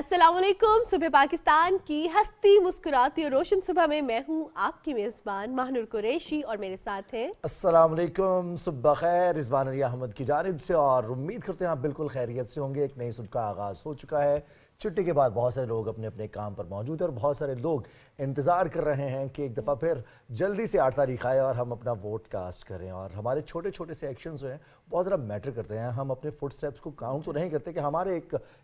अस्सलाम वालेकुम। सुबह पाकिस्तान की हंसती मुस्कुराती और रोशन सुबह में मैं हूँ आपकी मेज़बान महानूर कुरैशी और मेरे साथ हैं अस्सलाम वालेकुम। सुबह खैर रिजवान अली अहमद की जानिब से, और उम्मीद करते हैं आप बिल्कुल खैरियत से होंगे। एक नई सुबह का आगाज़ हो चुका है। छुट्टी के बाद बहुत सारे लोग अपने अपने काम पर मौजूद हैं और बहुत सारे लोग इंतज़ार कर रहे हैं कि एक दफ़ा फिर जल्दी से 8 तारीख आए और हम अपना वोट कास्ट करें। और हमारे छोटे छोटे से एक्शंस जो हैं बहुत ज़्यादा मैटर करते हैं। हम अपने फुट स्टेप्स को काउंट तो नहीं करते कि हमारे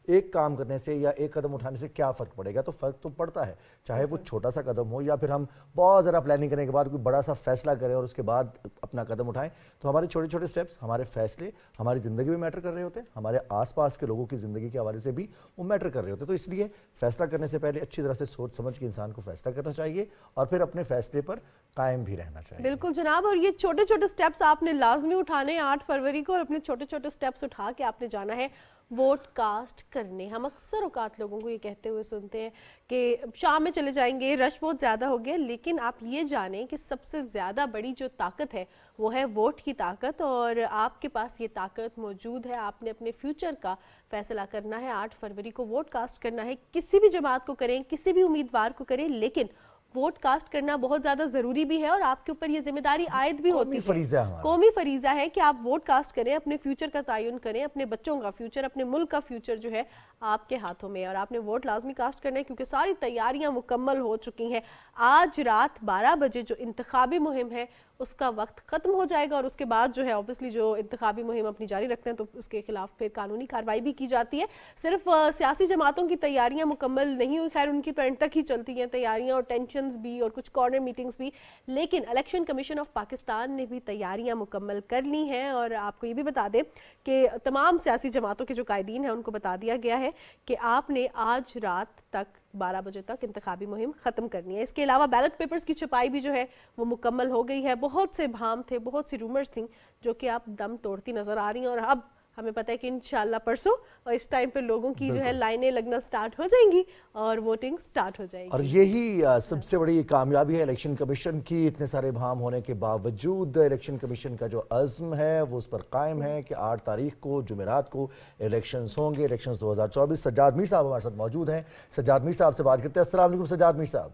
एक काम करने से या एक कदम उठाने से क्या फ़र्क पड़ेगा, तो फ़र्क तो पड़ता है, चाहे वो छोटा सा कदम हो या फिर हम बहुत ज़्यादा प्लानिंग करने के बाद कोई बड़ा सा फैसला करें और उसके बाद अपना कदम उठाएं। तो हमारे छोटे छोटे स्टेप्स, हमारे फैसले हमारी ज़िंदगी में मैटर कर रहे होते हैं, हमारे आसपास के लोगों की ज़िंदगी के हवाले से भी वो मैटर कर रहे होते हैं। तो इसलिए फैसला करने से पहले अच्छी तरह से सोच समझ के इंसान को फैसला करना चाहिए और फिर अपने फैसले पर कायम भी रहना चाहिए। बिल्कुल जनाब, और ये छोटे छोटे स्टेप्स आपने लाजमी उठाने हैं 8 फरवरी को, और अपने छोटे छोटे स्टेप्स उठा के आपने जाना है वोट कास्ट करने। हम अक्सर औकात लोगों को ये कहते हुए सुनते हैं कि शाम में चले जाएंगे, रश बहुत ज़्यादा हो गया, लेकिन आप ये जानें कि सबसे ज़्यादा बड़ी जो ताकत है वो है वोट की ताकत, और आपके पास ये ताकत मौजूद है। आपने अपने फ्यूचर का फैसला करना है, 8 फरवरी को वोट कास्ट करना है। किसी भी जमात को करें, किसी भी उम्मीदवार को करें, लेकिन वोट कास्ट करना बहुत ज़्यादा ज़रूरी भी है और आपके ऊपर ये जिम्मेदारी आयद भी होती है। कौमी फरीज़ा है कि आप वोट कास्ट करें, अपने फ्यूचर का तयन करें, अपने बच्चों का फ्यूचर, अपने मुल्क का फ्यूचर जो है आपके हाथों में है, और आपने वोट लाजमी कास्ट करना है क्योंकि सारी तैयारियां मुकम्मल हो चुकी हैं। आज रात 12 बजे जो इंतखाबी मुहिम है उसका वक्त ख़त्म हो जाएगा, और उसके बाद जो है ऑब्वियसली जो इंतखाबी मुहिम अपनी जारी रखते हैं तो उसके खिलाफ फिर कानूनी कार्रवाई भी की जाती है। सिर्फ सियासी जमातों की तैयारियां मुकम्मल नहीं हुई, खैर उनकी तो एंड तक ही चलती हैं तैयारियां और टेंशन्स भी और कुछ कॉर्नर मीटिंग्स भी, लेकिन इलेक्शन कमीशन ऑफ पाकिस्तान ने भी तैयारियां मुकम्मल कर ली हैं। और आपको ये भी बता दें कि तमाम सियासी जमातों के जो कायदीन हैं उनको बता दिया गया है कि आपने आज रात तक 12 बजे तक इंतखाबी मुहिम ख़त्म करनी है। इसके अलावा बैलेट पेपर्स की छपाई भी जो है वो मुकम्मल हो गई है। बहुत से भाम थे, बहुत सी रूमर्स थी जो कि आप दम तोड़ती नज़र आ रही हैं, और अब हमें पता है कि इंशाल्लाह परसों और इस टाइम पे लोगों की जो है लाइनें लगना स्टार्ट हो जाएंगी और वोटिंग स्टार्ट हो जाएगी। और यही सबसे बड़ी कामयाबी है इलेक्शन कमीशन की। इतने सारे भाम होने के बावजूद इलेक्शन कमीशन का जो अज़्म है वो उस पर कायम है कि 8 तारीख को जुमेरात को इलेक्शंस होंगे, इलेक्शंस 2024। सज्जाद मीर साहब हमारे साथ मौजूद हैं। सज्जाद मीर साहब से बात करते हैं। अस्सलाम वालेकुम सज्जाद मीर साहब।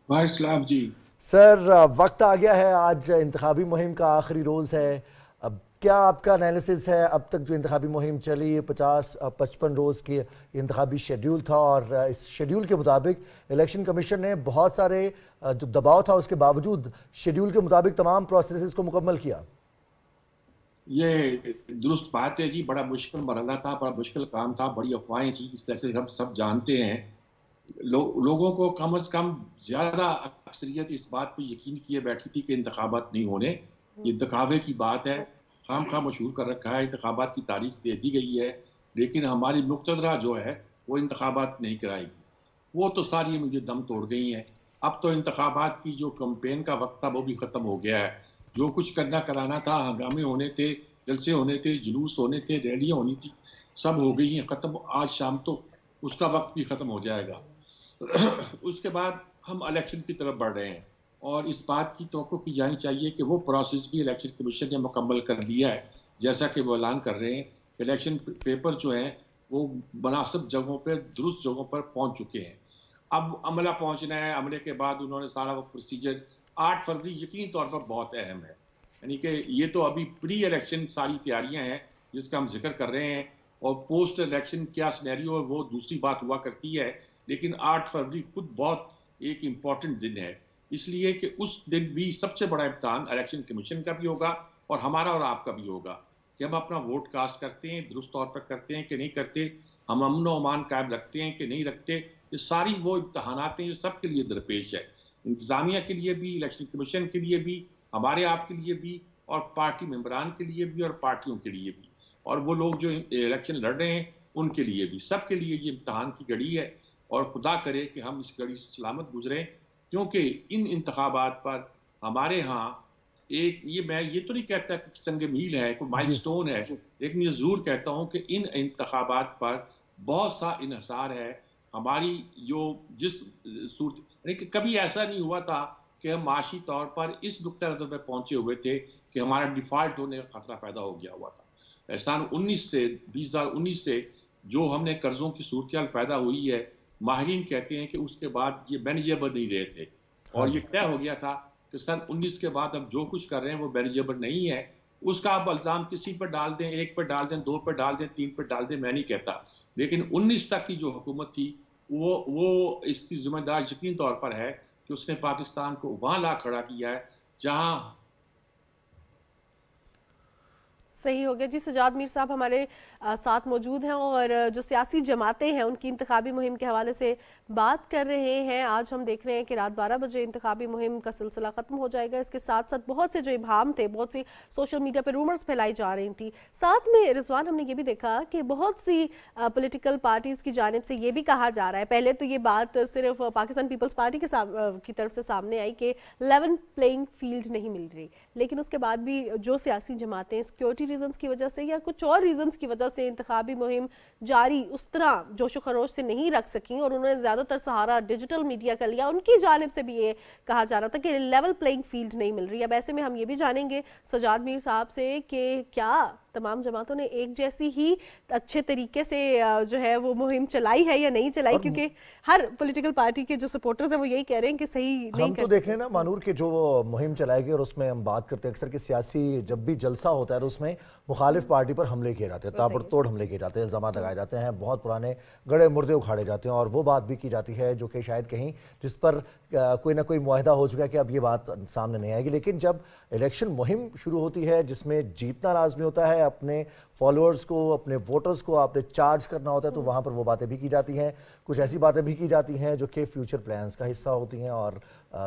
वालेकुम जी सर, वक्त आ गया है, आज इंतखाबी मुहिम का आखिरी रोज़ है। अब क्या आपका एनालिसिस है? अब तक जो इंतखाबी मुहिम चली 55 रोज़ की इंतखाबी शेड्यूल था, और इस शेड्यूल के मुताबिक इलेक्शन कमीशन ने बहुत सारे जो दबाव था उसके बावजूद शेड्यूल के मुताबिक तमाम प्रोसेसेस को मुकम्मल किया। ये दुरुस्त बात है जी। बड़ा मुश्किल मरहला था, बड़ा मुश्किल काम था, बड़ी अफवाहें थी, इस तरह से हम सब जानते हैं। लोगों को कम से कम ज़्यादा अक्सरियत इस बात पर यकीन किए बैठी थी कि इंतखाबात नहीं होने। इंतखाबे की बात है, खाम खा मशहूर कर रखा है, इंतखाबात की तारीख दे दी गई है, लेकिन हमारी मुक़तदरा जो है वो इंतखाबात नहीं कराएगी। वो तो सारी मुझे दम तोड़ गई हैं। अब तो इंतखाबात की जो कैंपेन का वक्त था वो भी ख़त्म हो गया है। जो कुछ करना कराना था, हंगामे होने थे, जलसे होने थे, जुलूस होने थे, रैलियाँ होनी थी, सब हो गई हैं ख़त्म। आज शाम तो उसका वक्त भी ख़त्म हो जाएगा। उसके बाद हम इलेक्शन की तरफ बढ़ रहे हैं, और इस बात की तवक्को की जानी चाहिए कि वो प्रोसेस भी इलेक्शन कमीशन ने मुकम्मल कर दिया है। जैसा कि वो ऐलान कर रहे हैं, इलेक्शन पेपर जो हैं वो मुनासिब जगहों पर, दुरुस्त जगहों पर पहुंच चुके हैं। अब अमला पहुंचना है, अमले के बाद उन्होंने सारा वो प्रोसीजर 8 फरवरी यकीनी तौर पर बहुत अहम है। यानी कि ये तो अभी प्री इलेक्शन सारी तैयारियां हैं जिसका हम जिक्र कर रहे हैं, और पोस्ट इलेक्शन क्या सिनेरियो है वो दूसरी बात हुआ करती है। लेकिन 8 फरवरी खुद बहुत एक इम्पॉर्टेंट दिन है, इसलिए कि उस दिन भी सबसे बड़ा इम्तहान इलेक्शन कमीशन का भी होगा और हमारा और आपका भी होगा कि हम अपना वोट कास्ट करते हैं, दुरुस्त तौर पर करते हैं कि नहीं करते, हम अमन व अमान कायम रखते हैं कि नहीं रखते। ये सारी वो इम्तहानात हैं जो सबके लिए दरपेश है, इंतज़ामिया के लिए भी, इलेक्शन कमीशन के लिए भी, हमारे आपके लिए भी, और पार्टी मेम्बरान के लिए भी, और पार्टियों के लिए भी, और वो लोग जो इलेक्शन लड़ रहे हैं उनके लिए भी, सबके लिए ये इम्तहान की घड़ी है। और खुदा करे कि हम इस घड़ी से सलामत गुजरें, क्योंकि इन इंतखाबात पर हमारे यहाँ एक मैं ये तो नहीं कहता कि संग मील है, कोई माइलस्टोन है, लेकिन ये ज़रूर कहता हूँ कि इन इंतखाबात पर बहुत सा इन्हिसार है। हमारी जो जिस सूरत, कभी ऐसा नहीं हुआ था कि हम माशी तौर पर इस नुक्ता नज़र में पहुंचे हुए थे कि हमारा डिफ़ॉल्ट होने का खतरा पैदा हो गया हुआ था। सन 2019 से جو ہم نے قرضوں کی صورتحال پیدا ہوئی ہے، ماہرین کہتے ہیں کہ اس کے بعد یہ مینیجیبل نہیں رہے تھے، اور یہ طے ہو گیا تھا کہ سن 19 کے بعد اب جو کچھ کر رہے ہیں وہ مینیجیبل نہیں ہے. اس کا آپ الزام کسی پر ڈال دیں، ایک پر ڈال دیں، دو پر ڈال دیں، تین پر ڈال دیں، میں نہیں کہتا، لیکن 19 تک کی جو حکومت تھی وہ اس کی ذمہ دار یقین طور پر ہے کہ اس نے پاکستان کو وہاں لا کھڑا کیا ہے جہاں. صحیح ہو گیا جی. سجاد میر صاحب ہمارے ساتھ موجود ہیں اور جو سیاسی جماعتیں ہیں ان کی انتخابی مہم کے حوالے سے بات کر رہے ہیں. آج ہم دیکھ رہے ہیں کہ رات 12 بجے انتخابی مہم کا سلسلہ ختم ہو جائے گا. اس کے ساتھ ساتھ بہت سے جو ابہام تھے، بہت سی سوشل میڈیا پہ رومرز پھیلائی جا رہی تھی. ساتھ میں رضوان ہم نے یہ بھی دیکھا کہ بہت سی پولیٹیکل پارٹیز کی جانب سے یہ بھی کہا جا رہا ہے، پہلے تو یہ بات صرف پاکستان پیپلز پارٹی کی طرف سے سامنے آئی کہ لیول پلینگ فیلڈ نہیں مل رہی، لیکن اس کے بعد بھی جو سیاسی جماعتیں سیکیورٹی ریزنز کی وجہ سے یا کچھ اور ریزنز کی وجہ سے انتخابی مہم جاری اس طرح جوش و خروش سے نہیں رکھ سکیں اور انہوں نے زیادہ تر سہارا ڈیجیٹل میڈیا کا لیا، ان کی جانب سے بھی یہ کہا جا رہا تھا کہ لیول پلینگ فیلڈ نہیں مل رہی. اب ایسے میں ہم یہ بھی جانیں گے سجاد میر صاحب سے کہ کیا تمام جماعتوں نے ایک جیسی ہی اچھے طریقے سے جو ہے وہ مہم چلائی ہے یا نہیں چلائی، کیونکہ ہر پولیٹیکل پارٹی کے جو سپورٹرز ہیں وہ یہی کہہ رہے ہیں کہ صحیح نہیں کر سکتے. ہم تو دیکھ رہے ہیں نا مانور کہ جو مہم چلائی گئی اور اس میں ہم بات کرتے ہیں اکثر کہ سیاسی جب بھی جلسہ ہوتا ہے تو اس میں مخالف پارٹی پر حملے کیے جاتے ہیں، تابڑ توڑ حملے کیے جاتے ہیں، الزامات لگائے جاتے ہیں، بہت پرانے گڑے مردے اکھاڑے جاتے ہیں، اور وہ بات بھی کی جاتی ہے جو کہ شاید کہیں جس پر کوئی نہ کوئی معاہدہ ہو چکا ہے کہ اب یہ بات سامنے نہیں آئے گی. لیکن جب الیکشن مہم شروع ہوتی ہے جس میں جیتنا لازمی ہوتا ہے، اپنے فالوورز کو، اپنے ووٹرز کو آپ نے چارج کرنا ہوتا ہے، تو وہاں پر وہ باتیں بھی کی جاتی ہیں. کچھ ایسی باتیں بھی کی جاتی ہیں جو کہ فیوچر پلانز کا حصہ ہوتی ہیں اور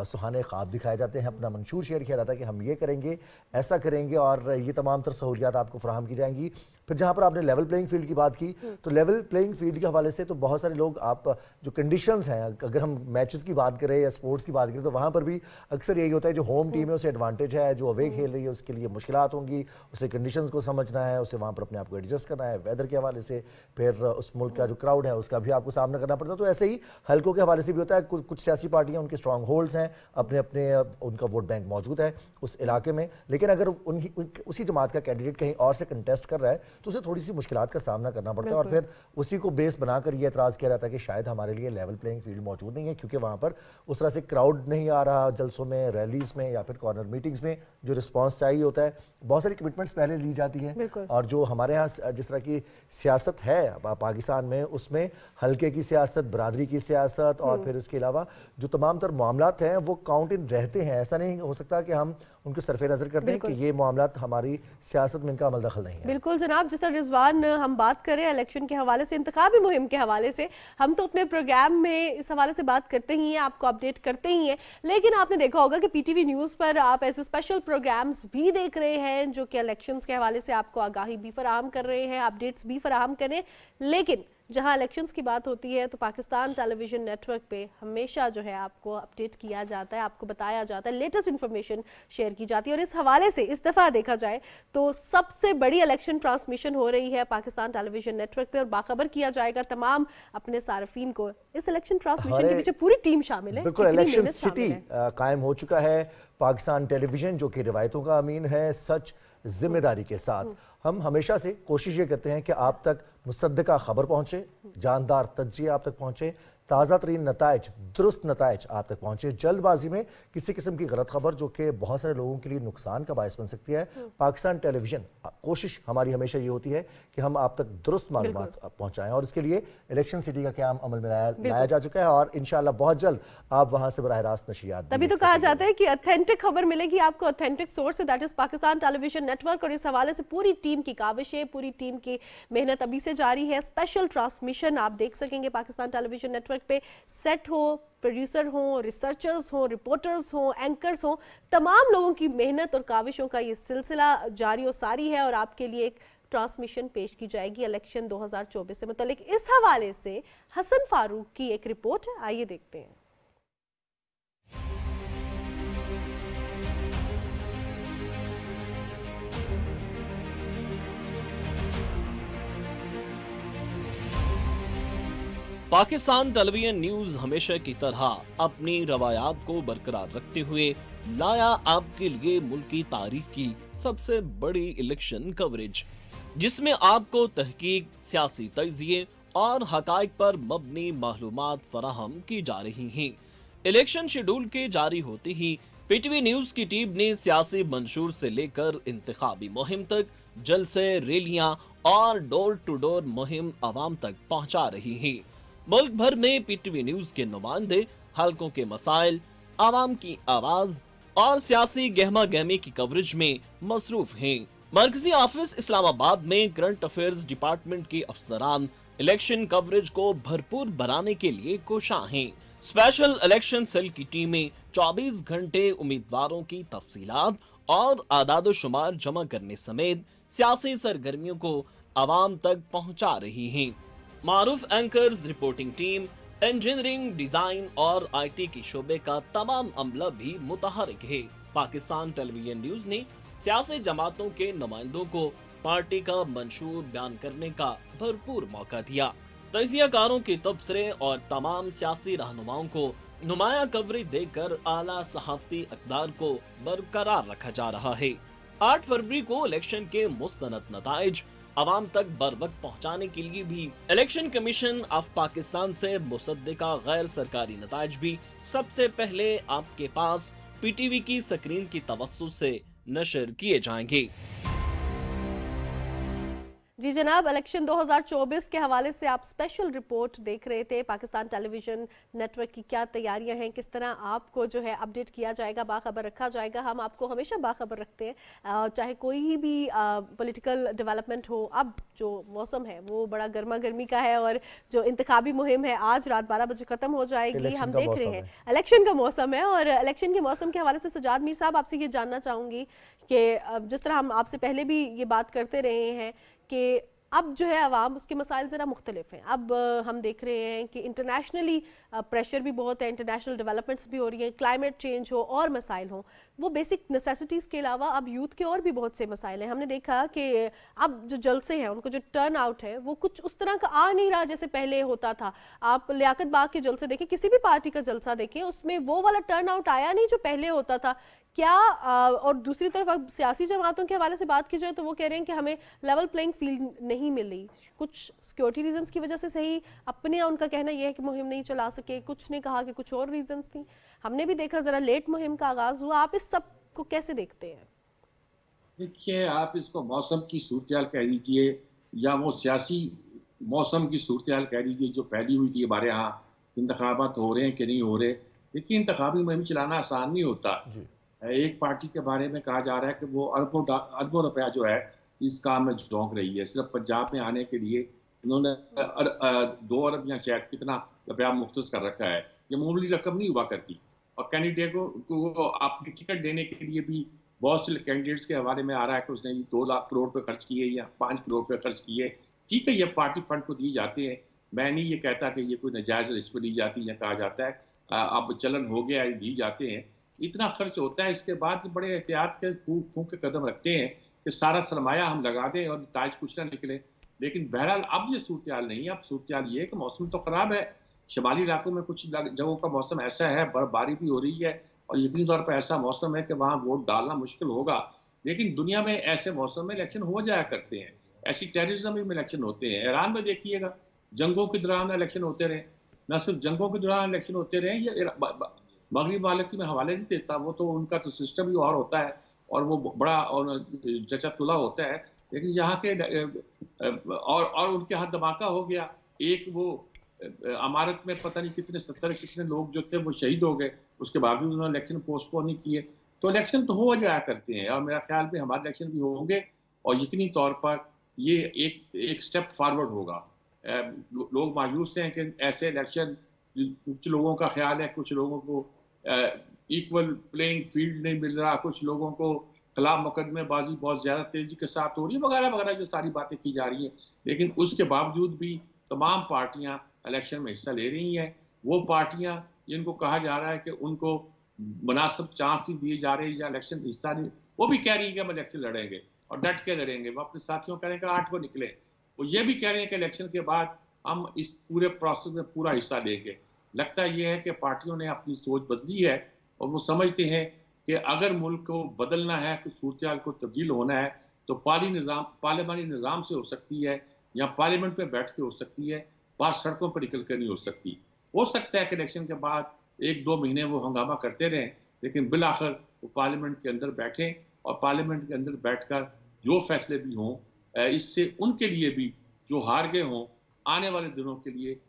سہانے خواب دکھائے جاتے ہیں. اپنا منشور شیئر کیا جاتا ہے کہ ہم یہ کریں گے، ایسا کریں گے اور یہ تمام تر سہولیات آپ کو فراہم کی جائیں گی. پھر جہاں پر آپ نے لیول پلینگ فیلڈ کی بات کی تو لیول پلینگ فیلڈ کے حوالے سے تو بہت سارے لوگ آپ جو کنڈیشنز ہیں، اگر ہم میچز کی بات کریں یا سپورٹس کی بات کریں تو وہاں پر بھی اکثر یہی ہوتا ہے جو ہوم ٹیم ہے اسے ایڈوانٹیج ہے، جو اوے کھیل رہی ہے اس کے لیے مشکلات ہوں گی، اسے کنڈیشنز کو سمجھنا ہے، اسے وہاں پر اپنے آپ کو ایڈجسٹ کرنا ہے، ویدر کے حوالے سے پھر اس ملک کا جو کراؤڈ ہے اس کا بھی آپ کو سامنا کرنا پڑتا ہے. تو ایسے ہی حلقوں کے حوالے سے بھی ہوتا ہے. کچھ سیاسی پارٹیاں ان کے اسٹرانگ ہولڈز ہیں، اپنے ان کا ووٹ بینک موجود ہے اس علاقے میں، لیکن اگر اسی جماعت کا کینڈیڈیٹ کہیں اور سے کنٹیسٹ کر رہا ہے تو اسے تھوڑی سی مشکلات کا سامنا کرنا پڑتا ہے، اور پھر اسی کو بیس بنا کر یہ اعتراض کیا جاتا ہے کہ شاید ہمارے لیے لیول پلینگ فیلڈ موجود نہیں ہے کیونکہ وہاں پر اس طرح سے کراؤڈ نہیں آ رہا جلسوں میں، ریلیز میں یا پھر کارنر میٹنگز میں جو رسپانس چاہیے ہوتا ہے. بہت ساری کمٹمنٹس پہلے لی جاتی ہیں، اور جو ہمارے ہاں جس طرح کی سیاست ہے پاکستان میں اس میں حلقے کی سیاست، برادری کی سیاست اور پھر اس کے علاوہ جو تمام تر معاملات ہیں وہ کاؤنٹ ان رہتے ہیں. ایسا نہیں ہو سکتا کہ ہم ان کے صرف نظر کر دیں کہ یہ معاملات ہماری سیاست میں ان کا عمل دخل نہیں ہے. بالکل جناب، جس طرح رضوان ہم بات کریں الیکشن کے حوالے سے، انتخابی مہم کے حوالے سے، ہم تو اپنے پروگرام میں اس حوالے سے بات کرتے ہی ہیں، آپ کو اپڈیٹ کرتے ہی ہیں، لیکن آپ نے دیکھا ہوگا کہ پی ٹی وی نیوز پر آپ ایسے اسپیشل پروگرامز بھی دیکھ رہے ہیں جو کہ الیکشنز کے حوالے سے آپ کو آگاہی بھی فراہم کر رہے ہیں، اپڈیٹس بھی فراہم کریں. لیکن جہاں الیکشنز کی بات ہوتی ہے تو Pakistan television net work پہ ہمیشہ جو ہے آپ کو اپڈیٹ کیا جاتا ہے، آپ کو بتایا جاتا ہے، لیٹسٹ انفارمیشن شیئر کی جاتی ہے. اور اس حوالے سے اس دفعہ دیکھا جائے تو سب سے بڑی الیکشن ٹرانسمیشن ہو رہی ہے Pakistan television net work پہ، اور باخبر کیا جائے گا تمام اپنے صارفین کو. اس الیکشن ٹرانسمیشن کے پیچھے پوری ٹیم شامل ہے، بالکل الیکشن سٹی قائم ہو چکا ہے پاکستان ٹیلی ویژن جو کہ روایتوں کا امین ہے، سچ ذمہ داری کے ساتھ. ہم ہمیشہ سے کوشش یہ کرتے ہیں کہ آپ تک مصدقہ خبر پہنچے، جاندار تجزیہ آپ تک پہنچے، تازہ ترین نتائج، درست نتائج آپ تک پہنچے. جلد بازی میں کسی قسم کی غلط خبر جو کہ بہت سارے لوگوں کے لیے نقصان کا باعث بن سکتی ہے، پاکستان ٹیلی ویژن کوشش ہماری ہمیشہ یہ ہوتی ہے کہ ہم آپ تک درست معلومات پہنچائیں، اور اس کے لیے الیکشن سٹی کا قیام عمل میں لایا جا چکا ہے اور انشاءاللہ بہت جلد آپ وہاں سے براہ راست نشریات. تبھی تو کہا جاتا ہے کہ اتھینٹک خبر ملے گی آپ کو اتھینٹک سورس سے، that is Pakistan television network. اور اس حوالے سے پوری ٹیم کی کاوشیں، پوری ٹیم کی محنت ابھی سے جاری ہے. اسپیشل ٹرانسمیشن آپ دیکھ سکیں گے Pakistan television net work پہ. سیٹ ہو، پروڈیوسر ہوں، ریسرچرز ہوں، رپورٹرز ہوں، اینکرز ہوں، تمام لوگوں کی محنت اور کاوشوں کا یہ سلسلہ جاری و ساری ہے، اور آپ کے لیے ایک ٹرانسمیشن پیش کی جائے گی الیکشن 2024 سے متعلق. اس حوالے سے حسن فاروق کی ایک رپورٹ ہے، آئیے دیکھتے ہیں. پاکستان ٹیلی ویژن نیوز ہمیشہ کی طرح اپنی روایات کو برقرار رکھتے ہوئے لایا آپ کے لیے ملکی تاریخ کی سب سے بڑی الیکشن کوریج. जिस में आपको तहकीक, सियासी तज्जिए और हकाइक पर मबनी मालूमात फराहम की जा रही हैं। इलेक्शन शेड्यूल के जारी होते ही पीटीवी न्यूज की टीम ने सियासी मंशूर से लेकर इंतखाबी मुहिम तक जलसे, रैलियां और डोर टू डोर मुहिम आवाम तक पहुंचा रही है। मुल्क भर में पीटीवी न्यूज के नुमाइंदे हलकों के मसाइल, आवाम की आवाज और सियासी गहमा गहमी की कवरेज में मसरूफ हैं। मरकजी ऑफिस इस्लामाबाद में करंट अफेयर्स डिपार्टमेंट के अफसरान इलेक्शन कवरेज को भरपूर बनाने के लिए कोशां हैं। स्पेशल इलेक्शन सेल की टीमें 24 घंटे उम्मीदवारों की तफसीलात और आदाद शुमार जमा करने समेत सियासी सरगर्मियों को आवाम तक पहुंचा रही हैं। मारूफ anchors, reporting team, engineering, design और आईटी के शोबे का तमाम अमला भी मुतहरिक है। पाकिस्तान टेलीविजन न्यूज ने सियासी जमातों के नुमाइंदों को पार्टी का मंशूर बयान करने का भरपूर मौका दिया। तजियाकारों के तबसरे और तमाम सियासी रहनुमाओं को नुमाया कवरेज देकर आला सहाफती अक़दार को बरकरार रखा जा रहा है। 8 फरवरी को इलेक्शन के मुस्तनद नताइज आवाम तक बर वक्त पहुँचाने के लिए भी इलेक्शन कमीशन ऑफ पाकिस्तान से मुसद्दिका गैर सरकारी नताइज भी सबसे पहले आपके पास पीटीवी की स्क्रीन की तवस्सुत से नशर किए जाएंगे। जी जनाब, इलेक्शन 2024 के हवाले से आप स्पेशल रिपोर्ट देख रहे थे। पाकिस्तान टेलीविजन नेटवर्क की क्या तैयारियां हैं, किस तरह आपको जो है अपडेट किया जाएगा, बाखबर रखा जाएगा। हम आपको हमेशा बाखबर रखते हैं, चाहे कोई भी पॉलिटिकल डेवलपमेंट हो। अब जो मौसम है वो बड़ा गर्मा गर्मी का है और जो इंतखाबी मुहिम है आज रात 12 बजे ख़त्म हो जाएगी। हम देख रहे हैं इलेक्शन का मौसम है और इलेक्शन के मौसम के हवाले से सजाद मीर साहब आपसे ये जानना चाहूँगी कि जिस तरह हम आपसे पहले भी ये बात करते रहे हैं कि अब जो है अवाम उसके मसाइल ज़रा मुख्तलिफ हैं। अब हम देख रहे हैं कि इंटरनेशनली प्रेशर भी बहुत है, इंटरनेशनल डेवलपमेंट्स भी हो रही हैं, क्लाइमेट चेंज हो और मसाइल हों, वो बेसिक नेसेसिटीज़ के अलावा अब यूथ के और भी बहुत से मसाइल हैं। हमने देखा कि अब जो जलसे हैं उनको जो टर्न आउट है वो कुछ उस तरह का आ नहीं रहा जैसे पहले होता था। आप लियाकत बाग के जलसे देखें, किसी भी पार्टी का जलसा देखें, उसमें वो वाला टर्न आउट आया नहीं जो पहले होता था। क्या और दूसरी तरफ अब सियासी जमातों के हवाले से बात की जाए तो वो कह रहे हैं कि हमें लेवल प्लेइंग फील्ड नहीं मिल रही। कुछ सिक्योरिटी रीजंस की वजह से सही, अपने उनका कहना यह है कि मुहिम नहीं चला सके, कुछ ने कहा कि कुछ और रीजंस थी। हमने भी देखा ज़रा लेट मुहिम का आगाज़ हुआ। आप इस सब को कैसे देखते हैं? देखिए, आप इसको मौसम की सूरत कह दीजिए या वो सियासी मौसम की सूरत कह दीजिए जो फैली हुई थी हमारे यहाँ, इंतखाबात हो रहे हैं कि नहीं हो रहे। देखिए, इंतखाबी मुहिम चलाना आसान नहीं होता। एक पार्टी के बारे में कहा जा रहा है कि वो अरबों रुपया जो है इस काम में झोंक रही है। सिर्फ पंजाब में आने के लिए उन्होंने 2 अरब या शायद कितना रुपया मुख्तस कर रखा है। ये मामूली रकम नहीं हुआ करती। और कैंडिडेट को अपनी टिकट देने के लिए भी बहुत से कैंडिडेट्स के हवाले में आ रहा है कि उसने 2 लाख करोड़ रुपये खर्च किए या 5 करोड़ रुपये खर्च किए। ठीक है, ये पार्टी फंड को दिए जाते हैं, मैं नहीं ये कहता कि ये कोई नाजायज़ रिश्वत दी जाती है या कहा जाता है अब चलन हो गया दी जाते हैं। इतना खर्च होता है, इसके बाद बड़े एहतियात के फूंक के कदम रखते हैं कि सारा सरमाया हम लगा दें और नताइज कुछ ना निकले। लेकिन बहरहाल अब ये सूरत नहीं है। अब सूरत ये है कि मौसम तो ख़राब है। शुमाली इलाकों में कुछ जगहों का मौसम ऐसा है, बर्फबारी भी हो रही है और यकीनी तौर पर ऐसा मौसम है कि वहाँ वोट डालना मुश्किल होगा। लेकिन दुनिया में ऐसे मौसम में इलेक्शन हो जाया करते हैं, ऐसी टेररिज्म में इलेक्शन होते हैं। ईरान में देखिएगा, जंगों के दौरान इलेक्शन होते रहे। न सिर्फ जंगों के दौरान इलेक्शन होते रहे, ये मगरबी मालिक की मैं हवाले नहीं देता, वो तो उनका तो सिस्टम ही और होता है और वो बड़ा और जचा तुला होता है। लेकिन यहाँ के और उनके हाथ धमाका हो गया। एक वो अमारत में पता नहीं कितने 70 कितने लोग जो थे वो शहीद हो गए, उसके बावजूद उन्होंने इलेक्शन पोस्टपोन नहीं किए। तो इलेक्शन तो हो जाया करते हैं और मेरा ख्याल में हमारे इलेक्शन भी होंगे और यकीनी तौर पर ये एक स्टेप फॉरवर्ड होगा। लोग मायूस हैं कि ऐसे इलेक्शन, कुछ लोगों का ख्याल है कुछ लोगों को इक्वल प्लेइंग फील्ड नहीं मिल रहा, कुछ लोगों को खिलाफ मुकदमेबाजी बहुत ज़्यादा तेज़ी के साथ हो रही है, वगैरह वगैरह जो सारी बातें की जा रही हैं। लेकिन उसके बावजूद भी तमाम पार्टियां इलेक्शन में हिस्सा ले रही हैं। वो पार्टियां जिनको कहा जा रहा है कि उनको मुनासिब चांस ही दिए जा रहे हैं या इलेक्शन हिस्सा नहीं, वो भी कह रही है कि हम इलेक्शन लड़ेंगे और डट के लड़ेंगे। वो अपने साथियों कह रहे हैं कि 8 को निकले। वो ये भी कह रहे हैं कि इलेक्शन के बाद हम इस पूरे प्रोसेस में पूरा हिस्सा लेंगे। लगता यह है कि पार्टियों ने अपनी सोच बदली है और वो समझते हैं कि अगर मुल्क को बदलना है, कुछ सूरत को तब्दील होना है, تو पार्लियामानी निज़ाम से हो सकती है, या पार्लियामेंट में बैठ के हो सकती है, बाहर सड़कों पर निकल कर नहीं हो सकती। हो सकता है कि इलेक्शन के बाद 1-2 महीने वो हंगामा करते रहें, लेकिन बिलाखिर वो पार्लियामेंट के अंदर बैठें और पार्लियामेंट के अंदर बैठकर जो फैसले भी हों, इससे उनके लिए भी, जो हार गए हों, आने वाले दिनों के लिए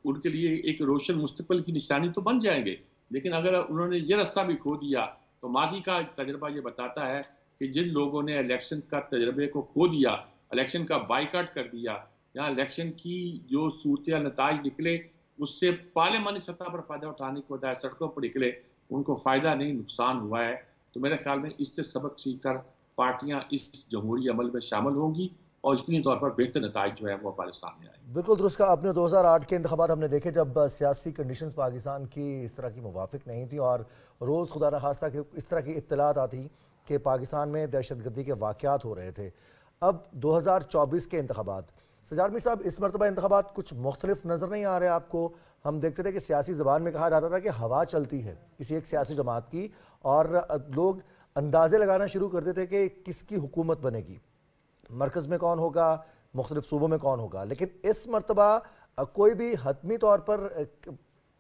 उनके लिए एक रोशन मुस्तकबिल की निशानी तो बन जाएंगे। लेकिन अगर उन्होंने ये रास्ता भी खो दिया, तो माजी का तजर्बा ये बताता है कि जिन लोगों ने इलेक्शन का तजर्बे को खो दिया, इलेक्शन का बाइकाट कर दिया, या इलेक्शन की जो सूरत नताइज निकले उससे पार्लियामानी सतह पर फ़ायदा उठाने के बजाय सड़कों पर निकले, उनको फ़ायदा नहीं नुकसान हुआ है। तो मेरे ख्याल में इससे सबक सीख कर पार्टियाँ इस जमहूरी अमल में शामिल होंगी और यकीनी तौर पर बेहतर नताइज जो है वो हमारे सामने आए। बिल्कुल दुरुस्त कहा आपने। 2008 के इंतखाबात हमने देखे जब सियासी कंडीशंस पाकिस्तान की इस तरह की मुवाफिक नहीं थी और रोज़ खुदा न खास्ता कि इस तरह की इत्तलात आती कि पाकिस्तान में दहशतगर्दी के वाक़यात हो रहे थे। अब 2024 के इंतखाबात, सज्जाद मीर साहब, इस मरतबा इंतखाबात कुछ मुख्तलिफ नज़र नहीं आ रहे आपको? हम देखते थे कि सियासी ज़बान में कहा जाता था कि हवा चलती है किसी एक सियासी जमात की और लोग अंदाज़े लगाना शुरू करते थे कि किसकी हुकूमत बनेगी, मरकज़ में कौन होगा, मुख्तलिफ सूबों में कौन होगा। लेकिन इस मरतबा कोई भी हतमी तौर पर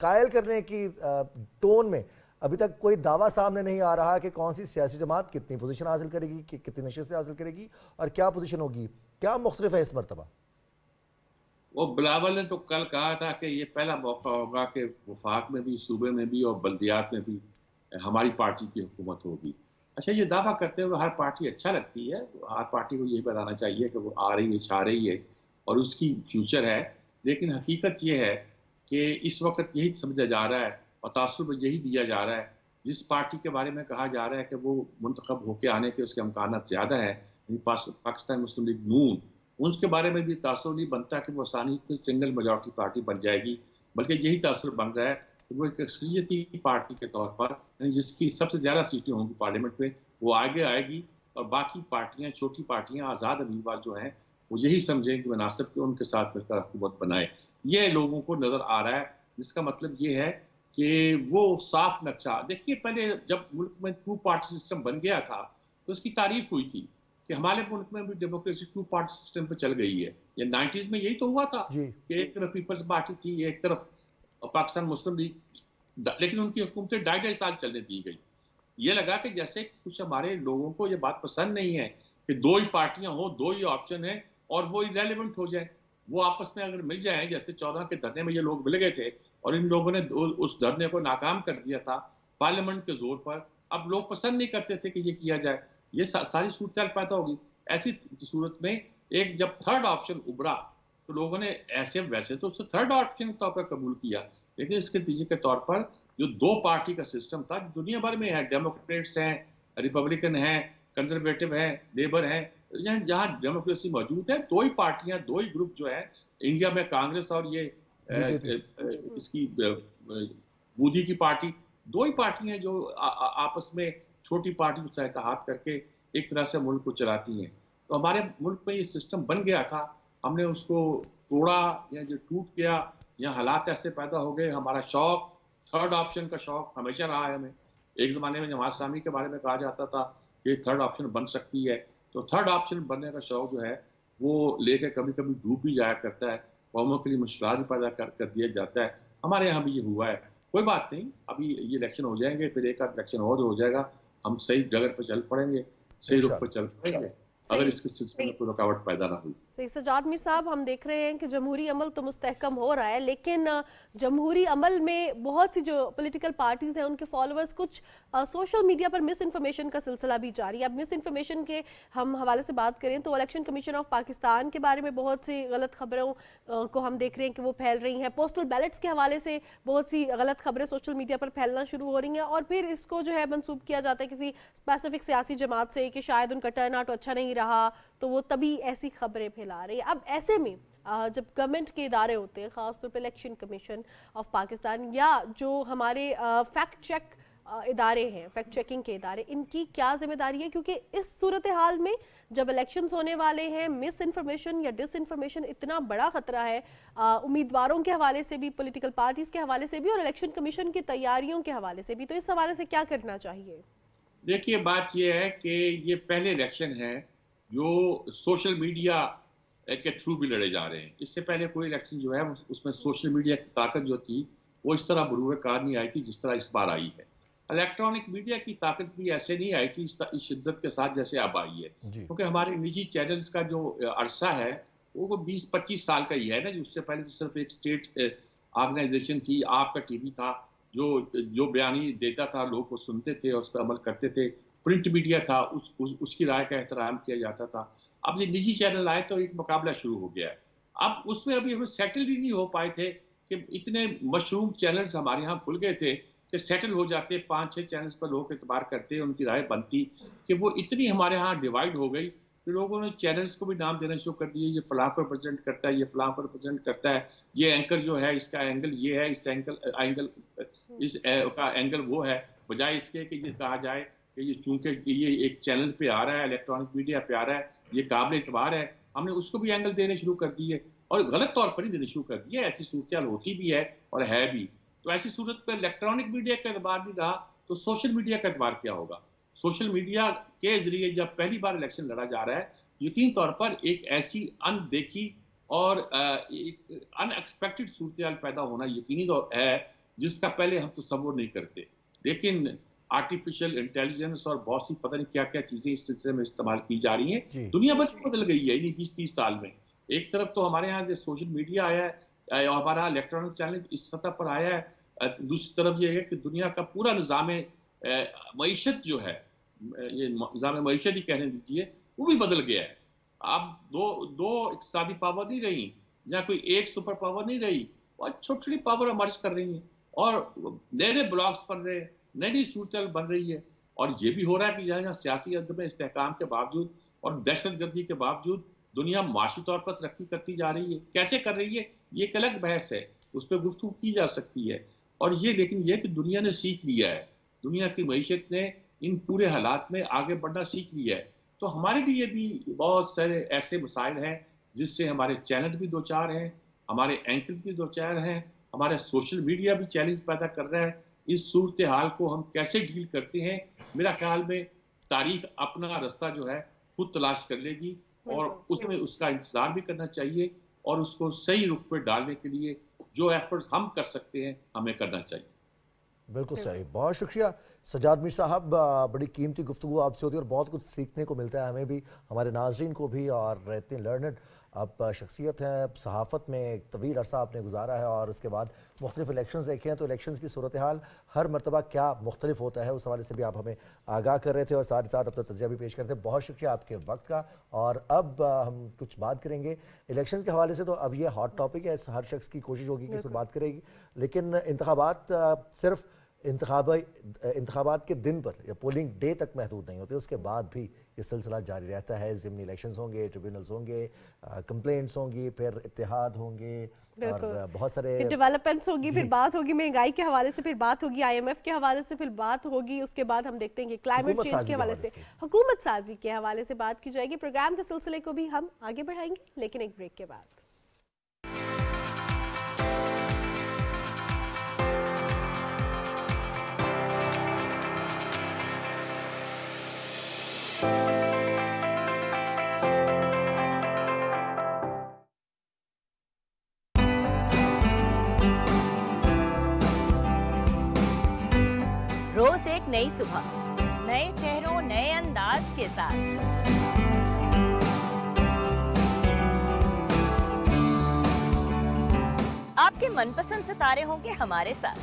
कायल करने की टोन में अभी तक कोई दावा सामने नहीं आ रहा कि कौन सी सियासी जमात कितनी पोजीशन हासिल करेगी, कितनी नशिस्तें हासिल करेगी और क्या पोजीशन होगी। क्या मुख्तलिफ है इस मरतबा? वो बिलावल ने तो कल कहा था कि ये पहला मौका होगा कि वफाक में भी, सूबे में भी और बल्दियात में भी हमारी पार्टी की हुकूमत होगी। अच्छा, ये दावा करते हुए हर पार्टी अच्छा लगती है, हर पार्टी को यही बताना चाहिए कि वो आ रही है, छा रही है और उसकी फ्यूचर है। लेकिन हकीकत ये है कि इस वक्त यही समझा जा रहा है और तासुब यही दिया जा रहा है, जिस पार्टी के बारे में कहा जा रहा है कि वो मुंतखब होकर आने के उसके इम्कानात ज़्यादा है, पाकिस्तान मुस्लिम लीग नून, उसके बारे में भी तासुर नहीं बनता कि वो आसानी से सिंगल मेजॉरिटी पार्टी बन जाएगी, बल्कि यही तासुर बन रहा है कि वो एक अक्सरियती पार्टी के तौर पर, जिसकी सबसे ज़्यादा सीटें होंगी पार्लियामेंट में, वो आगे आएगी और बाकी पार्टियां, छोटी पार्टियां, आज़ाद उम्मीदवार जो हैं, वो यही समझें कि मुनासिब के उनके साथ मिलकर हुकूमत बनाए। ये लोगों को नज़र आ रहा है, जिसका मतलब ये है कि वो साफ नक्शा देखिए। पहले जब मुल्क में 2 पार्टी सिस्टम बन गया था तो उसकी तारीफ हुई थी कि हमारे मुल्क में भी डेमोक्रेसी 2 पार्टी सिस्टम पे चल गई है। ये 90s में यही तो हुआ था कि एक तरफ पीपल्स पार्टी थी, एक तरफ पाकिस्तान मुस्लिम लीग, लेकिन उनकी हुकूमतें 2.5 साल चलने दी गई। ये लगा कि जैसे कुछ हमारे लोगों को ये बात पसंद नहीं है कि 2 ही पार्टियां हो, 2 ही ऑप्शन है और वो इरेलेवेंट हो जाए। वो आपस में अगर मिल जाए, जैसे 14 के धरने में ये लोग मिल गए थे और इन लोगों ने उस धरने को नाकाम कर दिया था पार्लियामेंट के जोर पर। अब लोग पसंद नहीं करते थे कि ये किया जाए, ये सारी सूरत पैदा होगी। ऐसी सूरत में एक जब थर्ड ऑप्शन उभरा तो लोगों ने ऐसे वैसे तो उसे थर्ड ऑप्शन के तौर पर कबूल किया, लेकिन इसके नतीजे के तौर पर जो 2 पार्टी का सिस्टम था, दुनिया भर में है, डेमोक्रेट्स हैं, रिपब्लिकन हैं, कंजर्वेटिव हैं, लेबर हैं, जहाँ डेमोक्रेसी मौजूद है 2 ही पार्टियां, 2 ही ग्रुप जो है। इंडिया में कांग्रेस और ये इसकी मोदी की पार्टी, 2 ही पार्टी हैं जो आपस में छोटी पार्टी को इत्तेहाद करके एक तरह से मुल्क को चलाती हैं। तो हमारे मुल्क में ये सिस्टम बन गया था, हमने उसको तोड़ा या जो टूट गया या हालात ऐसे पैदा हो गए। हमारा शौक, थर्ड ऑप्शन का शौक हमेशा रहा है हमें। एक ज़माने में नवाज इस्लामी के बारे में कहा जाता था कि थर्ड ऑप्शन बन सकती है, तो थर्ड ऑप्शन बनने का शौक जो है वो लेके कभी कभी डूब भी जाया करता है, कौमों के लिए मुश्किल भी पैदा कर दिया जाता है। हमारे यहाँ भी ये हुआ है। कोई बात नहीं, अभी ये इलेक्शन हो जाएंगे, फिर एक आध इलेक्शन और हो जाएगा, हम सही जगह पर चल पड़ेंगे, सही रुख पर चल पड़ेंगे, अगर इसके सिलसिले में कोई रुकावट पैदा ना हुई। सही। सज्जाद मीर साहब, हम देख रहे हैं कि जमहूरी अमल तो मुस्तहकम हो रहा है, लेकिन जमहूरी अमल में बहुत सी जो पॉलिटिकल पार्टीज़ हैं उनके फॉलोअर्स कुछ सोशल मीडिया पर मिस इन्फॉर्मेशन का सिलसिला भी जारी है। अब मिस इन्फॉर्मेशन के हम हवाले से बात करें तो इलेक्शन कमीशन ऑफ पाकिस्तान के बारे में बहुत सी गलत खबरों को हम देख रहे हैं कि वो फैल रही हैं। पोस्टल बैलेट्स के हवाले से बहुत सी गलत खबरें सोशल मीडिया पर फैलना शुरू हो रही हैं और फिर इसको जो है मंसूब किया जाता है किसी स्पेसिफिक सियासी जमात से कि शायद उनका टर्न आउट अच्छा नहीं रहा, तो वो तभी ऐसी खबरें फैला रही है। अब ऐसे में जब गवर्नमेंट के इदारे होते हैं, ख़ासतौर पर इलेक्शन कमीशन ऑफ पाकिस्तान या जो हमारे फैक्ट चेक इदारे हैं, फैक्ट चेकिंग के इदारे, इनकी क्या जिम्मेदारी है? क्योंकि इस सूरत हाल में जब इलेक्शंस होने वाले हैं, मिस इन्फॉर्मेशन या डिस इन्फॉर्मेशन इतना बड़ा खतरा है उम्मीदवारों के हवाले से भी, पॉलिटिकल पार्टीज़ के हवाले से भी और इलेक्शन कमीशन की तैयारियों के हवाले से भी। तो इस हवाले से क्या करना चाहिए? देखिए, बात यह है कि ये पहले इलेक्शन है जो सोशल मीडिया के थ्रू भी लड़े जा रहे हैं। इससे पहले कोई इलेक्शन जो है उसमें सोशल मीडिया की ताकत जो थी वो इस तरह बरूए कार नहीं आई थी जिस तरह इस बार आई है। इलेक्ट्रॉनिक मीडिया की ताकत भी ऐसे नहीं आई थी इस शिद्दत के साथ जैसे अब आई है, क्योंकि हमारे निजी चैनल्स का जो अरसा है वो 20-25 साल का ही है ना। उससे पहले तो सिर्फ एक स्टेट ऑर्गेनाइजेशन थी, आपका टीवी था जो बयानी देता था, लोग को सुनते थे और उस पर अमल करते थे। प्रिंट मीडिया था, उसकी राय का एहतराम किया जाता था। अब ये निजी चैनल आए तो एक मुकाबला शुरू हो गया है। अब उसमें अभी हम सेटल ही नहीं हो पाए थे कि इतने मशरूम चैनल्स हमारे यहाँ खुल गए थे कि सेटल हो जाते, 5-6 चैनल्स पर लोग एतबार करते, उनकी राय बनती, कि वो इतनी हमारे यहाँ डिवाइड हो गई कि लोगों ने चैनल्स को भी नाम देना शुरू कर दिए। ये फलां पर प्रेजेंट करता है, ये फलां पर प्रेजेंट करता है, ये एंकर जो है इसका एंगल ये है, इस का एंगल वो है, बजाय इसके कि ये कहा जाए कि ये चूंकि ये एक चैनल पे आ रहा है, इलेक्ट्रॉनिक मीडिया पे आ रहा है, ये काबिल एतबार है, हमने उसको भी एंगल देने शुरू कर दिए और गलत तौर पर ही देने शुरू कर दिए। ऐसी सूरत होती भी है और है भी। तो ऐसी सूरत पर इलेक्ट्रॉनिक मीडिया का एतबार नहीं रहा तो सोशल मीडिया का एतबार क्या होगा? सोशल मीडिया के जरिए जब पहली बार इलेक्शन लड़ा जा रहा है, यकीन तौर पर एक ऐसी अनदेखी और एक अनएक्सपेक्टेड सूरत पैदा होना यकीनी तो है जिसका पहले हम तसव्वुर नहीं करते। लेकिन आर्टिफिशियल इंटेलिजेंस और बहुत सी पता नहीं क्या क्या चीजें इस सिलसिले में इस्तेमाल की जा रही हैं। दुनिया भर बदल गई है इन्हीं 20-30 साल में। एक तरफ तो हमारे यहाँ से सोशल मीडिया आया है, हमारा इलेक्ट्रॉनिक चैनल इस सतह पर आया है, दूसरी तरफ ये है कि दुनिया का पूरा निज़ाम मईशत जो है, ये निज़ाम मईशत ही कहने दीजिए, वो भी बदल गया है। अब दो इक़्तिसादी पावर नहीं रही, या कोई एक सुपर पावर नहीं रही, और छोटी छोटी पावर इमर्ज कर रही हैं और नए ब्लॉक्स बन रहे हैं, नई सूरत बन रही है। और ये भी हो रहा है कि जहाँ सियासी अदम इस्तेहकाम के बावजूद और दहशतगर्दी के बावजूद दुनिया माशी तौर पर तरक्की करती जा रही है। कैसे कर रही है ये एक अलग बहस है, उस पर गुफ्तगू की जा सकती है। और ये लेकिन ये कि दुनिया ने सीख लिया है, दुनिया की मईशत ने इन पूरे हालात में आगे बढ़ना सीख लिया है। तो हमारे लिए भी बहुत सारे ऐसे मसाइल हैं जिससे हमारे चैनल भी दो चार हैं, हमारे एंकर्स भी दो चार हैं, हमारा सोशल मीडिया भी चैलेंज पैदा कर रहा है। इस सूरत हाल को हम कैसे डील करते हैं, मेरा ख्याल में तारीख अपना रास्ता जो है खुद तलाश कर लेगी और उसमें उसका इंतजार भी करना चाहिए और उसको सही रुख पे डालने के लिए जो एफर्ट्स हम कर सकते हैं हमें करना चाहिए। बिल्कुल सही, बहुत शुक्रिया सजाद मीर साहब। बड़ी कीमती गुफ्तगू आपसे होती है और बहुत कुछ सीखने को मिलता है हमें भी, हमारे नाज़रीन को भी। और इतनी लर्नड आप शख्सियत हैं, सहाफ़त में एक तवील अरसा आपने गुजारा है और उसके बाद मुख्तलिफ इलेक्शंस देखे हैं, तो इलेक्शंस की सूरत हाल हर मरतबा क्या मुख्तलिफ होता है उस हवाले से भी आप हमें आगाह कर रहे थे और साथ ही साथ अपना तजिया भी पेश करते थे। बहुत शुक्रिया आपके वक्त का। और अब हम कुछ बात करेंगे इलेक्शन के हवाले से। तो अब ये हॉट टॉपिक है, हर शख्स की कोशिश होगी कि इस पर बात करेगी, लेकिन इंतखाबात सिर्फ इंतखाबात के दिन पर या पोलिंग डे तक महदूद नहीं होते, उसके बाद भी ये सिलसिला जारी रहता है। ज़िमनी इलेक्शंस होंगे, ट्रिब्यूनल्स होंगे, कंप्लेंट्स होंगी, फिर इत्तेहाद होंगे और बहुत सारे डेवलपमेंट्स होगी, फिर बात होगी महंगाई के हवाले से, फिर बात होगी IMF के हवाले से, फिर बात होगी उसके बाद हम देखते हैं कि क्लाइमेट चेंज के हवाले से, हुकूमत साजी के हवाले से बात की जाएगी। प्रोग्राम के सिलसिले को भी हम आगे बढ़ाएंगे, लेकिन एक ब्रेक के बाद। रोज एक नई सुबह, नए चेहरों, नए अंदाज के साथ। आपके मनपसंद सितारे होंगे हमारे साथ।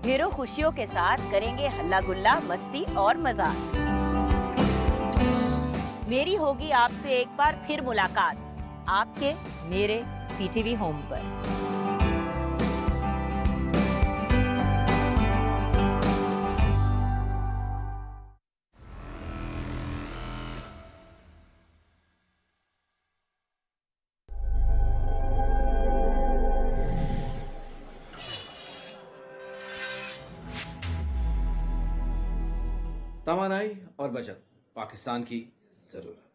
ढेरों खुशियों के साथ करेंगे हल्ला गुल्ला, मस्ती और मजाक। मेरी होगी आपसे एक बार फिर मुलाकात, आपके मेरे PTV होम पर। तवानाई और बचत पाकिस्तान की जरूरत।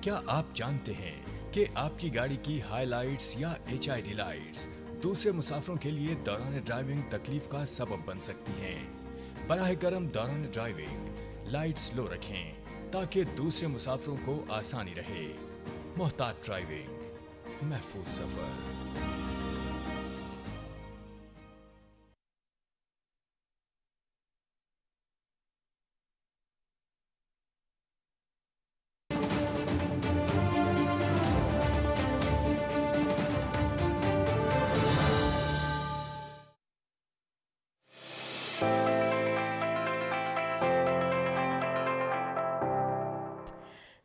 क्या आप जानते हैं कि आपकी गाड़ी की हाइलाइट्स या HID लाइट्स दूसरे मुसाफिरों के लिए दौरान ड्राइविंग तकलीफ का सबब बन सकती हैं। बराह करम दौरान ड्राइविंग लाइट स्लो रखें ताकि दूसरे मुसाफिरों को आसानी रहे। मोहतात ड्राइविंग, महफूज सफर।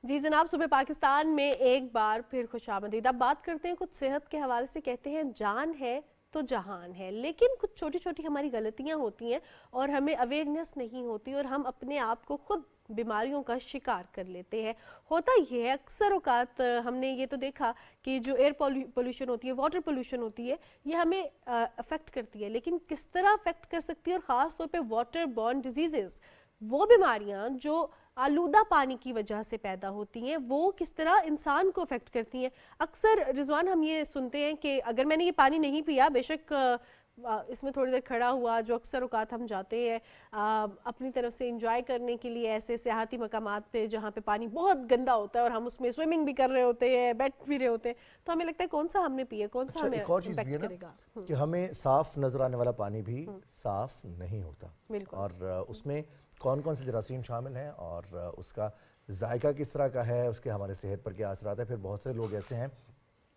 जी जनाब, सुबह पाकिस्तान में एक बार फिर खुशामदीद। अब बात करते हैं कुछ सेहत के हवाले से। कहते हैं जान है तो जहान है, लेकिन कुछ छोटी छोटी हमारी गलतियां होती हैं और हमें अवेयरनेस नहीं होती और हम अपने आप को खुद बीमारियों का शिकार कर लेते हैं। होता ये है अक्सर औकात, हमने ये तो देखा कि जो एयर पोल्यूशन होती है, वाटर पोल्यूशन होती है, ये हमें अफेक्ट करती है, लेकिन किस तरह अफेक्ट कर सकती है और ख़ास तौर पे वाटर बॉर्न डिजीज़ेस, वो बीमारियां जो आलूदा पानी की वजह से पैदा होती हैं, वो किस तरह इंसान को अफेक्ट करती हैं। अक्सर रिजवान हम ये सुनते हैं कि अगर मैंने ये पानी नहीं पिया, बेशक इसमें थोड़ी देर खड़ा हुआ, जो अक्सर औकात हम जाते हैं अपनी तरफ से इंजॉय करने के लिए ऐसे सियाहती मकामात पे जहाँ पे पानी बहुत गंदा होता है और हम उसमें स्विमिंग भी कर रहे होते हैं, बैठ भी रहे होते हैं, तो हमें लगता है कौन सा हमने पिया, कौन सा हमें इम्पैक्ट करेगा। कि हमें साफ नजर आने वाला पानी भी साफ नहीं होता, और उसमें कौन कौन से जरासीम शामिल हैं और उसका जायका किस तरह का है, उसके हमारे सेहत पर क्या असर आता है। फिर बहुत से लोग ऐसे हैं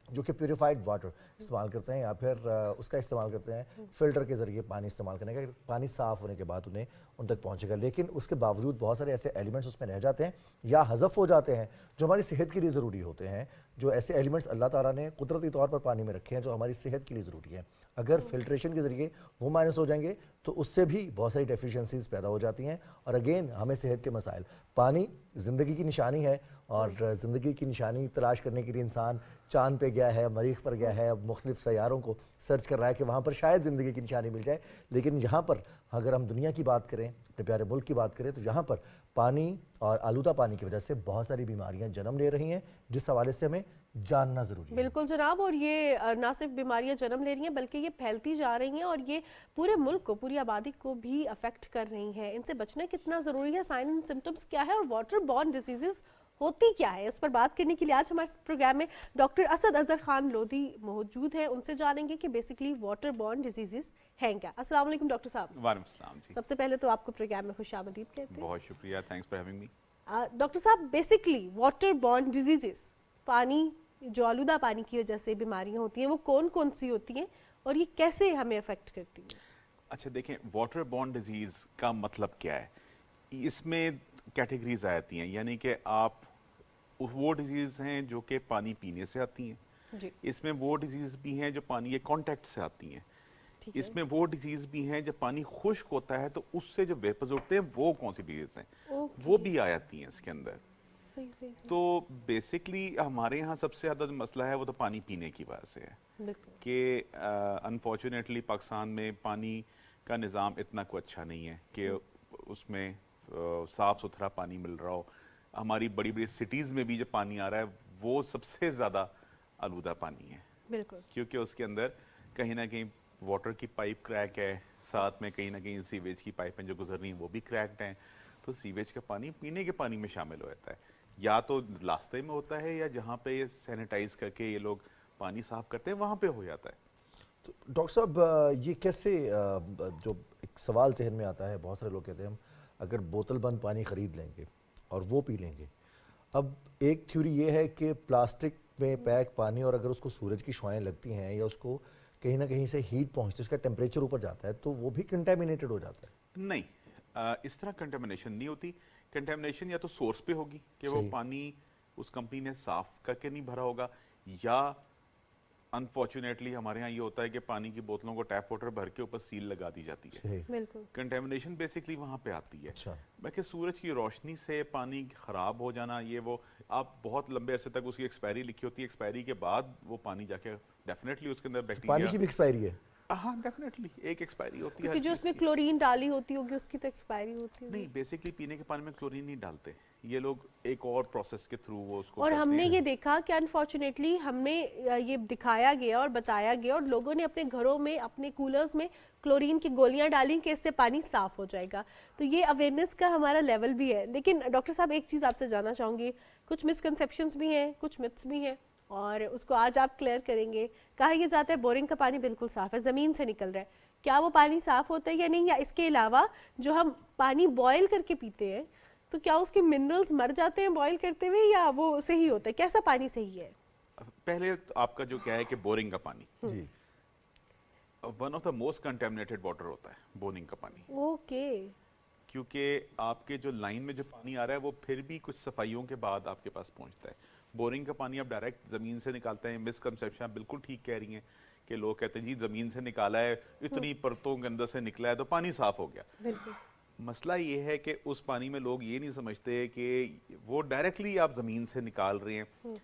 जो कि प्यूरिफाइड वाटर इस्तेमाल करते हैं या फिर उसका इस्तेमाल करते हैं फ़िल्टर के ज़रिए पानी इस्तेमाल करने का, पानी साफ़ होने के बाद उन्हें उन तक पहुंचेगा, लेकिन उसके बावजूद बहुत सारे ऐसे एलिमेंट्स उसमें रह जाते हैं या हज़फ हो जाते हैं जो हमारी सेहत के लिए ज़रूरी होते हैं। जो ऐसे एलिमेंट्स अल्लाह ताला ने कुदरती तौर पर पानी में रखे हैं जो हमारी सेहत के लिए ज़रूरी है, अगर फिल्ट्रेशन के ज़रिए वो माइनस हो जाएंगे तो उससे भी बहुत सारी डेफिशिएंसीज पैदा हो जाती हैं और अगेन हमें सेहत के मसाइल। पानी ज़िंदगी की निशानी है और ज़िंदगी की निशानी तलाश करने के लिए इंसान चाँद पे गया है, मरीख पर गया है, अब मुख्तलिफ सैयारों को सर्च कर रहा है कि वहाँ पर शायद ज़िंदगी की निशानी मिल जाए। लेकिन यहाँ पर अगर हम दुनिया की बात करें, अपने प्यारे मुल्क की बात करें, तो यहाँ पर पानी और आलूदा पानी की वजह से बहुत सारी बीमारियाँ जन्म ले रही हैं, जिस हवाले से हमें जानना ज़रूरी है। बिल्कुल जनाब, और ये ना सिर्फ बीमारियां जन्म ले रही हैं बल्कि ये फैलती जा रही हैं और ये पूरे मुल्क को, पूरी आबादी को भी अफेक्ट कर रही हैं। इनसे बचना कितना ज़रूरी है, साइन एंड सिम्टम्स क्या है और वाटर बॉर्न डिजीज़ेस होती क्या है, इस पर बात करने के लिए आज हमारे प्रोग्राम में डॉक्टर असद अजहर खान लोधी मौजूद हैं। उनसे जानेंगे कि बेसिकली वाटर बॉर्न डिजीज़ेस हैं क्या। अस्सलाम वालेकुम डॉक्टर साहब। वालेकुम सलाम जी। सबसे पहले तो आपको प्रोग्राम में खुशामदीद कहते हैं। बहुत शुक्रिया, thanks for having me. Doctor साहब, बेसिकली वाटर बॉर्न डिजीज़ेस, पानी जो आलूदा पानी की वजह से बीमारियां होती हैं, वो कौन कौन सी होती हैं और ये कैसे हमें अफेक्ट करती हैं? अच्छा देखें, वाटर बॉर्न डिजीज़ का मतलब क्या है, इसमें कैटेगरीज आती हैं, यानी कि आप वो डिजीज़ हैं जो कि पानी पीने से आती हैं जी। इसमें वो डिजीज़ भी हैं जो पानी के कांटेक्ट से आती हैं, इसमें वो डिजीज़ भी हैं जब पानी खुश्क होता है तो उससे जो वेपर्स उठते हैं वो कौन सी डिजीज़ हैं, वो भी आ जाती हैं इसके अंदर। सही। तो बेसिकली हमारे यहाँ सबसे ज़्यादा जो मसला है वो तो पानी पीने की वजह से है कि अनफॉर्चुनेटली पाकिस्तान में पानी का निज़ाम इतना कोई अच्छा नहीं है कि उसमें साफ़ सुथरा पानी मिल रहा हो। हमारी बड़ी बड़ी सिटीज़ में भी जो पानी आ रहा है वो सबसे ज़्यादा आलूदा पानी है, बिल्कुल, क्योंकि उसके अंदर कहीं ना कहीं वाटर की पाइप क्रैक है, साथ में कहीं ना कहीं सीवेज की पाइपें जो गुजर रही हैं वो भी क्रैक्ड हैं। तो सीवेज का पानी पीने के पानी में शामिल हो जाता है, या तो रास्ते में होता है या जहाँ पे ये सैनिटाइज करके ये लोग पानी साफ करते हैं वहाँ पे हो जाता है। तो डॉक्टर साहब, ये कैसे, जो एक सवाल जहन में आता है, बहुत सारे लोग कहते हैं हम अगर बोतल बंद पानी ख़रीद लेंगे और वो पी लेंगे। अब एक थ्योरी ये है कि प्लास्टिक में पैक पानी और अगर उसको सूरज की शुआएं लगती हैं या उसको कहीं ना कहीं से हीट पहुँचती है, उसका टेम्परेचर ऊपर जाता है, तो वो भी कंटेमिनेटेड हो जाता है। नहीं, इस तरह कंटेमिनेशन नहीं होती। कंटेमिनेशन या तो सोर्स पे होगी कि वो पानी उस कंपनी ने साफ करके नहीं भरा होगा, या अनफॉर्चुनेटली हमारे यहाँ ये होता है कि पानी की बोतलों को टैप वाटर भर के ऊपर सील लगा दी जाती है। कंटेमिनेशन बेसिकली वहाँ पे आती है। बाकी सूरज की रोशनी से पानी खराब हो जाना, ये वो आप बहुत लंबे अरसे तक उसकी एक्सपायरी लिखी होती है, एक्सपायरी के बाद वो पानी जाके डेफिनेटली उसके अंदर बैक्टीरिया। पानी की भी एक्सपायरी है? हाँ डेफिनेटली एक एक्सपायरी होती है, क्योंकि जो उसमें क्लोरीन डाली होती होगी उसकी तो एक्सपायरी होती है। नहीं, बेसिकली पीने के पानी में क्लोरीन नहीं डालते ये लोग, एक और प्रोसेस के थ्रू वो उसको और हमने ये देखा कि अनफॉर्चुनेटली हमें ये दिखाया गया और बताया गया और लोगों ने अपने घरों में अपने कूलर्स में क्लोरीन की गोलियां डाली कि इससे पानी साफ हो जाएगा। तो ये अवेयरनेस का हमारा लेवल भी है। लेकिन डॉक्टर साहब एक चीज़ आपसे जानना चाहूँगी, कुछ मिसकंसेप्शंस भी हैं, कुछ मिथ्स भी हैं और उसको आज आप क्लियर करेंगे। कहा यह जाता है बोरिंग का पानी बिल्कुल साफ़ है, ज़मीन से निकल रहा है, क्या वो पानी साफ़ होता है या नहीं? या इसके अलावा जो हम पानी बॉयल करके पीते हैं तो क्या उसके मिनरल्स मर जाते हैं बॉयल करते हुए या वो सही होता है? कैसा पानी सही है? पहले तो आपका जो क्या है कि बोरिंग का पानी जी one of the most contaminated water होता है बोरिंग का पानी। ओके। क्योंकि आपके जो लाइन में जो पानी आ रहा है वो फिर भी कुछ सफाइयों के बाद आपके पास पहुंचता है। बोरिंग का पानी आप डायरेक्ट ज़मीन से निकालते हैं, मिसकंसेप्शन आप बिल्कुल ठीक कह रही हैं कि लोग कहते हैं जी ज़मीन से निकाला है, इतनी परतों के अंदर से निकला है तो पानी साफ हो गया। बिल्कुल। मसला ये है कि उस पानी में लोग ये नहीं समझते कि वो डायरेक्टली आप ज़मीन से निकाल रहे हैं।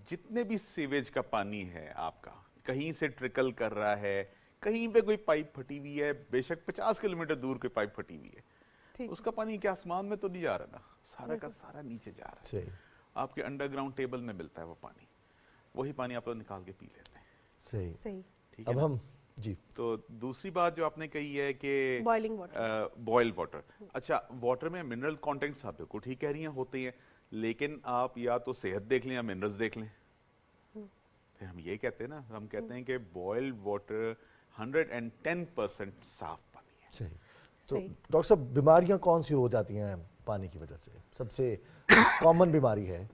जितने भी सीवेज का पानी है आपका कहीं से ट्रिकल कर रहा है, कहीं पे कोई पाइप फटी हुई है, बेशक 50 किलोमीटर दूर कोई पाइप फटी हुई है, उसका पानी क्या आसमान में तो नहीं जा रहा ना, सारा का सारा नीचे जा रहा है, आपके अंडरग्राउंड टेबल में मिलता है वो पानी, वही पानी आप लोग निकाल के पी लेते हैं। सही सही। ठीक है। अब हम जी, तो दूसरी बात जो आपने कही है कि बॉइलिंग वाटर, बॉइल्ड वाटर, अच्छा वाटर में मिनरल कंटेंट्स आप बिल्कुल ठीक कह रही हैं होते हैं, लेकिन आप या तो सेहत देख लें या मिनरल्स देख लें। फिर हम ये कहते हैं ना, हम कहते हैं कि बॉइल्ड वाटर 110% साफ पानी है। सही। तो डॉक्टर साहब बीमारियां कौन सी हो जाती हैं पानी की वजह से? सबसे कॉमन बीमारी है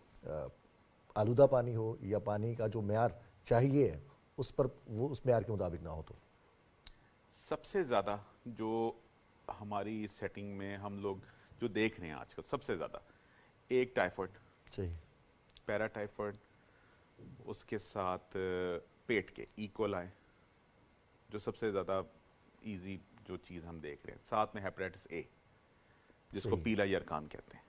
आलूदा पानी हो या पानी का जो म्यार चाहिए उस पर वो उस म्यार के मुताबिक ना हो। तो सबसे ज़्यादा जो हमारी सेटिंग में हम लोग जो देख रहे हैं आजकल सबसे ज़्यादा, एक टाइफाइड, सही, पैराटाइफाइड, उसके साथ पेट के इकोलाई जो सबसे ज़्यादा इजी जो चीज़ हम देख रहे हैं, साथ में हेपेटाइटिस ए जिसको पीला यरकान कहते हैं,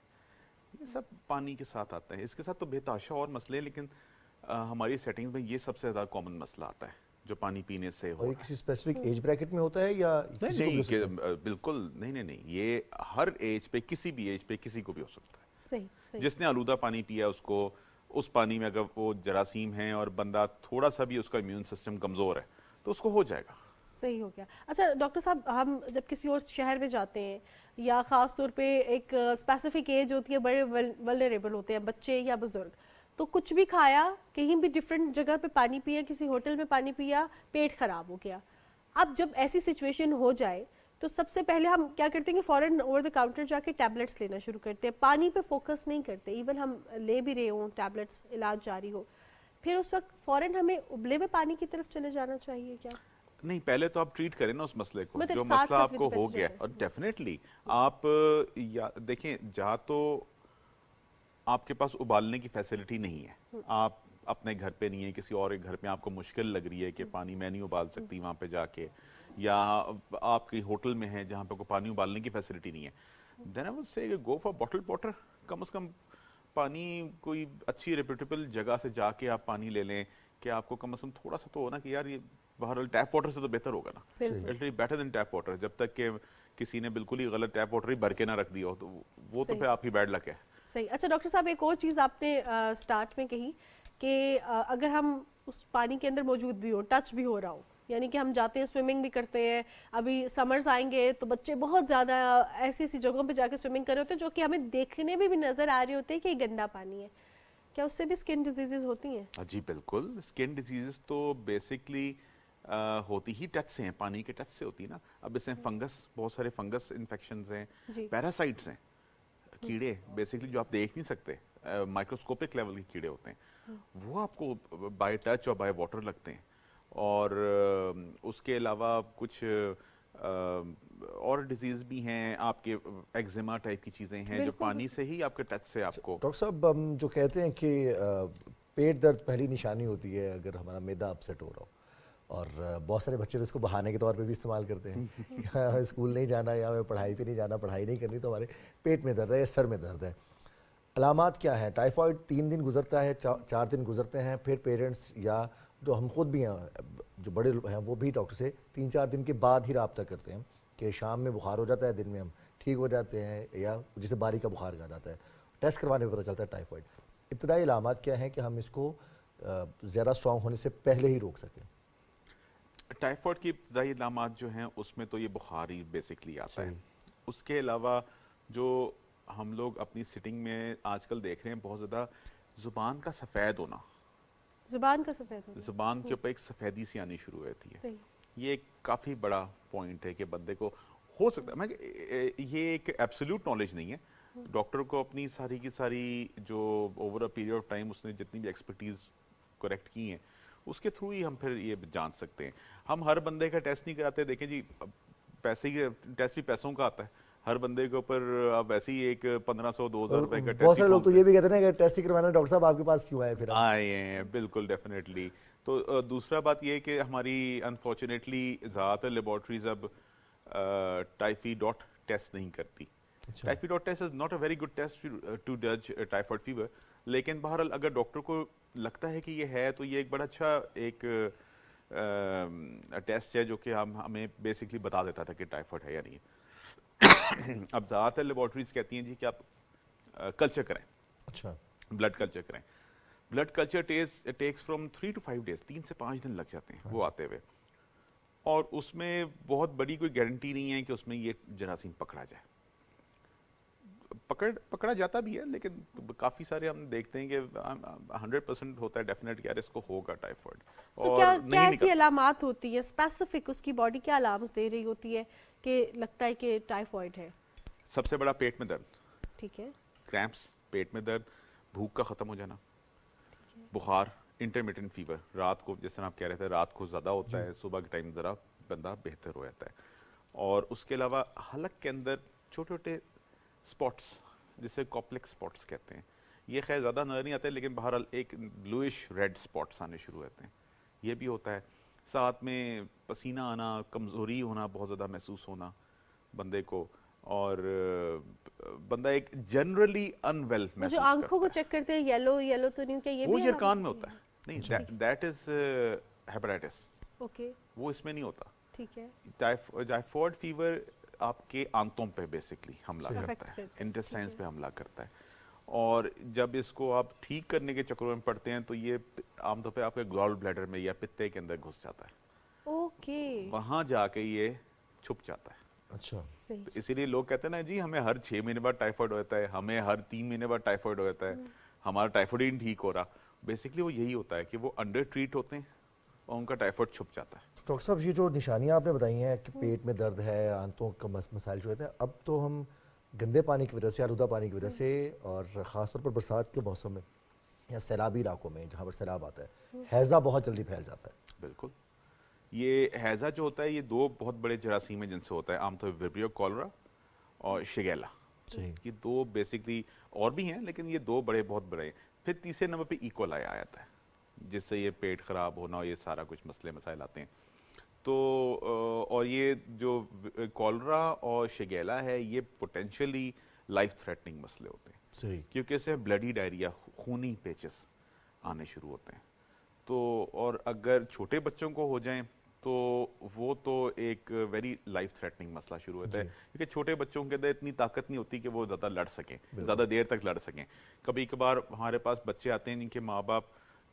ये सब पानी के साथ आता है। इसके साथ तो बेताशा और मसले, लेकिन हमारी सेटिंग्स में ये सबसे ज़्यादा कॉमन मसला आता है जो पानी पीने से हो। और ये किसी स्पेसिफिक एज ब्रैकेट में होता है या किसी नहीं, को भी हो सकता है? बिल्कुल नहीं, ये हर एज पे, किसी भी एज पे किसी को भी हो सकता है। सही। जिसने आलूदा पानी पिया उसको, उस पानी में अगर वो जरासीम हैं और बंदा थोड़ा सा भी उसका इम्यून सिस्टम कमज़ोर है तो उसको हो जाएगा। सही हो गया। अच्छा डॉक्टर साहब, हम जब किसी और शहर में जाते हैं या ख़ास तौर पे एक स्पेसिफिक एज होती है, बड़े वल्नरेबल होते हैं बच्चे या बुजुर्ग, तो कुछ भी खाया, कहीं भी डिफरेंट जगह पे पानी पिया, किसी होटल में पानी पिया, पेट ख़राब हो गया। अब जब ऐसी सिचुएशन हो जाए तो सबसे पहले हम क्या करते हैं कि फ़ौरन ओवर द काउंटर जाके टैबलेट्स लेना शुरू करते हैं, पानी पे फोकस नहीं करते। इवन हम ले भी रहे हों टैबलेट्स, इलाज जारी हो, फिर उस वक्त फ़ौरन हमें उबले हुए पानी की तरफ चले जाना चाहिए क्या? नहीं, पहले तो आप ट्रीट करें ना उस मसले को, मतलब जो मसला आपको हो गया। और डेफिनेटली आप देखें, जहाँ तो आपके पास उबालने की फैसिलिटी नहीं है, आप अपने घर पे नहीं है, किसी और एक घर पे आपको मुश्किल लग रही है कि पानी मैं नहीं उबाल सकती वहाँ पे जाके, या आपकी होटल में है जहाँ पे कोई पानी उबालने की फैसिलिटी नहीं है, then I would say go for bottled water. कम से कम पानी कोई अच्छी रेप्यूटेबल जगह से जाके आप पानी ले लें कि आपको कम से कम थोड़ा सा तो हो ना कि यार ये बहरहाल टैप वाटर से तो बेहतर होगा ना, it is better than tap water. जब तक कि किसी ने बिल्कुल ही गलत टैप वाटर ही भर के ना रख दिया हो तो वो तो फिर आपकी बैड लक है। सही। अच्छा डॉक्टर साहब, एक और चीज़ आपने स्टार्ट में कही कि अगर हम उस पानी के अंदर मौजूद भी हो, टच भी हो रहा हो, यानी कि हम जाते हैं स्विमिंग भी करते हैं, अभी समर्स आएंगे तो बच्चे बहुत ज़्यादा ऐसी ऐसी जगहों पे जाके स्विमिंग कर रहे होते हैं जो कि हमें देखने में भी नज़र आ रहे होते हैं कि ये गंदा पानी है, क्या उससे भी स्किन डिजीजेज होती हैं? जी बिल्कुल, स्किन डिजीजेस तो बेसिकली होती ही टच से हैं, पानी के टच से होती है ना। अब इसमें फंगस, बहुत सारे फंगस इन्फेक्शंस हैं, पैरासाइट्स हैं, कीड़े बेसिकली जो आप देख नहीं सकते, माइक्रोस्कोपिक लेवल के कीड़े होते हैं, वो आपको बाय टच और बाय वाटर लगते हैं। और उसके अलावा कुछ और डिजीज भी हैं, आपके एक्जिमा टाइप की चीज़ें हैं जो पानी से ही आपके टच से आपको। डॉक्टर साहब, हम जो कहते हैं कि पेट दर्द पहली निशानी होती है अगर हमारा मैदा अपसेट हो रहा हो, और बहुत सारे बच्चे तो इसको बहाने के तौर पे भी इस्तेमाल करते हैं स्कूल नहीं जाना या हमें पढ़ाई पे नहीं जाना, पढ़ाई नहीं करनी, तो हमारे पेट में दर्द है या सर में दर्द है। अलामात क्या है? टाइफाइड 3 दिन गुजरता है, 4 दिन गुजरते हैं, फिर पेरेंट्स या جو ہم خود بھی ہیں جو بڑے ہیں وہ بھی ڈاکٹر سے 3-4 دن کے بعد ہی رابطہ کرتے ہیں کہ شام میں بخار ہو جاتا ہے, دن میں ہم ٹھیک ہو جاتے ہیں, یا جسے باری کا بخار کہا جاتا ہے. ٹیسٹ کروانے میں پتہ چلتا ہے ٹائیفائڈ. ابتدائی علامات کیا ہیں کہ ہم اس کو زیادہ اسٹرانگ ہونے سے پہلے ہی روک سکیں؟ ٹائیفائڈ کی ابتدائی علامات جو ہیں اس میں تو یہ بخار ہی بیسکلی آتا ہے. اس کے علاوہ جو ہم لوگ اپنی سٹنگ میں آج کل دیکھ رہے ہیں بہت زیادہ زبان کا سفید ہونا, زبان کا سفید ہونا, زبان کے اوپر ایک سفیدی سی آنی شروع ہوتی ہے. یہ ایک کافی بڑا پوائنٹ ہے کہ بندے کو ہو سکتا ہے, یہ ایک ایبسولوٹ نالج نہیں ہے. ڈاکٹر کو اپنی ساری کی ساری جو over a period of time اس نے جتنی بھی ایکسپرٹیز کریکٹ کی ہیں اس کے تھرو ہی ہم پھر یہ جان سکتے ہیں. ہم ہر بندے کا ٹیسٹ نہیں کراتے. دیکھیں جی پیسے کی ٹیسٹ بھی پیسوں کا آتا ہے, ہر بندے کے اوپر اب ویسے ہی ایک 1500-2000 روپے کا ٹیسٹ. بہت سارے لوگ تو یہ بھی کہتے ہیں کہ ٹیسٹ ہی کروانا ڈاکٹر صاحب آپ کے پاس کیوں آئے پھر آئے ہیں. بالکل ڈیفینیٹلی. تو دوسرا بات یہ ہے کہ ہماری انفارچونیٹلی زیادہ تر لیبارٹریز اب ٹائفی ڈاٹ ٹیسٹ نہیں کرتی. Typhidot test is not a very good test to جج ٹائیفائڈ فیور. لیکن بہرحال اگر ڈاکٹر کو لگتا ہے کہ یہ ہے تو یہ ایک بڑا اچھا ایک ٹیسٹ ہے جو کہ ہمیں بیسکلی بتا دیتا تھا کہ ٹائیفائڈ ہے یا نہیں. اب زیادہ تر لیبارٹریز کہتی ہیں جی کہ آپ کلچر کریں. اچھا, بلڈ کلچر کریں. Blood culture takes from 3 to 5 days, 3 سے 5 دن لگ جاتے ہیں وہ آتے ہوئے. اور اس میں بہت بڑی کوئی گارنٹی نہیں ہے کہ اس میں یہ جراثیم پکڑا جائے. پکڑا جاتا بھی ہے لیکن کافی سارے ہم دیکھتے ہیں کہ 100% ہوتا ہے ڈیفینیٹ کہ یار اس کو ہوگا ٹائیفائڈ. اور کیا ایسی علامات ہوتی ہے اسپیسیفک, اس کی باڈی کیا علامات دے رہی ہوتی ہے کہ لگتا ہے کہ ٹائیفائڈ ہے؟ سب سے بڑا پیٹ میں درد, ٹھیک ہے, کریمپس, پیٹ میں درد, بھوک کا ختم ہو جانا, بخار, انٹرمیٹنٹ فیور. رات کو جس طرح آپ کہہ رہے تھے رات کو زیادہ ہوتا ہے, صبح کے ٹائم ذرا بندہ بہتر ہو جاتا ہے. اور اس کے علاوہ حلق کے اندر چھوٹے چھوٹے اسپاٹس جسے کاپلیکس اسپاٹس کہتے ہیں, یہ خیر زیادہ نظر نہیں آتے لیکن بہرحال ایک بلوئش ریڈ اسپاٹس آنے شروع ہوتے ہیں, یہ بھی ہوتا ہے. ساتھ میں پسینہ آنا, کمزوری ہونا, بہت زیادہ محسوس ہونا بندے کو, اور بندہ ایک جنرلی ان ویل محسوس جو آنکھوں کو چیک کرتے ہیں یلو تو نہیں, کیا یہ وہ یرکان میں ہوتا ہے؟ نہیں, دیٹ از ہیپاٹائٹس. اوکے, وہ اس میں نہیں ہوتا. ٹھیک ہے. ٹائیفائڈ فیور آپ کے آنتوں پہ بیسکلی حملہ کرتا ہے, انٹسٹائنس پہ حملہ کرتا ہے. اور جب اس کو آپ ٹھیک کرنے کے چکروں میں پڑتے ہیں تو یہ عام طور پہ آپ کے گال بلیڈر میں یا پتے کے اندر گھس جاتا ہے. اوکے, وہاں جا کے یہ چھپ جاتا ہے. اچھا, تو اسی لیے لوگ کہتے ہیں نا جی ہمیں ہر 6 مہینے بعد ٹائیفائڈ ہوتا ہے, ہمیں ہر 3 مہینے بعد ٹائیفائڈ ہوتا ہے, ہمارا ٹائیفائڈ ہی ٹھیک ہو رہا. بیسکلی وہ یہی ہوتا ہے کہ وہ انڈر ٹریٹ ہوتے ہیں اور ان کا ٹائیفائڈ چھپ جاتا ہے. ڈاکٹر صاحب یہ جو نشانیاں آپ نے بتائی ہیں کہ پیٹ میں درد ہے, آنتوں کا مسائل جو ہوتے ہیں, اب تو ہم گندے پانی کی وجہ سے, آلودہ پانی کی وجہ سے, اور خاص طور پر برسات کے موسم میں یا سیلابی علاقوں میں جہاں پر سیلاب آتا ہے, ہیضہ بہت جلدی پھیل جاتا ہے. بالکل. یہ ہیضہ جو ہوتا ہے یہ 2 بہت بڑے جراثیم ہیں جن سے ہوتا ہے, عام طور پہ وبریو کولرا اور شگیلا. یہ 2 بیسکلی, اور بھی ہیں لیکن یہ 2 بہت بڑے ہیں. پھر تیسرے نمبر پہ ایکولائی آ جاتا ہے جس سے یہ پیٹ خراب ہونا اور یہ سارا کچھ مسائل آتے ہیں. تو اور یہ جو کولرا اور شگیلا ہے یہ پوٹینشلی لائف تھریٹننگ مسئلے ہوتے ہیں, کیونکہ اس سے بلڈی ڈائریا, خونی پیچز آنے شروع ہوتے ہیں. تو اور اگر چھوٹے بچوں کو ہو جائیں تو وہ تو ایک ویری لائف تھریٹننگ مسئلہ شروع ہوتا ہے, کیونکہ چھوٹے بچوں کے اندر اتنی طاقت نہیں ہوتی کہ وہ زیادہ لڑ سکیں, زیادہ دیر تک لڑ سکیں. کبھی کبھار ہمارے پاس بچے آتے ہیں جن کے ماں باپ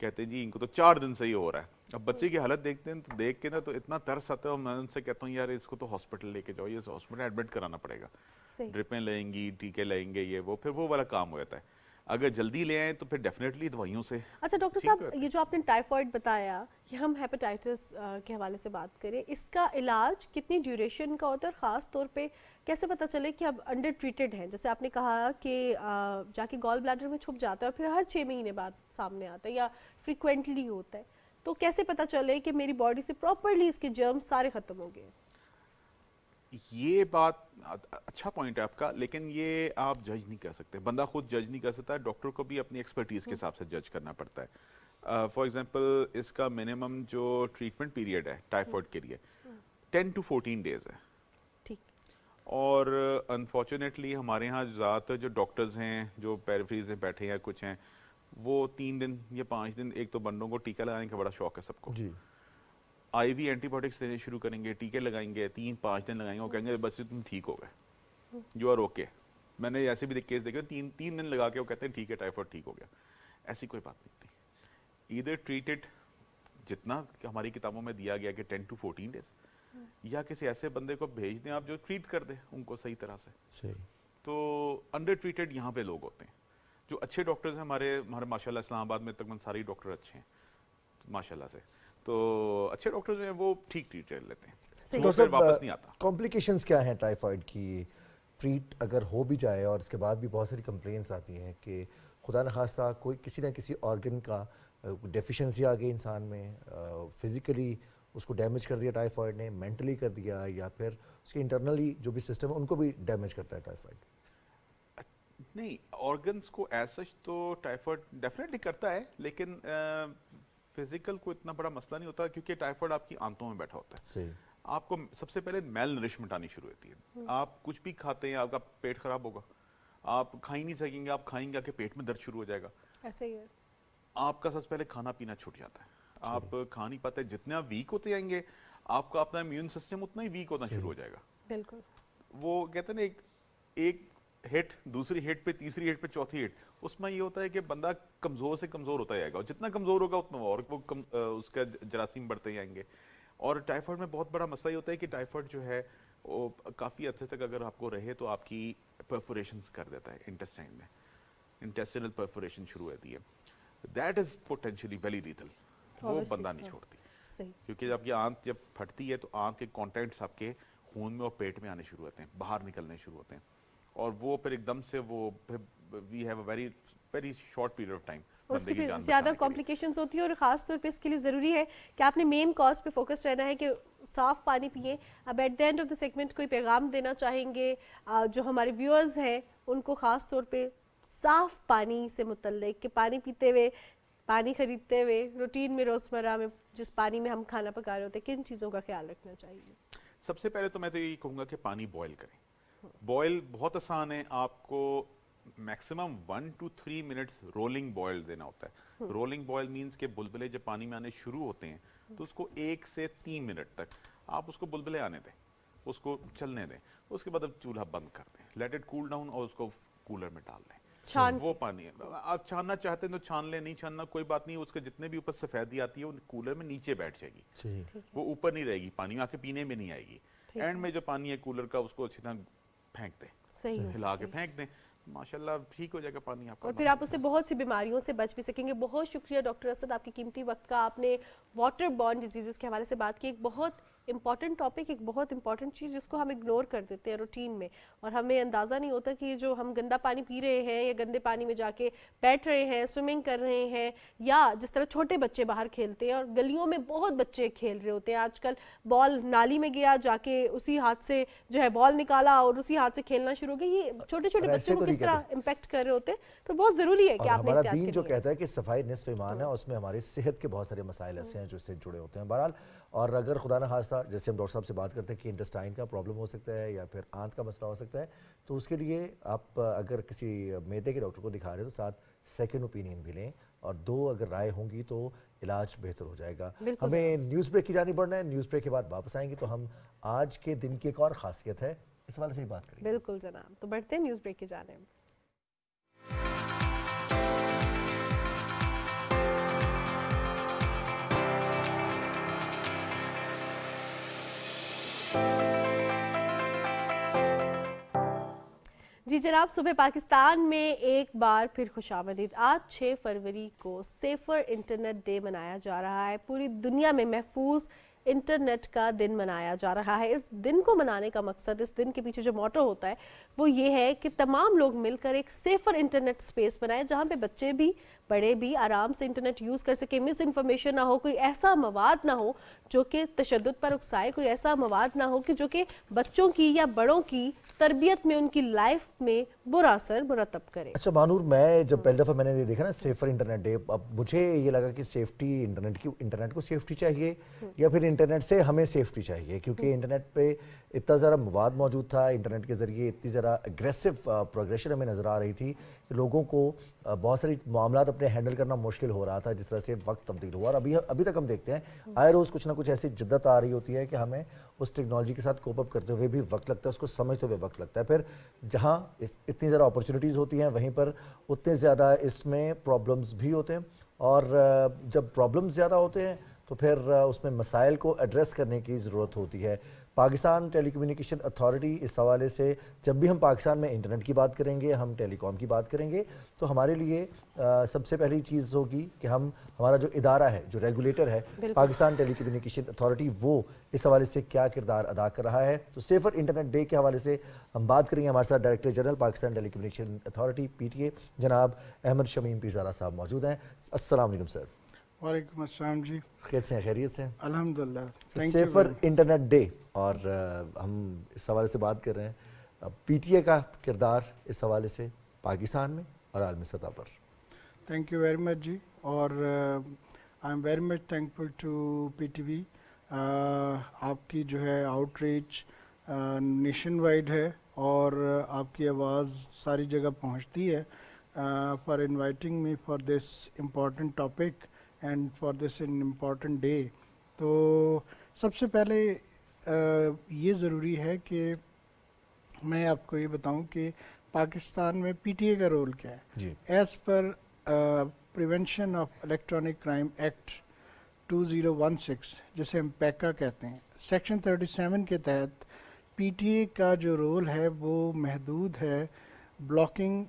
کہتے ہیں جی ان کو تو 4 دن سے ہی ہو رہا ہے. اب بچے کی حالت دیکھتے ہیں تو دیکھ کے نا تو اتنا ترس آتا ہے, اور میں ان سے کہتا ہوں یار اس کو تو ہاسپٹل لے کے جاؤ, یہ ہاسپٹل ایڈمٹ کرانا پڑے گا, ڈرپیں لیں گی, ٹیکے لیں گے, یہ وہ, پھر وہ والا کام ہو جاتا ہے. اگر جلدی لے آئیں تو پھر ڈیفینیٹلی دوائیوں سے. اچھا ڈاکٹر صاحب, یہ جو آپ نے ٹائیفائڈ بتایا, یہ ہم ہیپاٹائٹس کے حوالے سے بات کریں, اس کا علاج کتنی ڈیوریشن کا ہوتا ہے, اور خاص طور پہ کیسے پتہ چلے کہ اب انڈر ٹریٹڈ ہیں؟ جیسے آپ نے کہا کہ جا کے گال بلیڈر میں چھپ جاتا ہے اور پھر ہر 6 مہینے بعد سامنے آتا ہے یا فریکوینٹلی ہوتا ہے, تو کیسے پتہ چلے کہ میری باڈی سے پراپرلی اس کے جرمز سارے ختم ہو گئے؟ یہ بات اچھا پوائنٹ ہے آپ کا, لیکن یہ آپ جج نہیں کر سکتے, بندہ خود جج نہیں کر سکتا, ڈاکٹر کو بھی اپنی ایکسپرٹیز کے حساب سے جج کرنا پڑتا ہے. فار ایگزامپل اس کا منیمم جو ٹریٹمنٹ پیریڈ ہے ٹائیفائڈ کے لیے 10 to 14 days ہے. اور انفارچونیٹلی ہمارے ہاں زیادہ تر جو ڈاکٹرز ہیں جو پیریفریز میں بیٹھے ہیں کچھ ہیں, वो 3 दिन या 5 दिन, एक तो बंदों को टीका लगाने का बड़ा शौक है सबको जी, IV एंटीबायोटिक्स देने शुरू करेंगे, टीके लगाएंगे, 3-5 दिन लगाएंगे, वो कहेंगे बस तुम ठीक हो गए, यू आर ओके। मैंने ऐसे भी केस देखे 3 दिन लगा के वो कहते हैं ठीक है टाइफाइड ठीक हो गया। ऐसी कोई बात नहीं थी। इधर ट्रीटेड जितना हमारी किताबों में दिया गया कि 10 to 14 डेज, या किसी ऐसे बंदे को भेज दें आप जो ट्रीट कर दे उनको सही तरह से। सही। तो अंडर ट्रीटेड यहाँ पे लोग होते हैं। जो अच्छे डॉक्टर्स हैं हमारे माशाल्लाह इस्लामाबाद में तकरीबन सारे डॉक्टर अच्छे हैं माशाल्लाह से, तो अच्छे डॉक्टर जो हैं वो ठीक ट्रीट कर लेते हैं, तो फिर वापस नहीं आता। कॉम्प्लिकेशंस क्या हैं टाइफाइड की? ट्रीट अगर हो भी जाए और इसके बाद भी बहुत सारी कंप्लेंट्स आती हैं कि खुदा न खास्ता कोई किसी न किसी ऑर्गन का डेफिशिएंसी आ गई इंसान में, फिजिकली उसको डैमेज कर दिया टाइफाइड ने, मेंटली कर दिया, या फिर उसके इंटरनली जो भी सिस्टम है उनको भी डैमेज करता है टाइफाइड। नहीं, ऑर्गन्स को एज सच तो टाइफाइड डेफिनेटली करता है, लेकिन फिजिकल को इतना बड़ा मसला नहीं होता क्योंकि टाइफाइड आपकी आंतों में बैठा होता है। सही। आपको सबसे पहले मेल नरिशमेंट आनी शुरू होती है। आप कुछ भी खाते हैं आपका पेट खराब होगा, आप खा ही नहीं सकेंगे, आप खाएंगे आपके पेट में दर्द शुरू हो जाएगा। ऐसे ही है। आपका सबसे पहले खाना पीना छूट जाता है, आप खा नहीं पाते, जितने आप वीक होते जाएंगे आपका अपना इम्यून सिस्टम उतना ही वीक होना शुरू हो जाएगा। बिल्कुल। वो कहते हैं ना एक हिट, दूसरी हिट पे, तीसरी हिट पे, चौथी हिट, उसमें ये होता है कि बंदा कमजोर से कमजोर होता जाएगा, और जितना कमजोर होगा उतना और वो उसका जरासीम बढ़ते जाएंगे। और टाइफाइड में बहुत बड़ा मसला ये होता है कि टाइफाइड जो है वो काफी अच्छे तक अगर आपको रहे तो आपकी परफोरेशंस कर देता है इंटेस्टाइन में, इंटेस्टिनल परफोरेशन शुरू होती है, that is potentially very lethal, वो बंदा नहीं छोड़ती। क्योंकि जब ये आंत जब फटती है तो आंत के कंटेंट्स आपके खून में और पेट में आने शुरू होते हैं, बाहर निकलने शुरू होते हैं, और वो फिर एकदम से वो we have a very very short period of time, उसकी फिर ज़्यादा कॉम्प्लिकेशंस होती है। और ख़ास तौर पे इसके लिए ज़रूरी है कि आपने मेन कॉज पे फोकस रहना है कि साफ़ पानी पिए। अब at the end of the segment कोई पैगाम देना चाहेंगे जो हमारे व्यूअर्स हैं उनको, ख़ास तौर पे साफ़ पानी से मुतल्लिक, कि पानी पीते हुए, पानी खरीदते हुए, रूटीन में रोज़मर्रा में जिस पानी में हम खाना पका रहे होते हैं, किन चीज़ों का ख्याल रखना चाहिए? सबसे पहले तो मैं तो यही कहूँगा कि पानी बॉयल करें। बॉयल बहुत आसान है, आपको maximum 1 to 3 minutes rolling boil देना होता है। रोलिंग बॉयल मींस के बुलबुले जब पानी में आने शुरू होते हैं तो उसको 1 से 3 मिनट तक आप उसको बुलबुले आने दें, उसको चलने दें, उसके बाद अब चूल्हा बंद कर दें, लेट इट कूल डाउन, और उसको कूलर में डाल दें। वो पानी है, आप छानना चाहते हैं तो छान लें, नहीं छानना कोई बात नहीं, उसके जितने भी ऊपर सफेदी आती है वो कूलर में नीचे बैठ जाएगी, वो ऊपर नहीं रहेगी, पानी में आके पीने में नहीं आएगी। एंड में जो पानी है कूलर का उसको अच्छी तरह फेंक दें, हिला के फेंक दें, माशाल्लाह ठीक हो जाएगा पानी आपका, और फिर आप उससे बहुत सी बीमारियों से बच भी सकेंगे। बहुत शुक्रिया डॉक्टर असद, आपके कीमती वक्त का। आपने वाटर बॉर्न डिजीज़ के हवाले से बात की, एक बहुत इंपॉर्टेंट टॉपिक, एक बहुत इंपॉर्टेंट चीज़ जिसको हम इग्नोर कर देते हैं रूटीन में, और हमें अंदाज़ा नहीं होता कि जो हम गंदा पानी पी रहे हैं या गंदे पानी में जाके बैठ रहे हैं, स्विमिंग कर रहे हैं, या जिस तरह छोटे बच्चे बाहर खेलते हैं और गलियों में बहुत बच्चे खेल रहे होते हैं आजकल, बॉल नाली में गया, जाके उसी हाथ से जो है बॉल निकाला और उसी हाथ से खेलना शुरू हो गया, ये छोटे छोटे बच्चों को किस तरह इम्पैक्ट कर रहे होते हैं। तो बहुत ज़रूरी है कि आपने हमारा दीन जो कहता है कि सफाई निस्फ ईमान है, उसमें हमारी सेहत के बहुत सारे मसाइल ऐसे हैं जो इससे जुड़े होते हैं। बहरहाल, और अगर खुदा न खास्ता जैसे हम डॉक्टर साहब से बात करते हैं कि इंटेस्टाइन का प्रॉब्लम हो सकता है या फिर आंत का मसला हो सकता है, तो उसके लिए आप अगर किसी मैदे के डॉक्टर को दिखा रहे हो तो साथ सेकंड ओपिनियन भी लें, और 2 अगर राय होंगी तो इलाज बेहतर हो जाएगा। हमें न्यूज़ ब्रेक की जानी बढ़ना है, न्यूज़ ब्रेक के बाद वापस आएंगे तो हम आज के दिन की एक और ख़ासियत है इस हवाले से ही बात करेंगे। बिल्कुल जनाब, तो बढ़ते हैं न्यूज़ ब्रेक की जानिब। जी जनाब, सुबह पाकिस्तान में एक बार फिर खुशामदीद। आज 6 फरवरी को सेफर इंटरनेट डे मनाया जा रहा है। पूरी दुनिया में महफूज इंटरनेट का दिन मनाया जा रहा है। इस दिन को मनाने का मकसद, इस दिन के पीछे जो मोटो होता है वो ये है कि तमाम लोग मिलकर एक सेफर इंटरनेट स्पेस बनाएं जहाँ पे बच्चे भी बड़े भी आराम से इंटरनेट यूज़ कर सके, मिस इन्फॉर्मेशन ना हो, कोई ऐसा मवाद ना हो जो कि तशद्दुद पर उकसाए, कोई ऐसा मवाद ना हो कि जो कि बच्चों की या बड़ों की तरबियत में, उनकी लाइफ में बुरा असर मुरतब करे। अच्छा मानूर, मैं जब पहली दफ़ा मैंने ये देखा ना सेफर इंटरनेट डे, अब मुझे ये लगा कि सेफ्टी इंटरनेट को सेफ्टी चाहिए या फिर इंटरनेट से हमें सेफ्टी चाहिए, क्योंकि इंटरनेट पे इतना ज़रा मवाद मौजूद था, इंटरनेट के ज़रिए इतनी ज़रा एग्रेसिव प्रोग्रेशन हमें नज़र आ रही थी कि लोगों को बहुत सारी मामलात अपने हैंडल करना मुश्किल हो रहा था, जिस तरह से वक्त तब्दील हुआ। और अभी तक हम देखते हैं आए रोज़ कुछ ना कुछ ऐसी जिद्दत आ रही होती है कि हमें उस टेक्नोलॉजी के साथ कोप अप करते हुए भी वक्त लगता है, उसको समझते हुए वक्त लगता है। फिर जहाँ इतनी ज़्यादा अपॉर्चुनिटीज़ होती हैं वहीं पर उतने ज़्यादा इसमें प्रॉब्लम्स भी होते हैं, और जब प्रॉब्लम्स ज़्यादा होते हैं तो फिर उसमें मसाइल को एड्रेस करने की ज़रूरत होती है। पाकिस्तान टेलीकम्युनिकेशन अथॉरिटी इस हवाले से, जब भी हम पाकिस्तान में इंटरनेट की बात करेंगे, हम टेलीकॉम की बात करेंगे, तो हमारे लिए सबसे पहली चीज़ होगी कि हमारा जो इदारा है, जो रेगुलेटर है पाकिस्तान टेलीकम्युनिकेशन अथॉरिटी, वो इस हवाले से क्या किरदार अदा कर रहा है। तो सेफर इंटरनेट डे के हवाले से हम बात करेंगे। हमारे साथ director general Pakistan telecommunication authority PTA जनाब अहमद शमीम पीरज़ादा साहब मौजूद हैं। अस्सलाम वालेकुम सर। वालेकुम अस्सलाम जी। कैसे हैं? खैरियत से? अल्हम्दुलिल्लाह। सेफर इंटरनेट डे, और हम इस हवाले से बात कर रहे हैं PTA का किरदार इस हवाले से पाकिस्तान में और आलमी सतह पर। थैंक यू वेरी मच जी, और I am very much thankful to PTV। आपकी जो है आउटरीच नेशन वाइड है और आपकी आवाज़ सारी जगह पहुंचती है। For inviting me for this important topic and for this an important day. तो सबसे पहले ये ज़रूरी है कि मैं आपको ये बताऊं कि पाकिस्तान में PTA का रोल क्या है। As per prevention of electronic crime act 2016, जिसे हम पैका कहते हैं, सेक्शन 37 के तहत PTA का जो रोल है वो महदूद है ब्लॉकिंग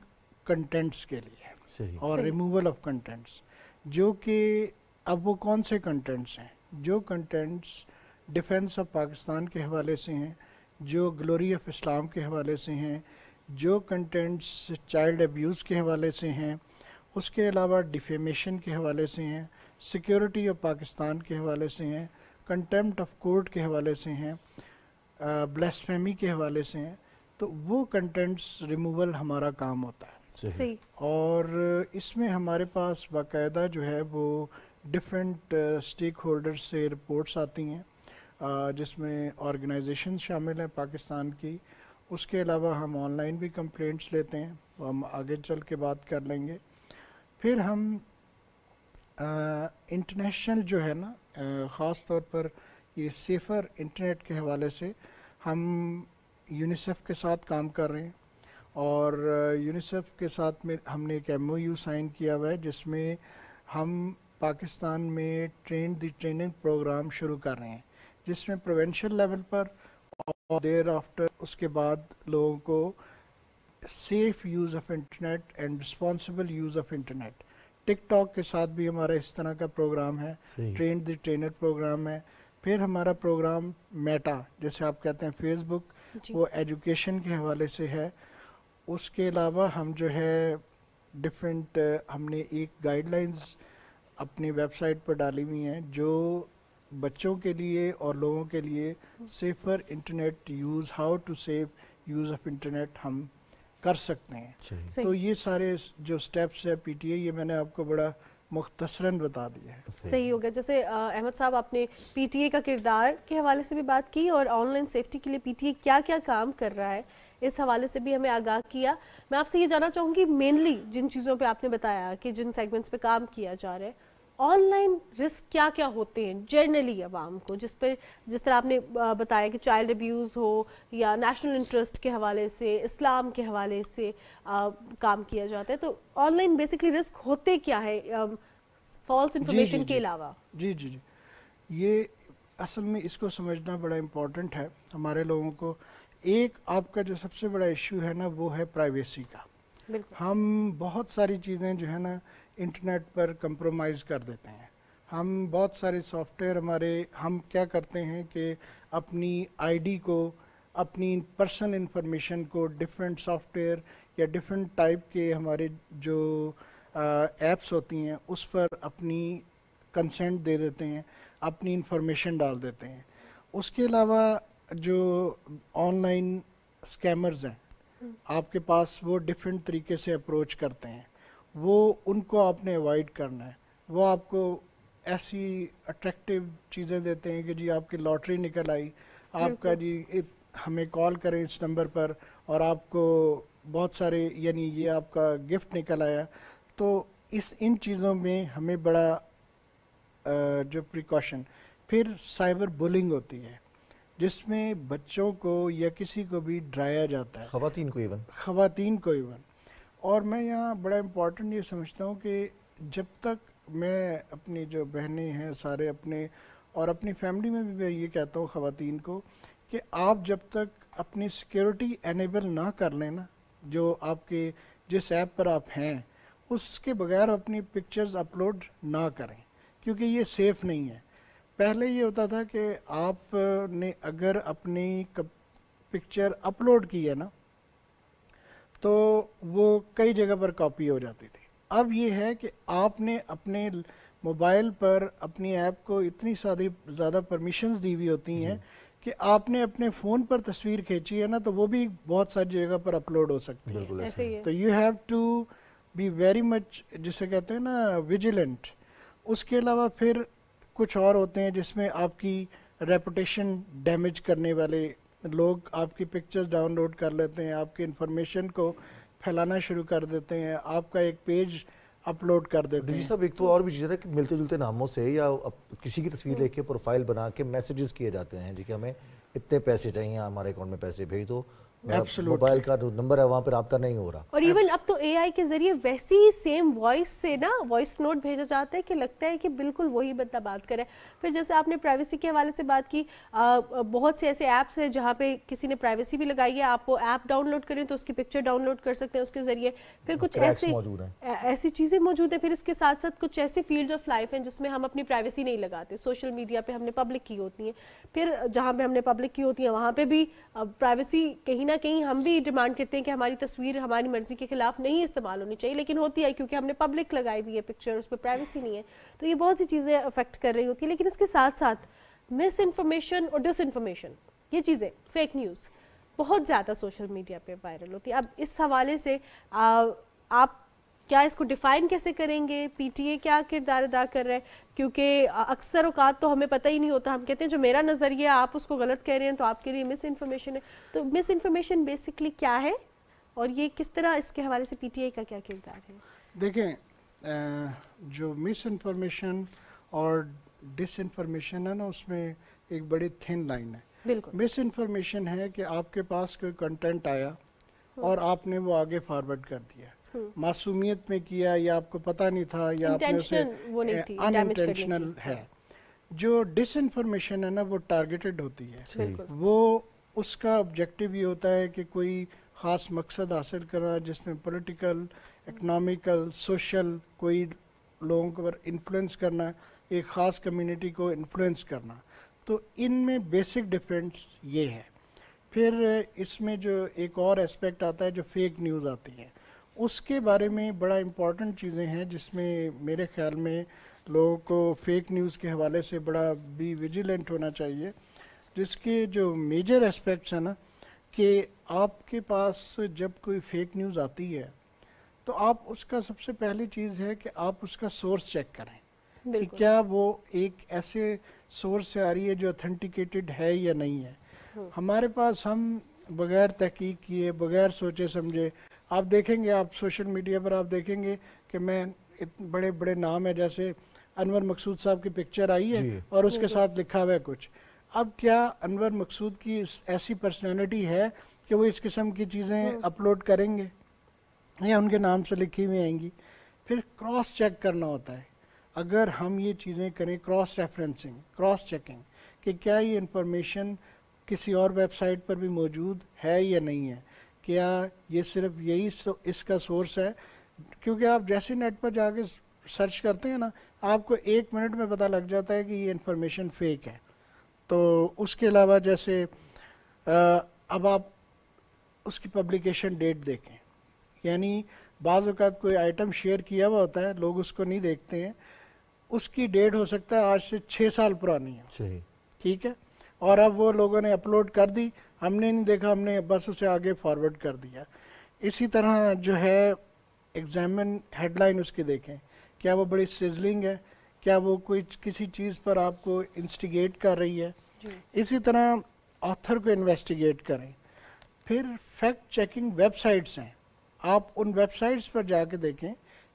कंटेंट्स के लिए और रिमूवल ऑफ कंटेंट्स, जो कि अब वो कौन से कंटेंट्स हैं, जो कंटेंट्स डिफेंस ऑफ पाकिस्तान के हवाले से हैं, जो ग्लोरी ऑफ इस्लाम के हवाले से हैं, जो कंटेंट्स चाइल्ड अब्यूज़ के हवाले से हैं, उसके अलावा डिफेमेशन के हवाले से हैं, सिक्योरिटी ऑफ पाकिस्तान के हवाले से हैं, कंटेम्प्ट ऑफ कोर्ट के हवाले से हैं, ब्लास्फेमी के हवाले से हैं। तो वो कंटेंट्स रिमूवल हमारा काम होता है। सही। और इसमें हमारे पास बाकायदा जो है वो डिफरेंट स्टेक होल्डर्स से रिपोर्ट्स आती हैं, जिसमें ऑर्गेनाइजेशन शामिल है पाकिस्तान की। उसके अलावा हम ऑनलाइन भी कंप्लेंट्स लेते हैं, वो हम आगे चल के बात कर लेंगे। फिर हम इंटरनेशनल जो है ना, ख़ास तौर पर ये सेफर इंटरनेट के हवाले से हम यूनिसेफ के साथ काम कर रहे हैं, और यूनिसेफ के साथ में हमने एक MOU साइन किया हुआ है, जिसमें हम पाकिस्तान में ट्रेनिंग प्रोग्राम शुरू कर रहे हैं, जिसमें प्रिवेंशन लेवल पर और देर आफ्टर उसके बाद लोगों को safe use of internet and responsible use of internet. TikTok के साथ भी हमारा इस तरह का प्रोग्राम है, ट्रेन द ट्रेनर प्रोग्राम है। फिर हमारा प्रोग्राम मेटा, जैसे आप कहते हैं फेसबुक, वो एजुकेशन के हवाले से है। उसके अलावा हम जो है डिफरेंट हमने एक गाइडलाइंस अपनी वेबसाइट पर डाली हुई हैं, जो बच्चों के लिए और लोगों के लिए safer internet use, how to safe use of internet हम कर सकते हैं। तो ये सारे जो स्टेप्स है PTA, ये मैंने आपको बड़ा मुख्तसरन बता दिया है। सही हो गया। जैसे अहमद साहब, आपने PTA का किरदार के हवाले से भी बात की और ऑनलाइन सेफ्टी के लिए PTA क्या क्या काम कर रहा है, इस हवाले से भी हमें आगाह किया। मैं आपसे ये जानना चाहूँगी, मेनली जिन चीज़ों पे आपने बताया कि जिन सेगमेंट्स पे काम किया जा रहा है, ऑनलाइन रिस्क क्या क्या होते हैं जनरली आवाम को, जिस तरह आपने बताया कि चाइल्ड अब्यूज़ हो या नेशनल इंटरेस्ट के हवाले से, इस्लाम के हवाले से काम किया जाता है, तो ऑनलाइन बेसिकली रिस्क होते क्या है फॉल्स इन्फॉर्मेशन के अलावा? जी जी जी, ये असल में इसको समझना बड़ा इम्पोर्टेंट है हमारे लोगों को। एक आपका जो सबसे बड़ा इशू है ना, वो है प्राइवेसी का। हम बहुत सारी चीज़ें जो है ना इंटरनेट पर कंप्रोमाइज़ कर देते हैं। हम बहुत सारे सॉफ्टवेयर हम क्या करते हैं कि अपनी आईडी को, अपनी पर्सनल इंफॉर्मेशन को डिफरेंट सॉफ्टवेयर या डिफरेंट टाइप के हमारे जो ऐप्स होती हैं उस पर अपनी कंसेंट दे देते हैं, अपनी इंफॉर्मेशन डाल देते हैं। उसके अलावा जो ऑनलाइन स्कैमर्स हैं आपके पास, वो डिफरेंट तरीके से अप्रोच करते हैं, वो उनको आपने अवॉइड करना है। वो आपको ऐसी अट्रैक्टिव चीज़ें देते हैं कि जी आपकी लॉटरी निकल आई, आपका जी हमें कॉल करें इस नंबर पर और आपको बहुत सारे, यानी ये आपका गिफ्ट निकल आया। تو ان چیزوں میں ہمیں بڑا جو پریکاشن. پھر سائبر بولنگ ہوتی ہے جس میں بچوں کو یا کسی کو بھی ڈرایا جاتا ہے, خواتین کو ایون. اور میں یہاں بڑا امپورٹنٹ یہ سمجھتا ہوں کہ جب تک میں اپنی جو بہنیں ہیں سارے اپنے اور اپنی فیملی میں بھی میں یہ کہتا ہوں خواتین کو کہ آپ جب تک اپنی سیکیورٹی انیبل نہ کر لیں نا, جو آپ کے جس ایپ پر آپ ہیں اس کے بغیر اپنی پکچرز اپلوڈ نہ کریں, کیونکہ یہ سیف نہیں ہے. پہلے یہ ہوتا تھا کہ آپ نے اگر اپنی پکچر اپلوڈ کی ہے نا تو وہ کئی جگہ پر کاپی ہو جاتی تھی. اب یہ ہے کہ آپ نے اپنے موبائل پر اپنی ایپ کو اتنی زیادہ پرمیشنز دی ہوئی ہوتی ہیں کہ آپ نے اپنے فون پر تصویر کھینچی ہے نا تو وہ بھی بہت ساری جگہ پر اپلوڈ ہو سکتی ہے. تو you have to be very much, جسے کہتے ہیں نا ویجیلنٹ. اس کے علاوہ پھر کچھ اور ہوتے ہیں جس میں آپ کی ریپوٹیشن ڈیمیج کرنے والے لوگ آپ کی پکچرز ڈاؤن لوڈ کر لیتے ہیں, آپ کی انفارمیشن کو پھیلانا شروع کر دیتے ہیں, آپ کا ایک پیج اپلوڈ کر دیتے ہیں. سب ایک تو اور بھی چیز ہے کہ ملتے جلتے ناموں سے یا کسی کی تصویر لے کے پروفائل بنا کے میسیجز کیے جاتے ہیں جی کہ ہمیں اتنے پیسے چاہیے, ہمارے اکاؤنٹ میں پیسے بھیج دو, موبائل کا نمبر ہے وہاں پہ رابطہ نہیں ہو رہا. اور ایون اب تو اے آئی کے ذریعے ویسی سیم وائس سے نا وائس نوٹ بھیجا جاتا ہے کہ لگتا ہے کہ بالکل وہی بندہ بات کرے. پھر جیسے آپ نے پرائیویسی کے حوالے سے بات کی, بہت سے ایسے ایپس ہیں جہاں پہ کسی نے پرائیویسی بھی لگائی ہے, آپ وہ ایپ ڈاؤن لوڈ کریں تو اس کی پکچر ڈاؤن لوڈ کر سکتے ہیں اس کے ذریعے. پھر کچھ ایسی چیزیں موجود ہیں. پھر اس کے ساتھ ساتھ کچھ ایسے فیلڈ آف لائف ہیں جس میں ہم اپنی پرائیویسی نہیں لگاتے, سوشل میڈیا پہ ہم نے پبلک کی ہوتی ہیں. پھر جہاں پہ ہم نے پبلک کی ہوتی ہیں وہاں پہ بھی پرائیویسی کہیں نہ کہیں ہم بھی ڈیمانڈ کرتے ہیں کہ ہماری تصویر ہماری مرضی کے خلاف نہیں استعمال ہونی چاہیے, لیکن ہوتی ہے کیونکہ ہم نے پبلک لگائی ہوئی ہے پکچر, اس پہ پرائیویسی نہیں ہے. تو یہ بہت سی چیزیں افیکٹ کر رہی ہوتی ہیں. لیکن اس کے ساتھ ساتھ مس انفارمیشن اور ڈس انفارمیشن, یہ چیزیں فیک نیوز بہت زیادہ سوشل میڈیا پہ وائرل ہوتی ہے. اب اس حوالے سے آپ کیا اس کو ڈیفائن کیسے کریں گے, پی ٹی اے کیا کردار ادا کر رہا ہے؟ کیونکہ اکثر اوقات تو ہمیں پتہ ہی نہیں ہوتا, ہم کہتے ہیں جو میرا نظریہ آپ اس کو غلط کہہ رہے ہیں تو آپ کے لیے مس انفارمیشن ہے. تو مس انفارمیشن بیسکلی کیا ہے اور یہ کس طرح اس کے حوالے سے پی ٹی اے کا کیا کردار ہے؟ دیکھیں جو مس انفارمیشن اور ڈس انفارمیشن ہے نا اس میں ایک بڑی تھن لائن ہے. بالکل مس انفارمیشن ہے کہ آپ کے پاس کوئی کنٹینٹ آیا اور آپ نے وہ آگے فارورڈ کر دیا, معصومیت میں کیا یا آپ کو پتہ نہیں تھا یا آپ نے اسے ان انٹینشنل ہے. جو ڈس انفارمیشن ہے نا وہ ٹارگیٹڈ ہوتی ہے, وہ اس کا آبجیکٹیو یہ ہوتا ہے کہ کوئی خاص مقصد حاصل کرنا جس میں پولیٹیکل, اکنامیکل, سوشل کوئی لوگوں پر انفلوئنس کرنا, ایک خاص کمیونٹی کو انفلوئنس کرنا. تو ان میں بیسک ڈفرینس یہ ہے. پھر اس میں جو ایک اور اسپیکٹ آتا ہے جو فیک نیوز آتی ہے, اس کے بارے میں بڑا امپورٹنٹ چیزیں ہیں جس میں میرے خیال میں لوگوں کو فیک نیوز کے حوالے سے بڑا بھی ویجیلنٹ ہونا چاہیے. جس کے جو میجر اسپیکٹس ہیں نا کہ آپ کے پاس جب کوئی فیک نیوز آتی ہے تو آپ اس کا سب سے پہلی چیز ہے کہ آپ اس کا سورس چیک کریں کہ کیا وہ ایک ایسے سورس سے آ رہی ہے جو اتھینٹیکیٹڈ ہے یا نہیں ہے. ہمارے پاس ہم بغیر تحقیق کیے, بغیر سوچے سمجھے, آپ دیکھیں گے, آپ سوشل میڈیا پر آپ دیکھیں گے کہ میں بڑے بڑے نام ہے جیسے انور مقصود صاحب کی پکچر آئی ہے اور اس کے ساتھ لکھا ہوا ہے کچھ. اب کیا انور مقصود کی ایسی پرسنالٹی ہے کہ وہ اس قسم کی چیزیں اپلوڈ کریں گے یا ان کے نام سے لکھی ہوئی آئیں گی؟ پھر کراس چیک کرنا ہوتا ہے. اگر ہم یہ چیزیں کریں, کراس ریفرنسنگ, کراس چیکنگ کہ کیا یہ انفارمیشن کسی اور ویب سائٹ پر بھی موجود ہے یا نہیں ہے, کیا یہ صرف یہی اس کا سورس ہے. کیونکہ آپ جیسے نیٹ پر جا کے سرچ کرتے ہیں نا آپ کو 1 منٹ میں پتہ لگ جاتا ہے کہ یہ انفارمیشن فیک ہے. تو اس کے علاوہ جیسے اب آپ اس کی پبلیکیشن ڈیٹ دیکھیں, یعنی بعض اوقات کوئی آئٹم شیئر کیا ہوا ہوتا ہے, لوگ اس کو نہیں دیکھتے ہیں, اس کی ڈیٹ ہو سکتا ہے آج سے 6 سال پرانی ہے, ٹھیک ہے, اور اب وہ لوگوں نے اپلوڈ کر دی, ہم نے نہیں دیکھا, ہم نے بس اسے آگے فارورڈ کر دیا. اسی طرح جو ہے ایگزامن ہیڈ لائن اس کی دیکھیں, کیا وہ بڑی سیزلنگ ہے, کیا وہ کوئی کسی چیز پر آپ کو انسٹیگیٹ کر رہی ہے. اسی طرح آتھر کو انویسٹیگیٹ کریں. پھر فیکٹ چیکنگ ویب سائٹس ہیں, آپ ان ویب سائٹس پر جا کے دیکھیں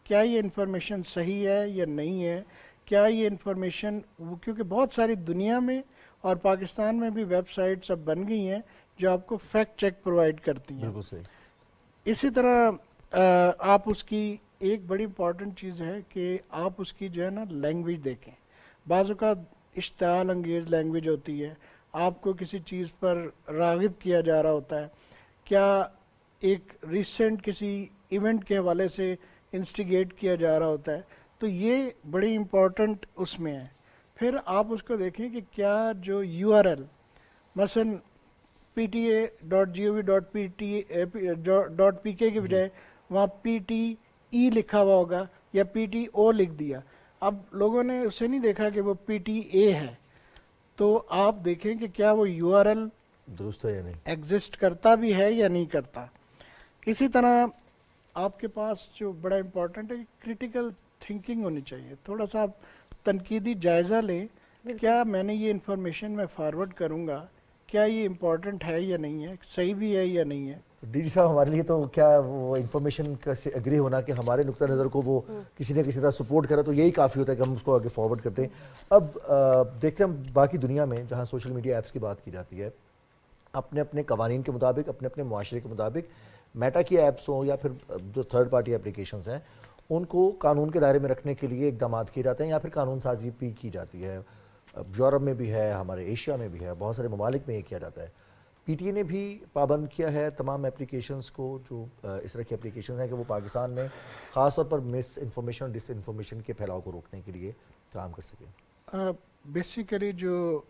क्या ये इंफॉर्मेशन सही है या नहीं है, क्या ये इंफॉर्मेशन, क्योंकि बहुत सारी दुनिया में और पाकिस्तान में भी वेबसाइट्स अब बन गई हैं जो आपको फैक्ट चेक प्रोवाइड करती हैं। बिल्कुल सही। इसी तरह आप उसकी एक बड़ी इंपॉर्टेंट चीज़ है कि आप उसकी जो है ना लैंग्वेज देखें। बाज़ औक़ात इश्तिआल अंगेज़ लैंग्वेज होती है, आपको किसी चीज़ पर राग़िब किया जा रहा होता है, क्या एक रिसेंट किसी इवेंट के हवाले से इंस्टिगेट किया जा रहा होता है, तो ये बड़ी इम्पॉर्टेंट उसमें है। फिर आप उसको देखें कि क्या जो URL मसलन pta.gov.pk की बजाय वहाँ PTE लिखा हुआ होगा या PTO लिख दिया, अब लोगों ने उसे नहीं देखा कि वो PTA है, तो आप देखें कि क्या वो URL दुरुस्त है या नहीं, एग्जिस्ट करता भी है या नहीं करता। इसी तरह आपके पास जो बड़ा इम्पोर्टेंट है, क्रिटिकल थिंकिंग होनी चाहिए। थोड़ा सा आप तनकीदी जायज़ा लें, क्या मैंने ये इन्फॉर्मेशन मैं फॉरवर्ड करूँगा, क्या ये इम्पोर्टेंट है या नहीं है, सही भी है या नहीं है। डीजी साहब, हमारे लिए तो क्या वो इन्फॉर्मेशन का से एग्री होना कि हमारे नुक्ता नज़र को वो किसी न किसी तरह सपोर्ट करे, तो यही काफ़ी होता है कि हम उसको आगे फॉरवर्ड करते हैं। अब देखते हैं हम बाकी दुनिया में जहाँ सोशल मीडिया ऐप्स की बात की जाती है, अपने अपने कवानीन के मुताबिक, अपने अपने मुआशरे के मुताबिक मेटा की ऐप्स हों या फिर जो थर्ड पार्टी एप्लीकेशंस हैं, उनको कानून के दायरे में रखने के लिए इकदाम किए जाते हैं या फिर कानून साजी भी की जाती है। यूरोप में भी है, हमारे एशिया में भी है, बहुत सारे ममालिक में ये किया जाता है। PTA ने भी पाबंद किया है तमाम एप्लीकेशंस को, जो इस तरह की एप्लीकेशन हैं कि वो पाकिस्तान में ख़ास तौर पर मिस इन्फॉर्मेशन और डिस इन्फॉर्मेशन के फैलाव को रोकने के लिए काम कर सकें। बेसिकली जो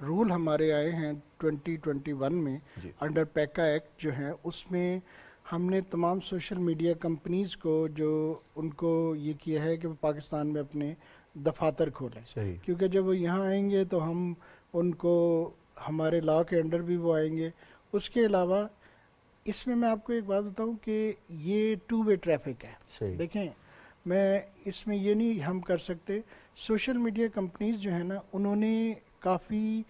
रूल हमारे आए हैं 2021 में अंडर पैका एक्ट जो है, उसमें हमने तमाम सोशल मीडिया कंपनीज़ को जो उनको ये किया है कि वो पाकिस्तान में अपने दफातर खोलें, क्योंकि जब वो यहाँ आएंगे तो हम उनको हमारे लॉ के अंडर भी वो आएंगे। उसके अलावा इसमें मैं आपको एक बात बताऊं कि ये 2 वे ट्रैफिक है। देखें, मैं इसमें ये नहीं हम कर सकते, सोशल मीडिया कंपनीज जो है ना, उन्होंने काफ़ी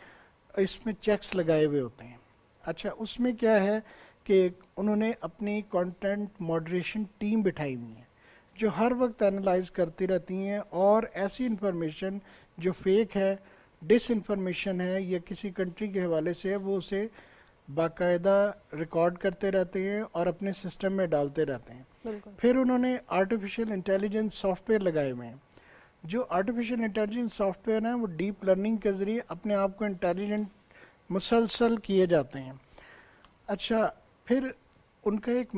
इसमें चेक्स लगाए हुए होते हैं। अच्छा, उसमें क्या है कि उन्होंने अपनी कंटेंट मॉडरेशन टीम बिठाई हुई है जो हर वक्त एनालाइज करती रहती हैं और ऐसी इंफॉर्मेशन जो फेक है, डिस इंफॉर्मेशन है या किसी कंट्री के हवाले से है, वो उसे बाकायदा रिकॉर्ड करते रहते हैं और अपने सिस्टम में डालते रहते हैं। फिर उन्होंने आर्टिफिशियल इंटेलिजेंस सॉफ्टवेयर लगाए हुए हैं। जो आर्टिफिशियल इंटेलिजेंस सॉफ्टवेयर हैं वो डीप लर्निंग के ज़रिए अपने आप को इंटेलिजेंट मुसलसल किए जाते हैं। अच्छा, फिर उनका एक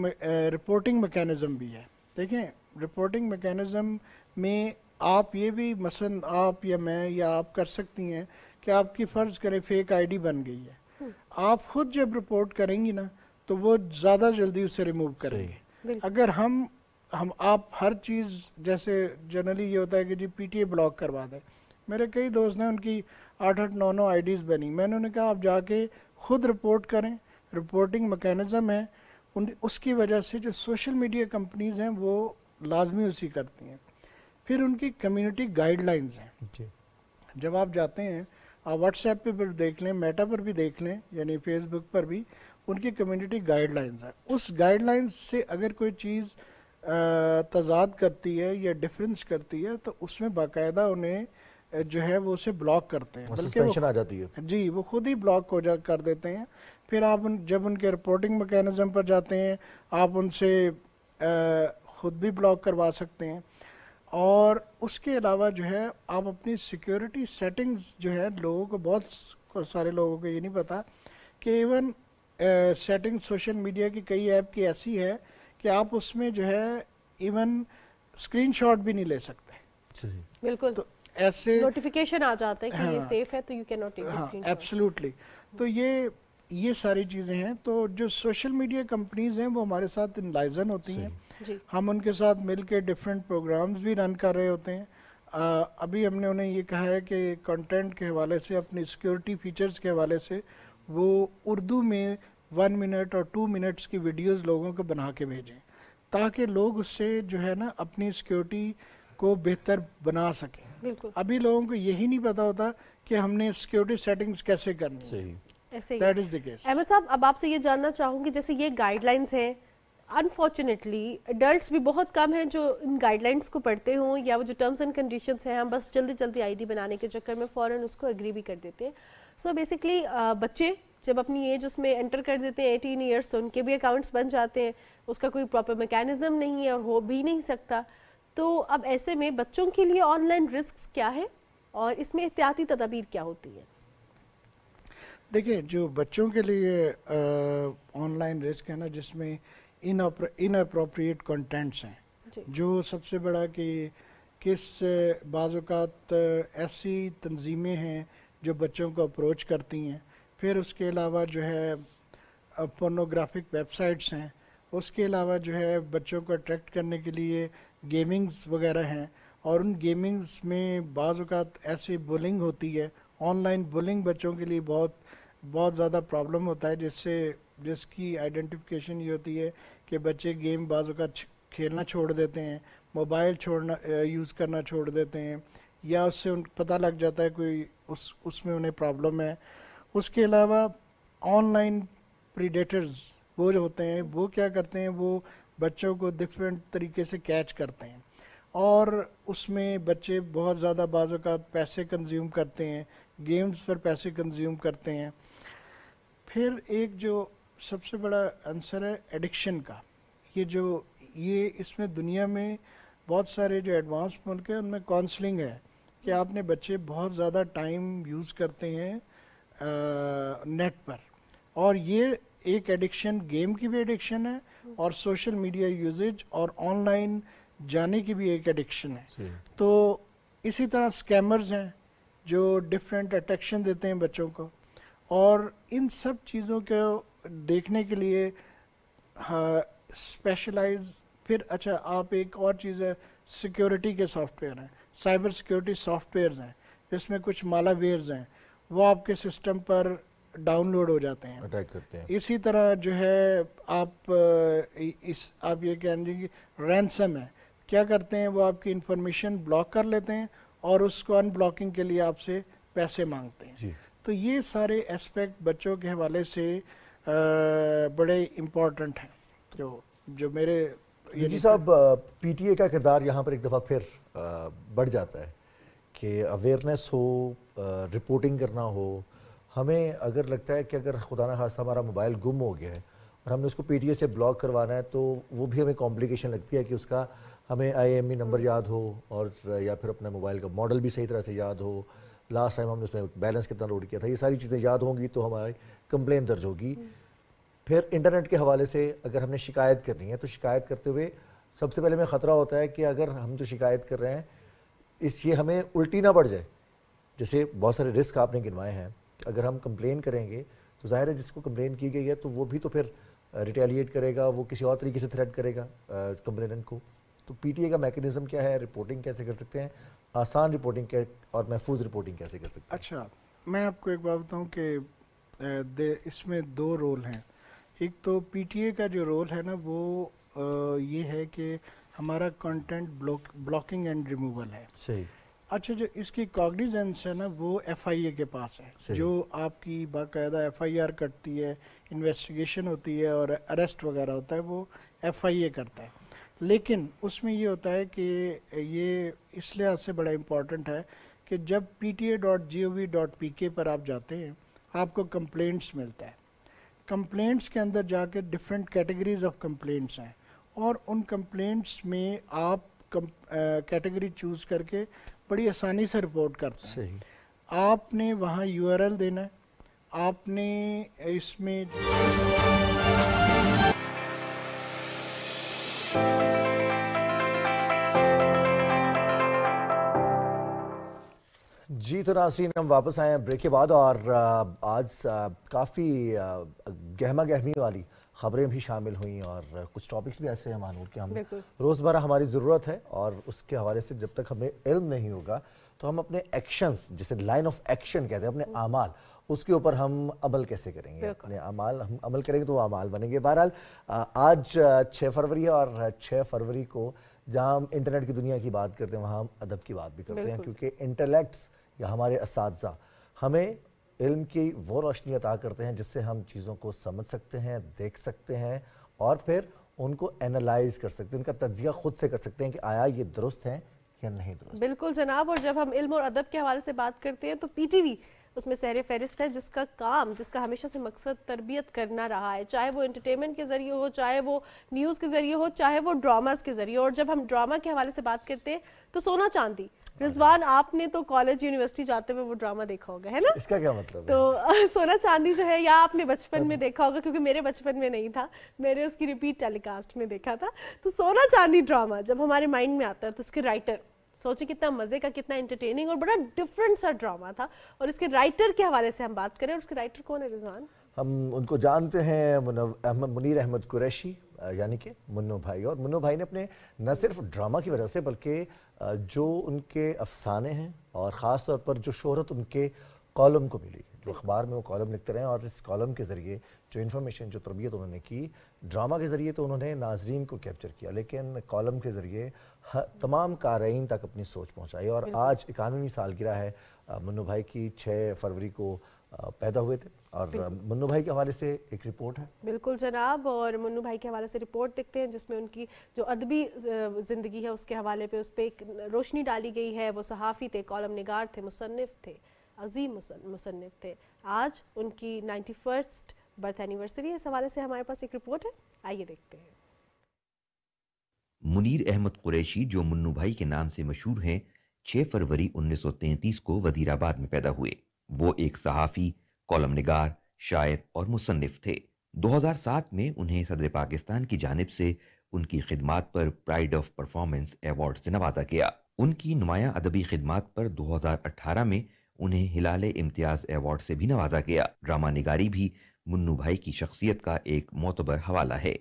रिपोर्टिंग मैकेनिज़्म भी है। देखें, रिपोर्टिंग मैकेनिज़्म में आप ये भी मसलन आप या मैं या आप कर सकती हैं कि आपकी फ़र्ज़ करें फेक आईडी बन गई है, आप ख़ुद जब रिपोर्ट करेंगी ना तो वो ज़्यादा जल्दी उसे रिमूव करेंगे। अगर हम आप हर चीज़, जैसे जनरली ये होता है कि जी PTA ब्लॉक करवा दें, मेरे कई दोस्त हैं उनकी 8-8, 9-9 आईडीज़ बनी, मैंने उन्हें कहा आप जाके ख़ुद रिपोर्ट करें, रिपोर्टिंग मैकेनिज़्म है उसकी वजह से जो सोशल मीडिया कंपनीज़ हैं वो लाजमी उसी करती हैं। फिर उनकी कम्युनिटी गाइडलाइंस हैं। जब आप जाते हैं, आप व्हाट्सएप पे भी देख लें, मेटा पर भी देख लें, यानी फेसबुक पर भी उनकी कम्युनिटी गाइडलाइंस है। उस गाइडलाइंस से अगर कोई चीज़ तजाद करती है या डिफरेंस करती है तो उसमें बाकायदा उन्हें जो है वो उसे ब्लॉक करते हैं, बल्कि वो आ जाती है जी, वो खुद ही ब्लॉक हो कर देते हैं। फिर आप जब उनके रिपोर्टिंग मैकेनिज़्म पर जाते हैं, आप उनसे ख़ुद भी ब्लॉक करवा सकते हैं। और उसके अलावा जो है आप अपनी सिक्योरिटी सेटिंग्स जो है, लोगों को बहुत सारे लोगों को ये नहीं पता कि इवन सेटिंग सोशल मीडिया की कई ऐप की ऐसी है कि आप उसमें जो है इवन स्क्रीनशॉट भी नहीं ले सकते। बिल्कुल, तो ऐसे नोटिफिकेशन आ जाता है कि ये सेफ है तो you can not take screenshot. Absolutely. तो ये सारी चीज़ें हैं। तो जो सोशल मीडिया कंपनीज़ हैं वो हमारे साथ इनलाइजन होती हैं, हम उनके साथ मिल के डिफरेंट प्रोग्राम्स भी रन कर रहे होते हैं। अभी हमने उन्हें ये कहा है कि कंटेंट के हवाले से, अपनी सिक्योरिटी फीचर्स के हवाले से वो उर्दू में 1 मिनट और 2 मिनट्स की वीडियोस लोगों को बना के भेजें, ताकि लोग उससे जो है ना अपनी सिक्योरिटी को बेहतर बना सकें। अभी लोगों को यही नहीं पता होता कि हमने सिक्योरिटी सेटिंग्स कैसे करनी है। ऐसे That is the case. Ahmad साहब, अब आपसे ये जानना चाहूँगी, जैसे ये गाइडलाइंस हैं, अनफॉर्चुनेटली एडल्ट्स भी बहुत कम हैं जो इन गाइडलाइंस को पढ़ते हों, या वो जो टर्म्स एंड कंडीशंस हैं हम बस जल्दी जल्दी आईडी बनाने के चक्कर में फ़ौरन उसको एग्री भी कर देते हैं. सो बेसिकली बच्चे जब अपनी एज उसमें एंटर कर देते हैं 18 ईयर्स, तो उनके भी अकाउंट्स बन जाते हैं. उसका कोई प्रॉपर मैकेनिज्म नहीं है और हो भी नहीं सकता. तो अब ऐसे में बच्चों के लिए ऑनलाइन रिस्क क्या है और इसमें एहतियाती तदाबीर क्या होती है? देखिए, जो बच्चों के लिए ऑनलाइन रिस्क है ना, जिसमें इनअप्रोप्रिएट कंटेंट्स हैं, जो सबसे बड़ा कि किस बाज़ औक़ात ऐसी तंजीमें हैं जो बच्चों को अप्रोच करती हैं. फिर उसके अलावा जो है पोर्नोग्राफिक वेबसाइट्स हैं. उसके अलावा जो है बच्चों को अट्रैक्ट करने के लिए गेमिंग्स वगैरह हैं, और उन गेमिंग्स में बाज़ औक़ात ऐसी बुलिंग होती है. ऑनलाइन बुलिंग बच्चों के लिए बहुत ज़्यादा प्रॉब्लम होता है, जिसकी आइडेंटिफिकेशन ये होती है कि बच्चे गेम बाज़ औक़ात खेलना छोड़ देते हैं, मोबाइल यूज़ करना छोड़ देते हैं, या उससे उन पता लग जाता है कोई उसमें उन्हें प्रॉब्लम है. उसके अलावा ऑनलाइन प्रीडेटर्स वो जो होते हैं वो क्या करते हैं, वो बच्चों को डिफरेंट तरीके से कैच करते हैं, और उसमें बच्चे बहुत ज़्यादा बाज़ औक़ात पैसे कंज्यूम करते हैं, गेम्स पर पैसे कंज्यूम करते हैं. फिर एक जो सबसे बड़ा आंसर है एडिक्शन का. ये इसमें दुनिया में बहुत सारे जो एडवांस मुल्क हैं उनमें काउंसलिंग है कि आपने बच्चे बहुत ज़्यादा टाइम यूज़ करते हैं नेट पर, और ये एक एडिक्शन, गेम की भी एडिक्शन है और सोशल मीडिया यूजेज और ऑनलाइन जाने की भी एक एडिक्शन है. तो इसी तरह स्कैमर्स हैं जो डिफरेंट अट्रैक्शन देते हैं बच्चों को, और इन सब चीज़ों को देखने के लिए स्पेशलाइज. फिर अच्छा, आप एक और चीज़ है, सिक्योरिटी के सॉफ्टवेयर हैं, साइबर सिक्योरिटी सॉफ्टवेयर्स हैं, जिसमें कुछ मालावेयर्स हैं, वो आपके सिस्टम पर डाउनलोड हो जाते हैं, अटैक करते हैं. इसी तरह जो है आप ये कह लीजिए कि रैंसम है, क्या करते हैं वो आपकी इंफॉर्मेशन ब्लॉक कर लेते हैं और उसको अनब्लॉकिंग के लिए आपसे पैसे मांगते हैं जी। तो ये सारे एस्पेक्ट बच्चों के हवाले से बड़े इम्पोर्टेंट हैं। जो मेरे जी साहब, पीटीए का किरदार यहाँ पर एक दफ़ा फिर बढ़ जाता है कि अवेयरनेस हो, रिपोर्टिंग करना हो। हमें अगर लगता है कि अगर खुदा न खास्ता हमारा मोबाइल गुम हो गया है और हमने उसको पीटीए से ब्लॉक करवाना है, तो वो भी हमें कॉम्प्लिकेशन लगती है कि उसका हमें आईएमई नंबर याद हो और या फिर अपने मोबाइल का मॉडल भी सही तरह से याद हो, लास्ट टाइम हमने उसमें बैलेंस कितना लोड किया था, ये सारी चीज़ें याद होंगी तो हमारी कंप्लेन दर्ज होगी। फिर इंटरनेट के हवाले से अगर हमने शिकायत करनी है तो शिकायत करते हुए सबसे पहले में ख़तरा होता है कि अगर हम जो शिकायत कर रहे हैं ये हमें उल्टी ना पड़ जाए। जैसे बहुत सारे रिस्क आपने गिनवाए हैं, अगर हम कंप्लेन करेंगे तो ज़ाहिर है जिसको कंप्लेन की गई है तो वो भी तो फिर रिटेलिएट करेगा, वो किसी और तरीके से थ्रेट करेगा कंप्लेनेंट को। तो पीटीए का मैकेनिज़्म क्या है, रिपोर्टिंग कैसे कर सकते हैं, आसान रिपोर्टिंग और महफूज रिपोर्टिंग कैसे कर सकते हैं? अच्छा, मैं आपको एक बात बताऊँ कि इसमें दो रोल हैं। एक तो पीटीए का जो रोल है ना वो ये है कि हमारा कंटेंट ब्लॉकिंग एंड रिमूवल है। सही। अच्छा, जो इसकी कॉग्निजेंस है ना वो एफआईए के पास है, जो आपकी बाकायदा एफआईआर कटती है, इन्वेस्टिगेशन होती है और अरेस्ट वगैरह होता है, वो एफआईए करता है। लेकिन उसमें ये होता है कि ये इस लिहाज से बड़ा इम्पॉर्टेंट है कि जब pta.gov.pk पर आप जाते हैं आपको कंप्लेंट्स मिलता है। कंप्लेंट्स के अंदर जाके डिफरेंट कैटेगरीज ऑफ कंप्लेंट्स हैं और उन कंप्लेंट्स में आप कैटेगरी चूज़ करके बड़ी आसानी से रिपोर्ट करते हैं। सही। आपने वहाँ यूआरएल देना है, आपने इसमें जी। तो नाज़रीन, हम वापस आए हैं ब्रेक के बाद और आज काफ़ी गहमा गहमी वाली ख़बरें भी शामिल हुई और कुछ टॉपिक्स भी ऐसे हैं मानूर कि हम रोज़मर्रा हमारी ज़रूरत है और उसके हवाले से जब तक हमें इल्म नहीं होगा तो हम अपने एक्शंस, जिसे लाइन ऑफ एक्शन कहते हैं, अपने आमाल, उसके ऊपर हम अमल कैसे करेंगे। अपने अमाल हम अमल करेंगे तो वो अमाल बनेंगे। बहरहाल आज 6 फरवरी है और 6 फरवरी को जहाँ हम इंटरनेट की दुनिया की बात करते हैं वहाँ हम अदब की बात भी करते हैं, क्योंकि इंटेलेक्ट्स या हमारे असातिज़ा हमें इल्म की वो रोशनी अता करते हैं जिससे हम चीज़ों को समझ सकते हैं, देख सकते हैं और फिर ان کو اینالائز کر سکتے ہیں, ان کا تجزیہ خود سے کر سکتے ہیں کہ آیا یہ درست ہیں یا نہیں درست. بالکل جناب, اور جب ہم علم اور ادب کے حوالے سے بات کرتے ہیں تو پی ٹی وی اس میں سہر فہرست ہے, جس کا ہمیشہ سے مقصد تربیت کرنا رہا ہے, چاہے وہ انٹرٹینمنٹ کے ذریعے ہو, چاہے وہ نیوز کے ذریعے ہو, چاہے وہ ڈراماز کے ذریعے. اور جب ہم ڈراما کے حوالے سے بات کرتے ہیں تو سونا چاندی, رضوان آپ نے تو کالج یونیورسٹی جاتے ہوئے وہ ڈراما دیکھا ہوگا, ہے نا؟ اس کا کیا مطلب ہے؟ تو سونا چاندی جو ہے, یا آپ نے بچپن میں دیکھا ہوگا, کیونکہ میرے بچپن میں نہیں تھا, میرے اس کی ریپیٹ ٹیلی کاسٹ میں دیکھا تھا. تو سونا چاندی ڈراما جب ہمارے مائنڈ میں آتا ہے تو اس کے رائٹر سوچے کتنا مزے کا, کتنا انٹرٹیننگ اور بڑا ڈفرینٹ سا ڈراما تھا. اور اس کے رائٹر کے حوالے سے ہم بات کریں, اور اس کے رائٹر کون ہے رضوان؟ ہم ان کو جانتے ہیں منیر احمد قریشی, یعنی کہ منو بھائی. اور منو بھائی نے اپنے نہ صرف ڈرامہ کی وجہ سے بلکہ جو ان کے افسانے ہیں اور خاص طور پر جو شہرت ان کے کالم کو ملی, جو اخبار میں وہ کالم لکھتے رہے, اور اس کالم کے ذریعے جو انفارمیشن, جو تربیت انہوں نے کی, ڈرامہ کے ذریعے تو انہوں نے ناظرین کو کیپچر کیا, لیکن کالم کے ذریعے تمام قارئین تک اپنی سوچ پہنچائی. اور آج 91ویں سالگرہ ہے منو بھائی کی, 6 فروری کو پیدا ہوئے تھے. اور منو بھائی کے حوالے سے ایک رپورٹ ہے. بالکل جناب, اور منو بھائی کے حوالے سے رپورٹ دیکھتے ہیں جس میں ان کی جو ادبی زندگی ہے اس کے حوالے پہ اس پہ ایک روشنی ڈالی گئی ہے. وہ صحافی تھے, کالم نگار تھے, مصنف تھے, عظیم مصنف تھے. آج ان کی 91st برتھ اینیورسری ہے. اس حوالے سے ہمارے پاس ایک رپورٹ ہے, آئیے دیکھتے ہیں. منیر احمد قریشی, جو منو بھائی کے نام سے مشہور ہیں, 6 فروری 1933 کو وزیر آباد میں پیدا ہوئے. وہ ایک صحافی, کالم نگار, شاعر اور مصنف تھے. 2007 میں انہیں صدر پاکستان کی جانب سے ان کی خدمات پر پرائیڈ آف پرفارمنس ایوارڈ سے نوازا گیا. ان کی نمایاں ادبی خدمات پر 2018 میں انہیں ہلال امتیاز ایوارڈ سے بھی نوازا گیا. ڈرامہ نگاری بھی منو بھائی کی شخصیت کا ایک معتبر حوالہ ہے.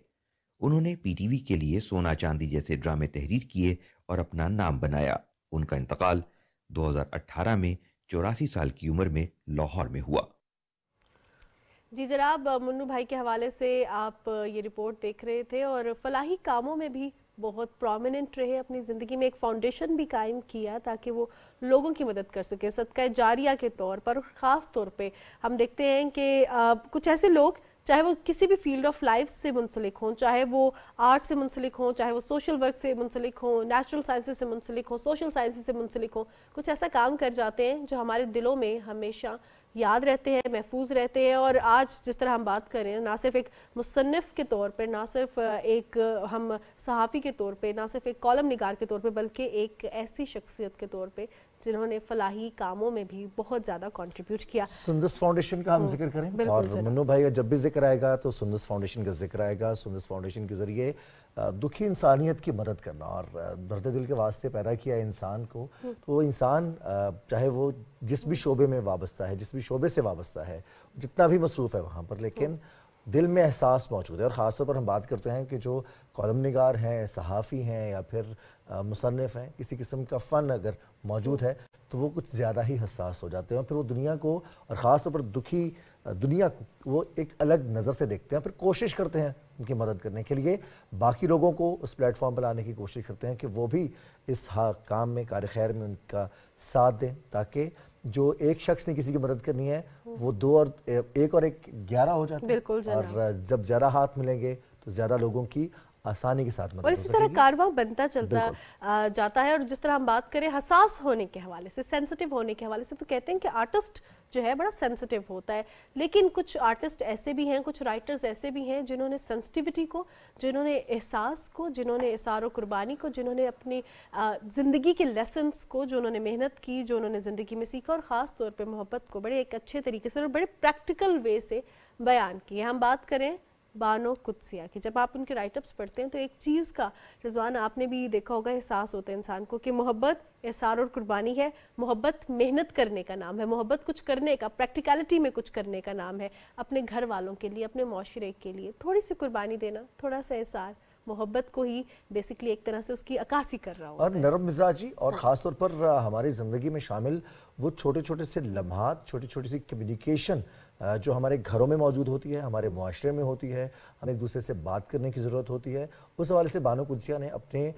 انہوں نے پی ٹی وی کے لیے سونا چاندی جیسے ڈرامے تحریر کیے اور اپنا نام بنایا. ان کا انتقال 2018 میں 84 سال کی عمر میں لاہور میں ہوا. جی جناب, منو بھائی کے حوالے سے آپ یہ رپورٹ دیکھ رہے تھے, اور فلاحی کاموں میں بھی بہت پرومیننٹ رہے, اپنی زندگی میں ایک فاؤنڈیشن بھی قائم کیا تاکہ وہ لوگوں کی مدد کر سکے صدقہ جاریہ کے طور پر. اور خاص طور پہ ہم دیکھتے ہیں کہ کچھ ایسے لوگ, چاہے وہ کسی بھی فیلڈ آف لائف سے منسلک ہوں, چاہے وہ آرٹ سے منسلک ہوں, چاہے وہ سوشل ورک سے منسلک ہوں, نیچرل سائنسز سے منسلک ہوں, سوشل سائنسز سے منسلک ہوں, کچھ ایسا کام کر جاتے ہیں جو ہمارے دلوں میں ہمیشہ یاد رہتے ہیں, محفوظ رہتے ہیں. اور آج جس طرح ہم بات کر رہے ہیں, نہ صرف ایک مصنف کے طور پر, نہ صرف ایک ہم صحافی کے طور پہ, نہ صرف ایک کالم نگار کے طور پہ, بلکہ ایک ایسی شخصیت کے طور پہ جنہوں نے فلاحی کاموں میں بھی بہت زیادہ کنٹریبیوٹ کیا. سندس فاؤنڈیشن کا ہم ذکر کریں, اور منو بھائی کا جب بھی ذکر آئے گا تو سندس فاؤنڈیشن کا ذکر آئے گا. سندس فاؤنڈیشن کے ذریعے دکھی انسانیت کی مدد کرنا, اور درد دل کے واسطے پیدا کیا انسان کو, تو وہ انسان چاہے وہ جس بھی شعبے میں وابستہ ہے, جس بھی شعبے سے وابستہ ہے, جتنا بھی مصروف ہے وہاں پر, لیکن دل میں احساس موجود ہے. اور خاص طور پر ہم بات کرتے ہیں کہ جو کالم نگار ہیں, صحافی ہیں, یا پھر مصنف ہیں, کسی قسم کا فن اگر موجود ہے تو وہ کچھ زیادہ ہی حساس ہو جاتے ہیں, اور پھر وہ دنیا کو, اور خاص طور پر دکھی دنیا کو, وہ ایک الگ نظر سے دیکھتے ہیں, پھر کوشش کرتے ہیں ان کی مدد کرنے کے لیے, باقی لوگوں کو اس پلیٹ فارم پر لانے کی کوشش کرتے ہیں کہ وہ بھی اس کام میں, کار خیر میں ان کا ساتھ دیں, تاکہ جو ایک شخص نے کسی کی مدد کرنی ہے وہ 2 اور 1 اور 1 11 ہو جاتے ہیں. اور جب زیادہ ہاتھ ملیں گے تو زیادہ لوگوں کی آسانی کے ساتھ مدد اور اسی طرح کارواں بنتا چلتا جاتا ہے. اور جس طرح ہم بات کریں حساس ہونے کے حوالے سے, سینسٹیو ہونے کے حوالے سے, تو کہتے ہیں کہ آرٹسٹ جو ہے بڑا سینسٹیو ہوتا ہے, لیکن کچھ آرٹسٹ ایسے بھی ہیں, کچھ رائٹرز ایسے بھی ہیں جنہوں نے سینسٹیوٹی کو, جنہوں نے احساس کو, جنہوں نے اثار و قربانی کو, جنہوں نے اپنی زندگی کے لیسنس کو, جو انہوں نے محنت کی, جو انہوں نے زندگی میں سیکھا, اور خاص طور پہ محبت کو بڑے ایک اچھے طریقے سے اور بڑے پریکٹیکل وے سے بیان کی. ہم بات کریں بانو قدسیہ کی, جب آپ ان کے رائٹ اپس پڑھتے ہیں تو ایک چیز کا, رضوان آپ نے بھی دیکھا ہوگا, احساس ہوتا ہے انسان کو کہ محبت اثار اور قربانی ہے, محبت محنت کرنے کا نام ہے, محبت کچھ کرنے کا, پریکٹیکلٹی میں کچھ کرنے کا نام ہے, اپنے گھر والوں کے لیے, اپنے معاشرے کے لیے تھوڑی سی قربانی دینا, تھوڑا سا اثار, محبت کو ہی بیسکلی ایک طرح سے اس کی عکاسی کر رہا ہوتا ہے. اور نرم مزاجی, اور خاص طور پر ہماری زندگی میں شامل وہ چھوٹے چھوٹے سے لمحات, چھوٹی چھوٹی سی کمیونیکیشن جو ہمارے گھروں میں موجود ہوتی ہے, ہمارے معاشرے میں ہوتی ہے, ہمیں ایک دوسرے سے بات کرنے کی ضرورت ہوتی ہے. اس حوالے سے بانو قدسیہ نے اپنے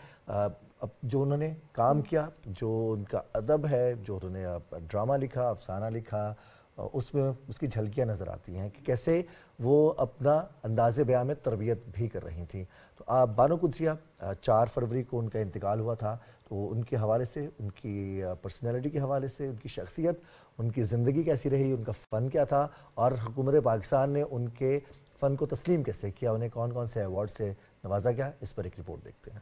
جو انہوں نے کام کیا, جو ان کا ادب ہے, جو انہوں نے ڈرامہ لکھا, افسانہ لکھا, उसमें उसकी झलकियाँ नज़र आती हैं कि कैसे वो अपना अंदाज़े बयां में तरबियत भी कर रही थी। तो बानो कुद्सिया 4 फरवरी को उनका इंतकाल हुआ था, तो उनके हवाले से, उनकी पर्सनैलिटी के हवाले से, उनकी शख्सियत, उनकी ज़िंदगी कैसी रही, उनका फ़न क्या था और हुकूमत पाकिस्तान ने उनके फ़न को तस्लीम कैसे किया, उन्हें कौन कौन से अवार्ड से नवाजा गया, इस पर एक रिपोर्ट देखते हैं।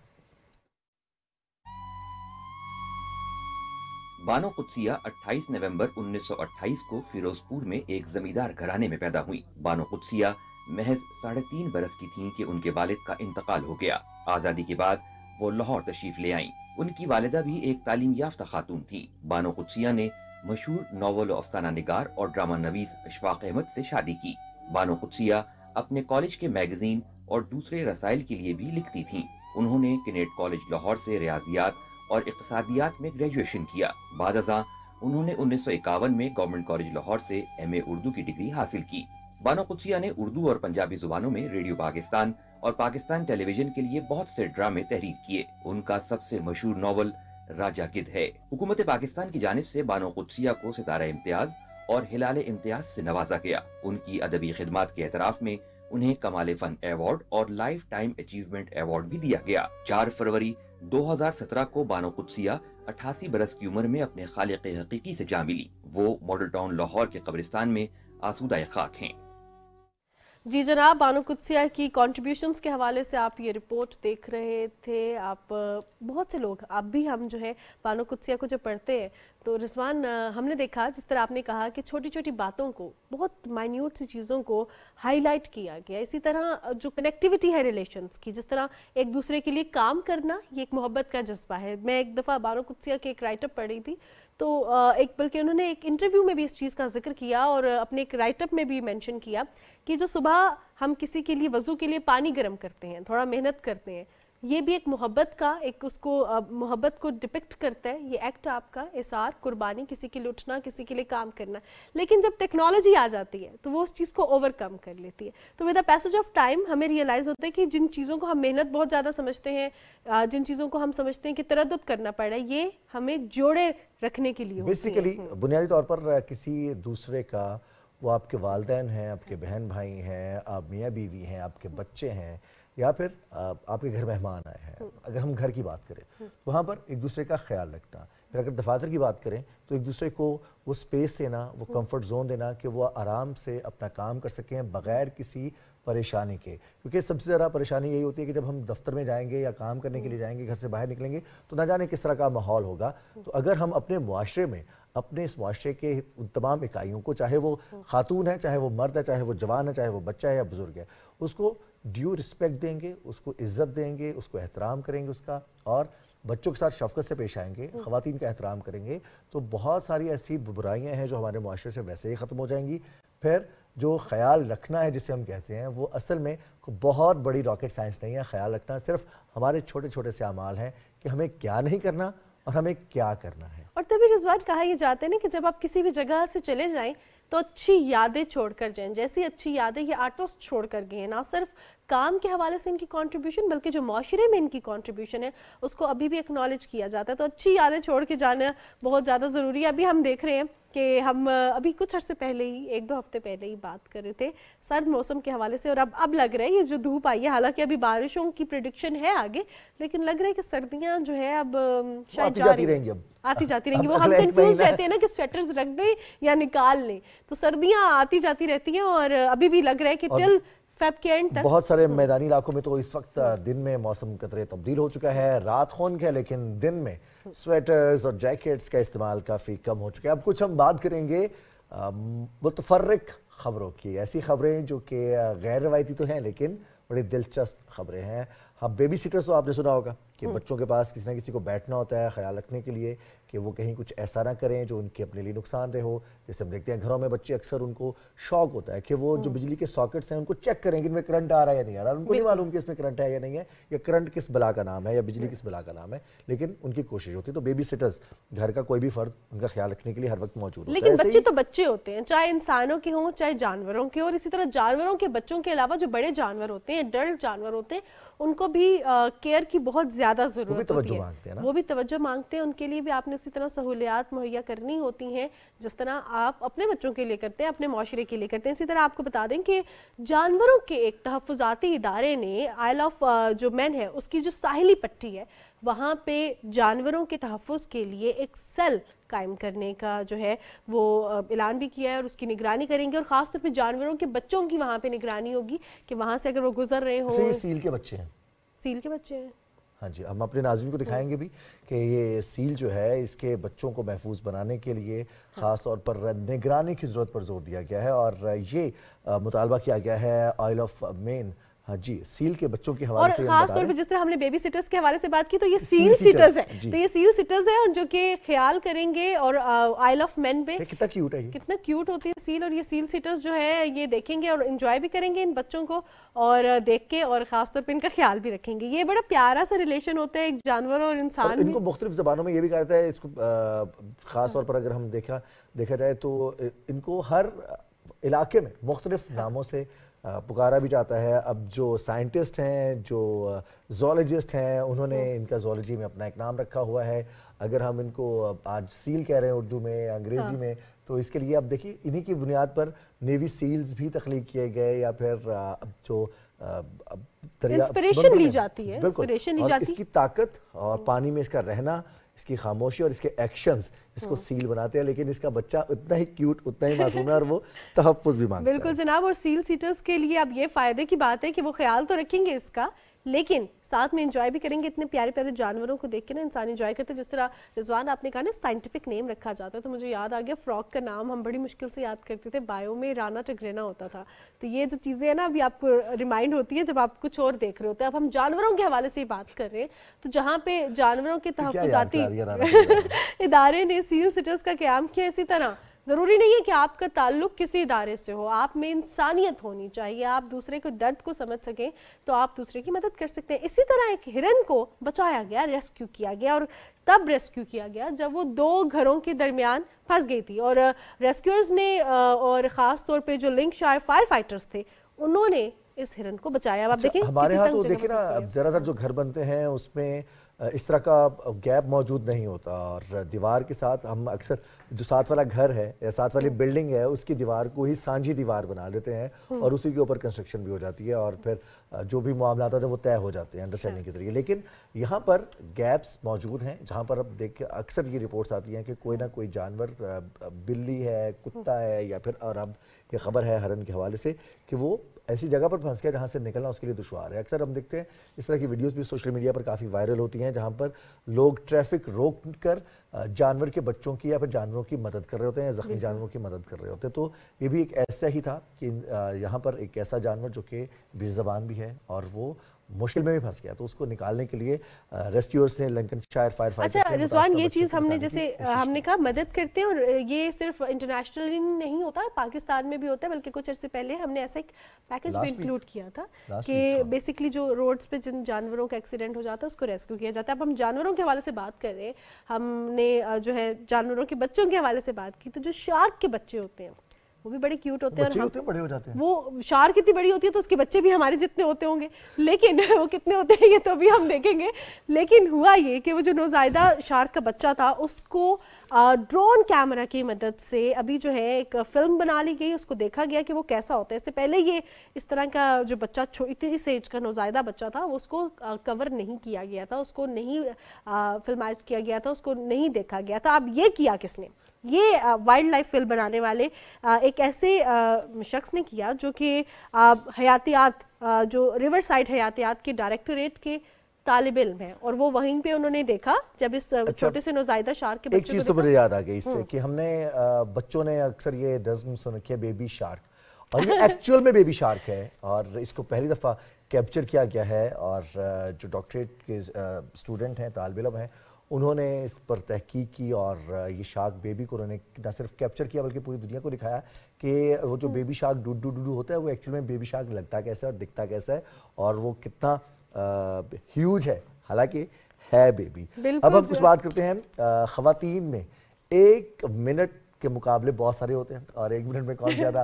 बानो कुद्सिया 28 नवंबर 1928 को फिरोजपुर में एक जमींदार घराने में पैदा हुई। बानो कुद्सिया महज 3.5 बरस की थीं कि उनके वालिद का इंतकाल हो गया। आज़ादी के बाद वो लाहौर तशरीफ ले आईं। उनकी वालिदा भी एक तालीम याफ्ता खातून थी। बानो कुद्सिया ने मशहूर नॉवल अफसाना निगार और ड्रामा नवीस अशफाक अहमद से शादी की। बानो कुद्सिया अपने कॉलेज के मैगजीन और दूसरे रसाइल के लिए भी लिखती थीं। उन्होंने कैनेट कॉलेज लाहौर से रियाजियात और इक़्तिसादियात में ग्रेजुएशन किया। बाद अज़ां उन्होंने 1951 में गवर्नमेंट कॉलेज लाहौर से MA उर्दू की डिग्री हासिल की। बानो कुद्सिया ने उर्दू और पंजाबी जुबानों में रेडियो पाकिस्तान और पाकिस्तान टेलीविजन के लिए बहुत से ड्रामे तहरीर किए। उनका सबसे मशहूर नॉवल राजा गिद्ध है। हुकूमत पाकिस्तान की जानिब से बानो कुद्सिया को सितारा इम्तियाज और हिलाल इम्तियाज से नवाजा गया। उनकी अदबी खिदमात के एतराफ में उन्हें कमाल फन अवार्ड और लाइफ टाइम अचीवमेंट अवार्ड भी दिया गया। 4 फरवरी 2017 को बानो कुद्सिया 88 बरस की उम्र में अपने खालिक हकीकी से जा मिली। वो मॉडल टाउन लाहौर के कब्रिस्तान में आसूदा खाक हैं। जी जनाब, बानो कुद्सिया की कंट्रीब्यूशंस के हवाले से आप ये रिपोर्ट देख रहे थे। आप बहुत से लोग, आप भी, हम जो है बानो कुद्सिया को जो पढ़ते हैं तो रिजवान, हमने देखा जिस तरह आपने कहा कि छोटी छोटी बातों को, बहुत माइन्यूट सी चीज़ों को हाईलाइट किया गया। इसी तरह जो कनेक्टिविटी है रिलेशंस की, जिस तरह एक दूसरे के लिए काम करना, ये एक मोहब्बत का जज्बा है। मैं एक दफ़ा बानो कुद्सिया के एक राइटअप पढ़ी थी, तो बल्कि उन्होंने एक इंटरव्यू में भी इस चीज़ का जिक्र किया और अपने एक राइटअप में भी मेंशन किया कि जो सुबह हम किसी के लिए वज़ू के लिए पानी गर्म करते हैं, थोड़ा मेहनत करते हैं, ये भी एक मोहब्बत का, एक उसको मोहब्बत को डिपिक्ट करता है। ये एक्ट आपका इसार, कुर्बानी, किसी के लिए उठना, किसी के लिए काम करना। लेकिन जब टेक्नोलॉजी आ जाती है तो वो उस चीज़ को ओवरकम कर लेती है। तो with the passage of time हमें रियलाइज़ होता है कि जिन चीज़ों को हम मेहनत बहुत ज़्यादा समझते हैं, जिन चीज़ों को हम समझते हैं कि तरद्दुद करना पड़ रहा है, ये हमें जोड़े रखने के लिए बेसिकली बुनियादी तौर पर किसी दूसरे का, वो आपके वालिदैन हैं, आपके बहन भाई हैं, आप मियाँ बीवी हैं, आपके बच्चे हैं, या फिर आपके घर मेहमान आए हैं, अगर हम घर की बात करें वहाँ पर एक दूसरे का ख्याल रखना। फिर अगर दफातर की बात करें तो एक दूसरे को वो स्पेस देना, वो कंफर्ट जोन देना कि वो आराम से अपना काम कर सकें बग़ैर किसी परेशानी के। क्योंकि सबसे ज़्यादा परेशानी यही होती है कि जब हम दफ्तर में जाएंगे या काम करने के लिए जाएंगे, घर से बाहर निकलेंगे तो ना जाने किस तरह का माहौल होगा। तो अगर हम अपने मुआशरे में, अपने इस मुआशरे के तमाम इकाइयों को, चाहे वो खातून है, चाहे वो मर्द है, चाहे वो जवान है, चाहे वो बच्चा है या बुजुर्ग है, उसको ड्यू रिस्पेक्ट देंगे, उसको इज्जत देंगे, उसको एहतराम करेंगे उसका, और बच्चों के साथ शफ़क़त से पेश आएंगे, ख़वातीन का एहतराम करेंगे, तो बहुत सारी ऐसी बुराइयां हैं जो हमारे मुआशरे से वैसे ही ख़त्म हो जाएंगी। फिर जो ख्याल रखना है जिसे हम कहते हैं, वो असल में बहुत बड़ी रॉकेट साइंस नहीं है। ख्याल रखना सिर्फ हमारे छोटे छोटे से अमाल हैं कि हमें क्या नहीं करना और हमें क्या करना है। और तभी रिजवान कहा ये जाते हैं ना कि जब आप किसी भी जगह से चले जाएं तो अच्छी यादें छोड़कर जाएं। जैसी अच्छी यादें ये आर्टिस्ट छोड़ कर गए हैं, ना सिर्फ काम के हवाले से इनकी कंट्रीब्यूशन, बल्कि जो माशरे में इनकी कंट्रीब्यूशन है उसको अभी भी एक्नॉलेज किया जाता है। तो अच्छी यादें छोड़ के जाना बहुत ज़्यादा ज़रूरी है। अभी हम देख रहे हैं कि हम अभी कुछ अर्से पहले ही, 1-2 हफ्ते पहले ही बात कर रहे थे सर्द मौसम के हवाले से, और अब लग रहा है ये जो धूप आई है, हालांकि अभी बारिशों की प्रेडिक्शन है आगे, लेकिन लग रहा है कि सर्दियां जो है अब शायद जाती रहेंगी, आती जाती रहेंगी। वो हम कंफ्यूज रहते हैं ना कि स्वेटर्स रख दें या निकाल लें, तो सर्दियां आती जाती रहती हैं और अभी भी लग रहा है कि टिल फेब के एंड तक। बहुत सारे मैदानी इलाकों में तो इस वक्त दिन में मौसम कतरे तब्दील हो चुका है, रात खून है, लेकिन दिन में स्वेटर्स और जैकेट्स का इस्तेमाल काफ़ी कम हो चुका है। अब कुछ हम बात करेंगे मुतफर्रिक खबरों की, ऐसी खबरें जो कि गैर रवायती तो हैं लेकिन बड़ी दिलचस्प खबरें हैं। हाँ, बेबी सिटर्स तो आपने सुना होगा कि बच्चों के पास किसी ना किसी को बैठना होता है ख्याल रखने के लिए कि वो कहीं कुछ ऐसा ना करें जो उनके अपने लिए नुकसानदेह हो। जैसे हम देखते हैं घरों में बच्चे अक्सर, उनको शौक होता है कि वो जो बिजली के सॉकेट्स हैं उनको चेक करें कि इनमें करंट आ रहा है या नहीं आ रहा। उनको नहीं मालूम कि इसमें करंट है या नहीं है, या करंट किस बला का नाम है, या बिजली किस बला का नाम है, लेकिन उनकी कोशिश होती है। तो बेबी सिटर्स, घर का कोई भी फर्द, उनका ख्याल रखने के लिए हर वक्त मौजूद होता है। लेकिन बच्चे तो बच्चे होते हैं, चाहे इंसानों के हों चाहे जानवरों के, और इसी तरह जानवरों के बच्चों के अलावा जो बड़े जानवर होते हैं, एडल्ट जानवर होते हैं, उनको بھی کیئر کی بہت زیادہ ضرورت ہوتی ہے, وہ بھی توجہ مانگتے ہیں, ان کے لیے بھی آپ نے اسی طرح سہولیات مہیا کرنی ہوتی ہیں جس طرح آپ اپنے بچوں کے لیے کرتے ہیں, اپنے معاشرے کے لیے کرتے ہیں. اسی طرح آپ کو بتا دیں کہ جانوروں کے ایک تحفظاتی ادارے نے آئل آف جو مین ہے اس کی جو ساحلی پٹی ہے وہاں پہ جانوروں کے تحفظ کے لیے ایک سیل قائم کرنے کا جو ہے وہ اعلان بھی کیا ہے, اور اس کی نگرانی کریں گے, اور خاص طور پہ جانوروں کے بچوں کی وہاں پہ نگرانی ہوگی کہ وہاں سے اگر وہ گزر رہے ہوں. یہ سیل کے بچے ہیں, سیل کے بچے ہیں. ہاں جی, ہم اپنے ناظرین کو دکھائیں گے بھی کہ یہ سیل جو ہے اس کے بچوں کو محفوظ بنانے کے لیے خاص طور پر نگرانی کی ضرورت پر زور دیا گیا ہے, اور یہ مطالبہ کیا گیا ہے آئل آف مین. ہاں جی, سیل کے بچوں کے حوالے سے, اور خاص طور پہ جس طرح ہم نے بیبی سیٹرز کے حوالے سے بات کی تو یہ سیل سیٹرز ہیں, تو یہ سیل سیٹرز ہیں جو کہ خیال کریں گے اور آئل آف مین پہ. کتنا کیوٹ ہے, کتنا کیوٹ ہوتی ہے سیل, اور یہ سیل سیٹرز جو ہے یہ دیکھیں گے اور انجوائے بھی کریں گے ان بچوں کو اور دیکھ کے, اور خاص طور پہ ان کا خیال بھی رکھیں گے. یہ بڑا پیارا سا ریلیشن ہوتا ہے ایک جانور اور انسان میں. ان کو مختلف زبانوں میں یہ بھی کہا جاتا ہے اس کو, خاص طور پر اگر ہم دیکھا جائے تو ان کو ہر علاقے میں مختلف ناموں سے پکارا بھی جاتا ہے. اب جو سائنٹسٹ ہیں, جو زولوجسٹ ہیں, انہوں نے ان کا زولوجی میں اپنا ایک نام رکھا ہوا ہے. اگر ہم ان کو آج سیل کہہ رہے ہیں اردو میں, انگریزی میں, تو اس کے لیے اب دیکھیے انہی کی بنیاد پر نیوی سیلز بھی تخلیق کیے گئے, یا پھر جو انسپریشن لی جاتی ہے, بالکل, اور اس کی طاقت اور پانی میں اس کا رہنا, اس کی خاموشی اور اس کے ایکشنز اس کو سیل بناتے ہیں. لیکن اس کا بچہ اتنا ہی کیوٹ, اتنا ہی معصوم ہے, اور وہ تحفظ بھی مانگتا ہے. بالکل جناب, اور سیل سیٹرز کے لیے اب یہ فائدے کی بات ہے کہ وہ خیال تو رکھیں گے اس کا, لیکن ساتھ میں انجوائے بھی کریں گے. اتنے پیارے پیارے جانوروں کو دیکھ کے نا انسان انجوائے کرتے ہیں. جس طرح رضوان آپ نے کہا نا سائنٹیفک نیم رکھا جاتا ہے, تو مجھے یاد آ گیا فراگ کا نام ہم بڑی مشکل سے یاد کرتے تھے, بایو میں رانا ٹگرینا ہوتا تھا. تو یہ جو چیزیں ہیں نا ابھی آپ کو ریمائنڈ ہوتی ہے جب آپ کچھ اور دیکھ رہے ہوتے ہیں. اب ہم جانوروں کے حوالے سے ہی بات کر رہے ہیں, تو جہاں پہ جانوروں کے تحفظاتی ادارے نے سیل سیٹرز کا قیام کیا, اسی طرح ضروری نہیں ہے کہ آپ کا تعلق کسی ادارے سے ہو, آپ میں انسانیت ہونی چاہیے, آپ دوسرے کو درد کو سمجھ سکیں تو آپ دوسرے کی مدد کر سکتے ہیں. اسی طرح ایک ہرن کو بچایا گیا, ریسکیو کیا گیا, اور تب ریسکیو کیا گیا جب وہ 2 گھروں کے درمیان پھنس گئی تھی, اور ریسکیورز نے اور خاص طور پہ جو لنک شائر فائر فائٹرز تھے انہوں نے اس ہرن کو بچایا. اب آپ دیکھیں ہمارے ہاں تو دیکھیں نا زیادہ تر جو گھر بنتے ہیں اس میں اس طرح کا گیپ موجود نہیں ہوتا, اور دیوار کے ساتھ ہم اکثر جو ساتھ والا گھر ہے یا ساتھ والی بلڈنگ ہے اس کی دیوار کو ہی سانجھی دیوار بنا لیتے ہیں, اور اسی کے اوپر کنسٹرکشن بھی ہو جاتی ہے, اور پھر جو بھی معاملات ہوتے ہیں وہ طے ہو جاتے ہیں انڈرسٹینڈنگ کے ذریعے. لیکن یہاں پر گیپس موجود ہیں جہاں پر اب دیکھ اکثر یہ رپورٹس آتی ہیں کہ کوئی نہ کوئی جانور, بلی ہے, کتا ہے, یا پھر اور اب یہ خبر ہے ہرن کے حوالے سے کہ وہ ایسی جگہ پر پھنس گیا جہاں سے نکلنا اس کے لیے دشوار ہے. اکثر ہم دیکھتے ہیں اس طرح کی ویڈیوز بھی سوشل میڈیا پر کافی وائرل ہوتی ہیں جہاں پر لوگ ٹریفک روک کر جانور کے بچوں کی یا پھر جانوروں کی مدد کر رہے ہوتے ہیں, یا زخمی جانوروں کی مدد کر رہے ہوتے ہیں. تو یہ بھی ایک ایسا ہی تھا کہ یہاں پر ایک ایسا جانور جو کہ بے زبان بھی ہے اور وہ مشکل میں بھی پھنس گیا, تو اس کو نکالنے کے لیے ریسکیورز نے لنکن شائر فائر فائٹرز. اچھا رضوان, یہ چیز ہم نے جیسے ہم نے کہا مدد کرتے ہیں, اور یہ صرف انٹرنیشنلی نہیں ہوتا, پاکستان میں بھی ہوتا ہے, بلکہ کچھ عرصے پہلے ہم نے ایسا ایک پیکج بھی انکلوڈ کیا تھا کہ بیسکلی جو روڈز پہ جن جانوروں کا ایکسیڈنٹ ہو جاتا ہے اس کو ریسکیو کیا جاتا ہے. اب ہم جانوروں کے حوالے سے بات کر رہے ہیں, ہم نے جو ہے جانوروں کے بچوں کے حوالے سے بات کی, تو جو شارک کے بچے ہوتے ہیں وہ بھی بڑے کیوٹ ہوتے ہیں, اور بڑے ہو جاتے ہیں. وہ شارک اتنی بڑی ہوتی ہے تو اس کے بچے بھی ہمارے جتنے ہوتے ہوں گے, لیکن وہ کتنے ہوتے ہیں یہ تو بھی ہم دیکھیں گے. لیکن ہوا یہ کہ وہ جو نوزائیدہ شارک کا بچہ تھا اس کو ڈرون کیمرہ کی مدد سے ابھی جو ہے ایک فلم بنا لی گئی, اس کو دیکھا گیا کہ وہ کیسا ہوتا ہے. اس سے پہلے یہ اس طرح کا جو بچہ اس ایج کا نوزائیدہ بچہ تھا اس کو کور نہیں کیا گیا تھا, اس کو نہیں فلمائز کیا گیا تھا, اس کو نہیں دیکھا گیا تھا. اب یہ کیا کس نے؟ یہ وائلڈ لائف فلم بنانے والے ایک ایسے شخص نے کیا جو کہ حیاتیات, جو ریور سائڈ حیاتیات کے ڈائریکٹوریٹ کے طالب علم ہیں, اور وہ وہیں پہ انہوں نے دیکھا جب اس چھوٹے سے نوزائیدہ شارک کے بچے. ایک چیز تو مجھے یاد آ گئی اس سے کہ ہم نے بچوں نے اکثر یہ نظم سن رکھی ہے بیبی شارک, اور یہ ایکچوئل میں بیبی شارک ہے, اور اس کو پہلی دفعہ کیپچر کیا گیا ہے, اور جو ڈاکٹریٹ کے اسٹوڈنٹ ہیں, طالب علم ہیں, انہوں نے اس پر تحقیق کی, اور یہ شارک بیبی کو انہوں نے نہ صرف کیپچر کیا بلکہ پوری دنیا کو دکھایا کہ وہ جو بیبی شارک ڈوڈو ڈوڈو ہوتا ہے وہ ایکچوئل میں بیبی شارک لگتا کیسا ہے اور دکھتا کیسا ہے, اور وہ کتنا ہیوج ہے, حالانکہ ہے بیبی. اب ہم کچھ بات کرتے ہیں خواتین میں. 1 منٹ کے مقابلے بہت سارے ہوتے ہیں, اور 1 منٹ میں کون زیادہ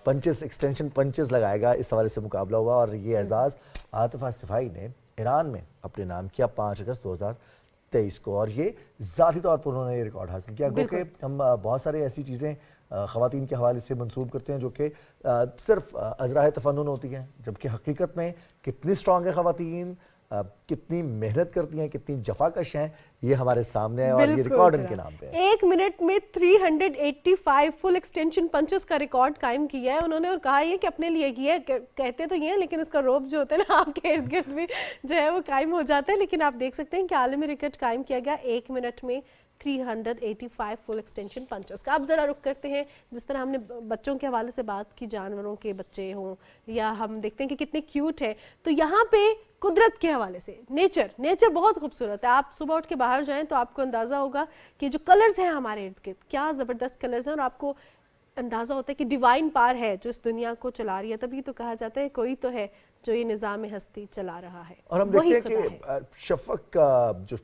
پنچز, ایکسٹینشن پنچز لگائے گا, اس حوالے سے مقابلہ ہوا, اور یہ اعزاز عاطفہ صفائی نے ईरान में अपने नाम किया 5 अगस्त 2023 को, और ये ज़ाती तौर पर उन्होंने ये रिकॉर्ड हासिल किया। क्योंकि हम बहुत सारे ऐसी चीज़ें ख़वातीन के हवाले से मंसूब करते हैं जो कि सिर्फ अज़राए तफन्नुन होती हैं, जबकि हकीकत में कितनी स्ट्रॉन्ग है ख़वातीन, कितनी मेहनत करती हैं, कितनी जफाकश हैं, ये हमारे सामने है और ये रिकॉर्ड इनके नाम पे है। 1 मिनट में 385 फुल एक्सटेंशन पंचेस का रिकॉर्ड कायम किया है उन्होंने, और कहा ये कि अपने लिए किया है। कहते तो ये हैं, लेकिन इसका रोब जो होता है ना आपके इर्द गिर्द भी जो है वो कायम हो जाता है। लेकिन आप देख सकते हैं कि आलमी रिकॉर्ड कायम किया गया 1 मिनट में 385 फुल एक्सटेंशन पंचेस का। अब ज़रा रुक करते हैं, जिस तरह हमने बच्चों के हवाले से बात की, जानवरों के बच्चे हों या हम देखते हैं कि कितने क्यूट है, तो यहाँ पे कुदरत के हवाले से नेचर बहुत खूबसूरत है। आप सुबह उठ के बाहर जाएं तो आपको अंदाज़ा होगा कि जो कलर्स हैं हमारे इर्द गिर्द, क्या ज़बरदस्त कलर्स हैं, और आपको अंदाज़ा होता है कि डिवाइन पावर है जो इस दुनिया को चला रही है। तभी तो कहा जाता है कोई तो है जो ये निज़ाम हस्ती चला रहा है, और हम देखते हैं कि शफक का जो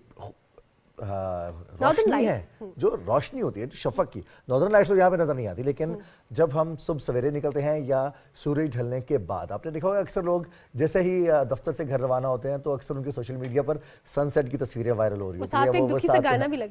रोशनी है, जो रोशनी होती है जो शफक की, नॉर्दर्न लाइट्स तो यहाँ पे नजर नहीं आती, लेकिन जब हम सुबह सवेरे निकलते हैं या सूरज ढलने के बाद, आपने देखा होगा अक्सर लोग जैसे ही दफ्तर से घर रवाना होते हैं तो अक्सर उनके सोशल मीडिया पर सनसेट की तस्वीरें वायरल हो रही होती है, वो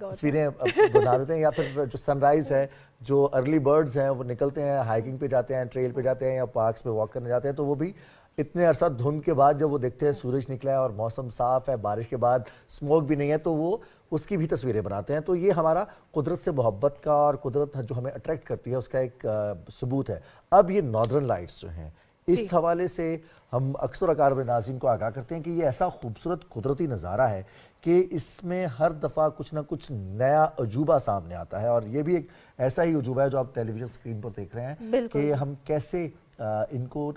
तस्वीरें बना देते हैं, या फिर जो सनराइज है, जो अर्ली बर्ड्स हैं वो निकलते हैं, हाइकिंग पे जाते हैं, ट्रेल पे जाते हैं या पार्क्स पे वॉक करने जाते हैं, तो वो भी इतने अरसा धुंध के बाद जब वो देखते हैं सूरज निकला है और मौसम साफ है, बारिश के बाद स्मोक भी नहीं है, तो वो उसकी भी तस्वीरें बनाते हैं। तो ये हमारा कुदरत से मोहब्बत का और कुदरत जो हमें अट्रैक्ट करती है उसका एक सबूत है। अब ये नॉर्दर्न लाइट्स जो हैं, इस हवाले से हम अक्सर अकार नाज़रीन को आगाह करते हैं कि ये ऐसा खूबसूरत कुदरती नज़ारा है कि इसमें हर दफ़ा कुछ ना कुछ नया अजूबा सामने आता है, और ये भी एक ऐसा ही अजूबा है जो आप टेलीविज़न स्क्रीन पर देख रहे हैं कि हम कैसे इनको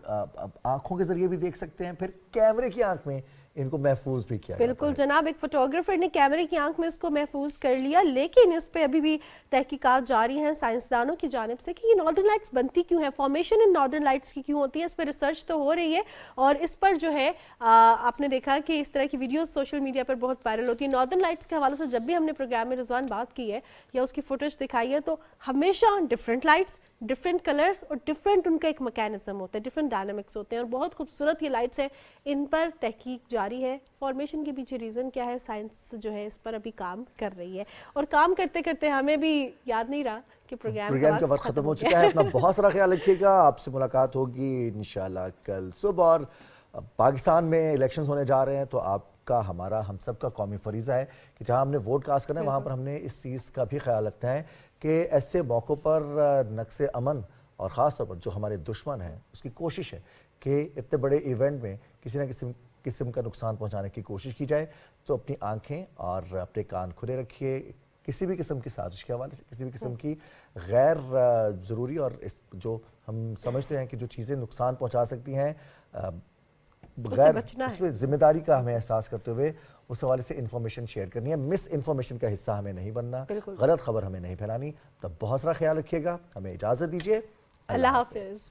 आंखों के जरिए भी देख सकते हैं, फिर कैमरे की आंख में इनको महफूज भी किया। बिल्कुल जनाब, एक फोटोग्राफर ने कैमरे की आंख में इसको महफूज कर लिया, लेकिन इस पे अभी भी तहकीकात जारी हैं साइंसदानों की जानिब से कि ये नॉर्दर्न लाइट्स बनती क्यों है, फॉर्मेशन इन नॉर्दर्न लाइट्स की क्यों होती है, इस पर रिसर्च तो हो रही है। और इस पर जो है आपने देखा कि इस तरह की वीडियोस सोशल मीडिया पर बहुत वायरल होती है। नॉर्दर्न लाइट्स के हवाले से जब भी हमने प्रोग्राम में रिजवान बात की है या उसकी फुटेज दिखाई है, तो हमेशा डिफरेंट लाइट्स, डिफरेंट कलर्स और डिफरेंट उनका एक मैकेनिज्म होता है, डिफरेंट डायनामिक्स होते हैं, और बहुत खूबसूरत ये लाइट्स हैं। इन पर तहकीक जारी है, फॉर्मेशन के पीछे रीज़न क्या है, साइंस जो है इस पर अभी काम कर रही है, और काम करते करते हमें भी याद नहीं रहा कि प्रोग्राम का वक्त खत्म हो चुका है। अपना बहुत सारा ख्याल रखिएगा, आपसे मुलाकात होगी इंशाल्लाह कल सुबह। और पाकिस्तान में इलेक्शंस होने जा रहे हैं, तो आपका, हमारा, हम सब का कौमी फरीज़ा है कि जहां हमने वोट कास्ट करना है वहां पर हमने इस चीज़ का भी ख्याल रखना है कि ऐसे मौक़ों पर नक्शे अमन और ख़ास तौर पर जो हमारे दुश्मन हैं उसकी कोशिश है कि इतने बड़े इवेंट में किसी न किसी किस्म का नुकसान पहुंचाने की कोशिश की जाए, तो अपनी आंखें और अपने कान खुले रखिए। किसी भी किस्म की साजिश के हवाले से, किसी भी किस्म की गैर ज़रूरी और जो हम समझते हैं कि जो चीज़ें नुकसान पहुंचा सकती हैं, गैर उसमें जिम्मेदारी का हमें एहसास करते हुए उस हवाले से इन्फॉर्मेशन शेयर करनी है। मिस इन्फॉर्मेशन का हिस्सा हमें नहीं बनना, गलत खबर हमें नहीं फैलानी। तो बहुत सारा ख्याल रखिएगा, हमें इजाज़त दीजिए, अल्लाह हाफ़िज़।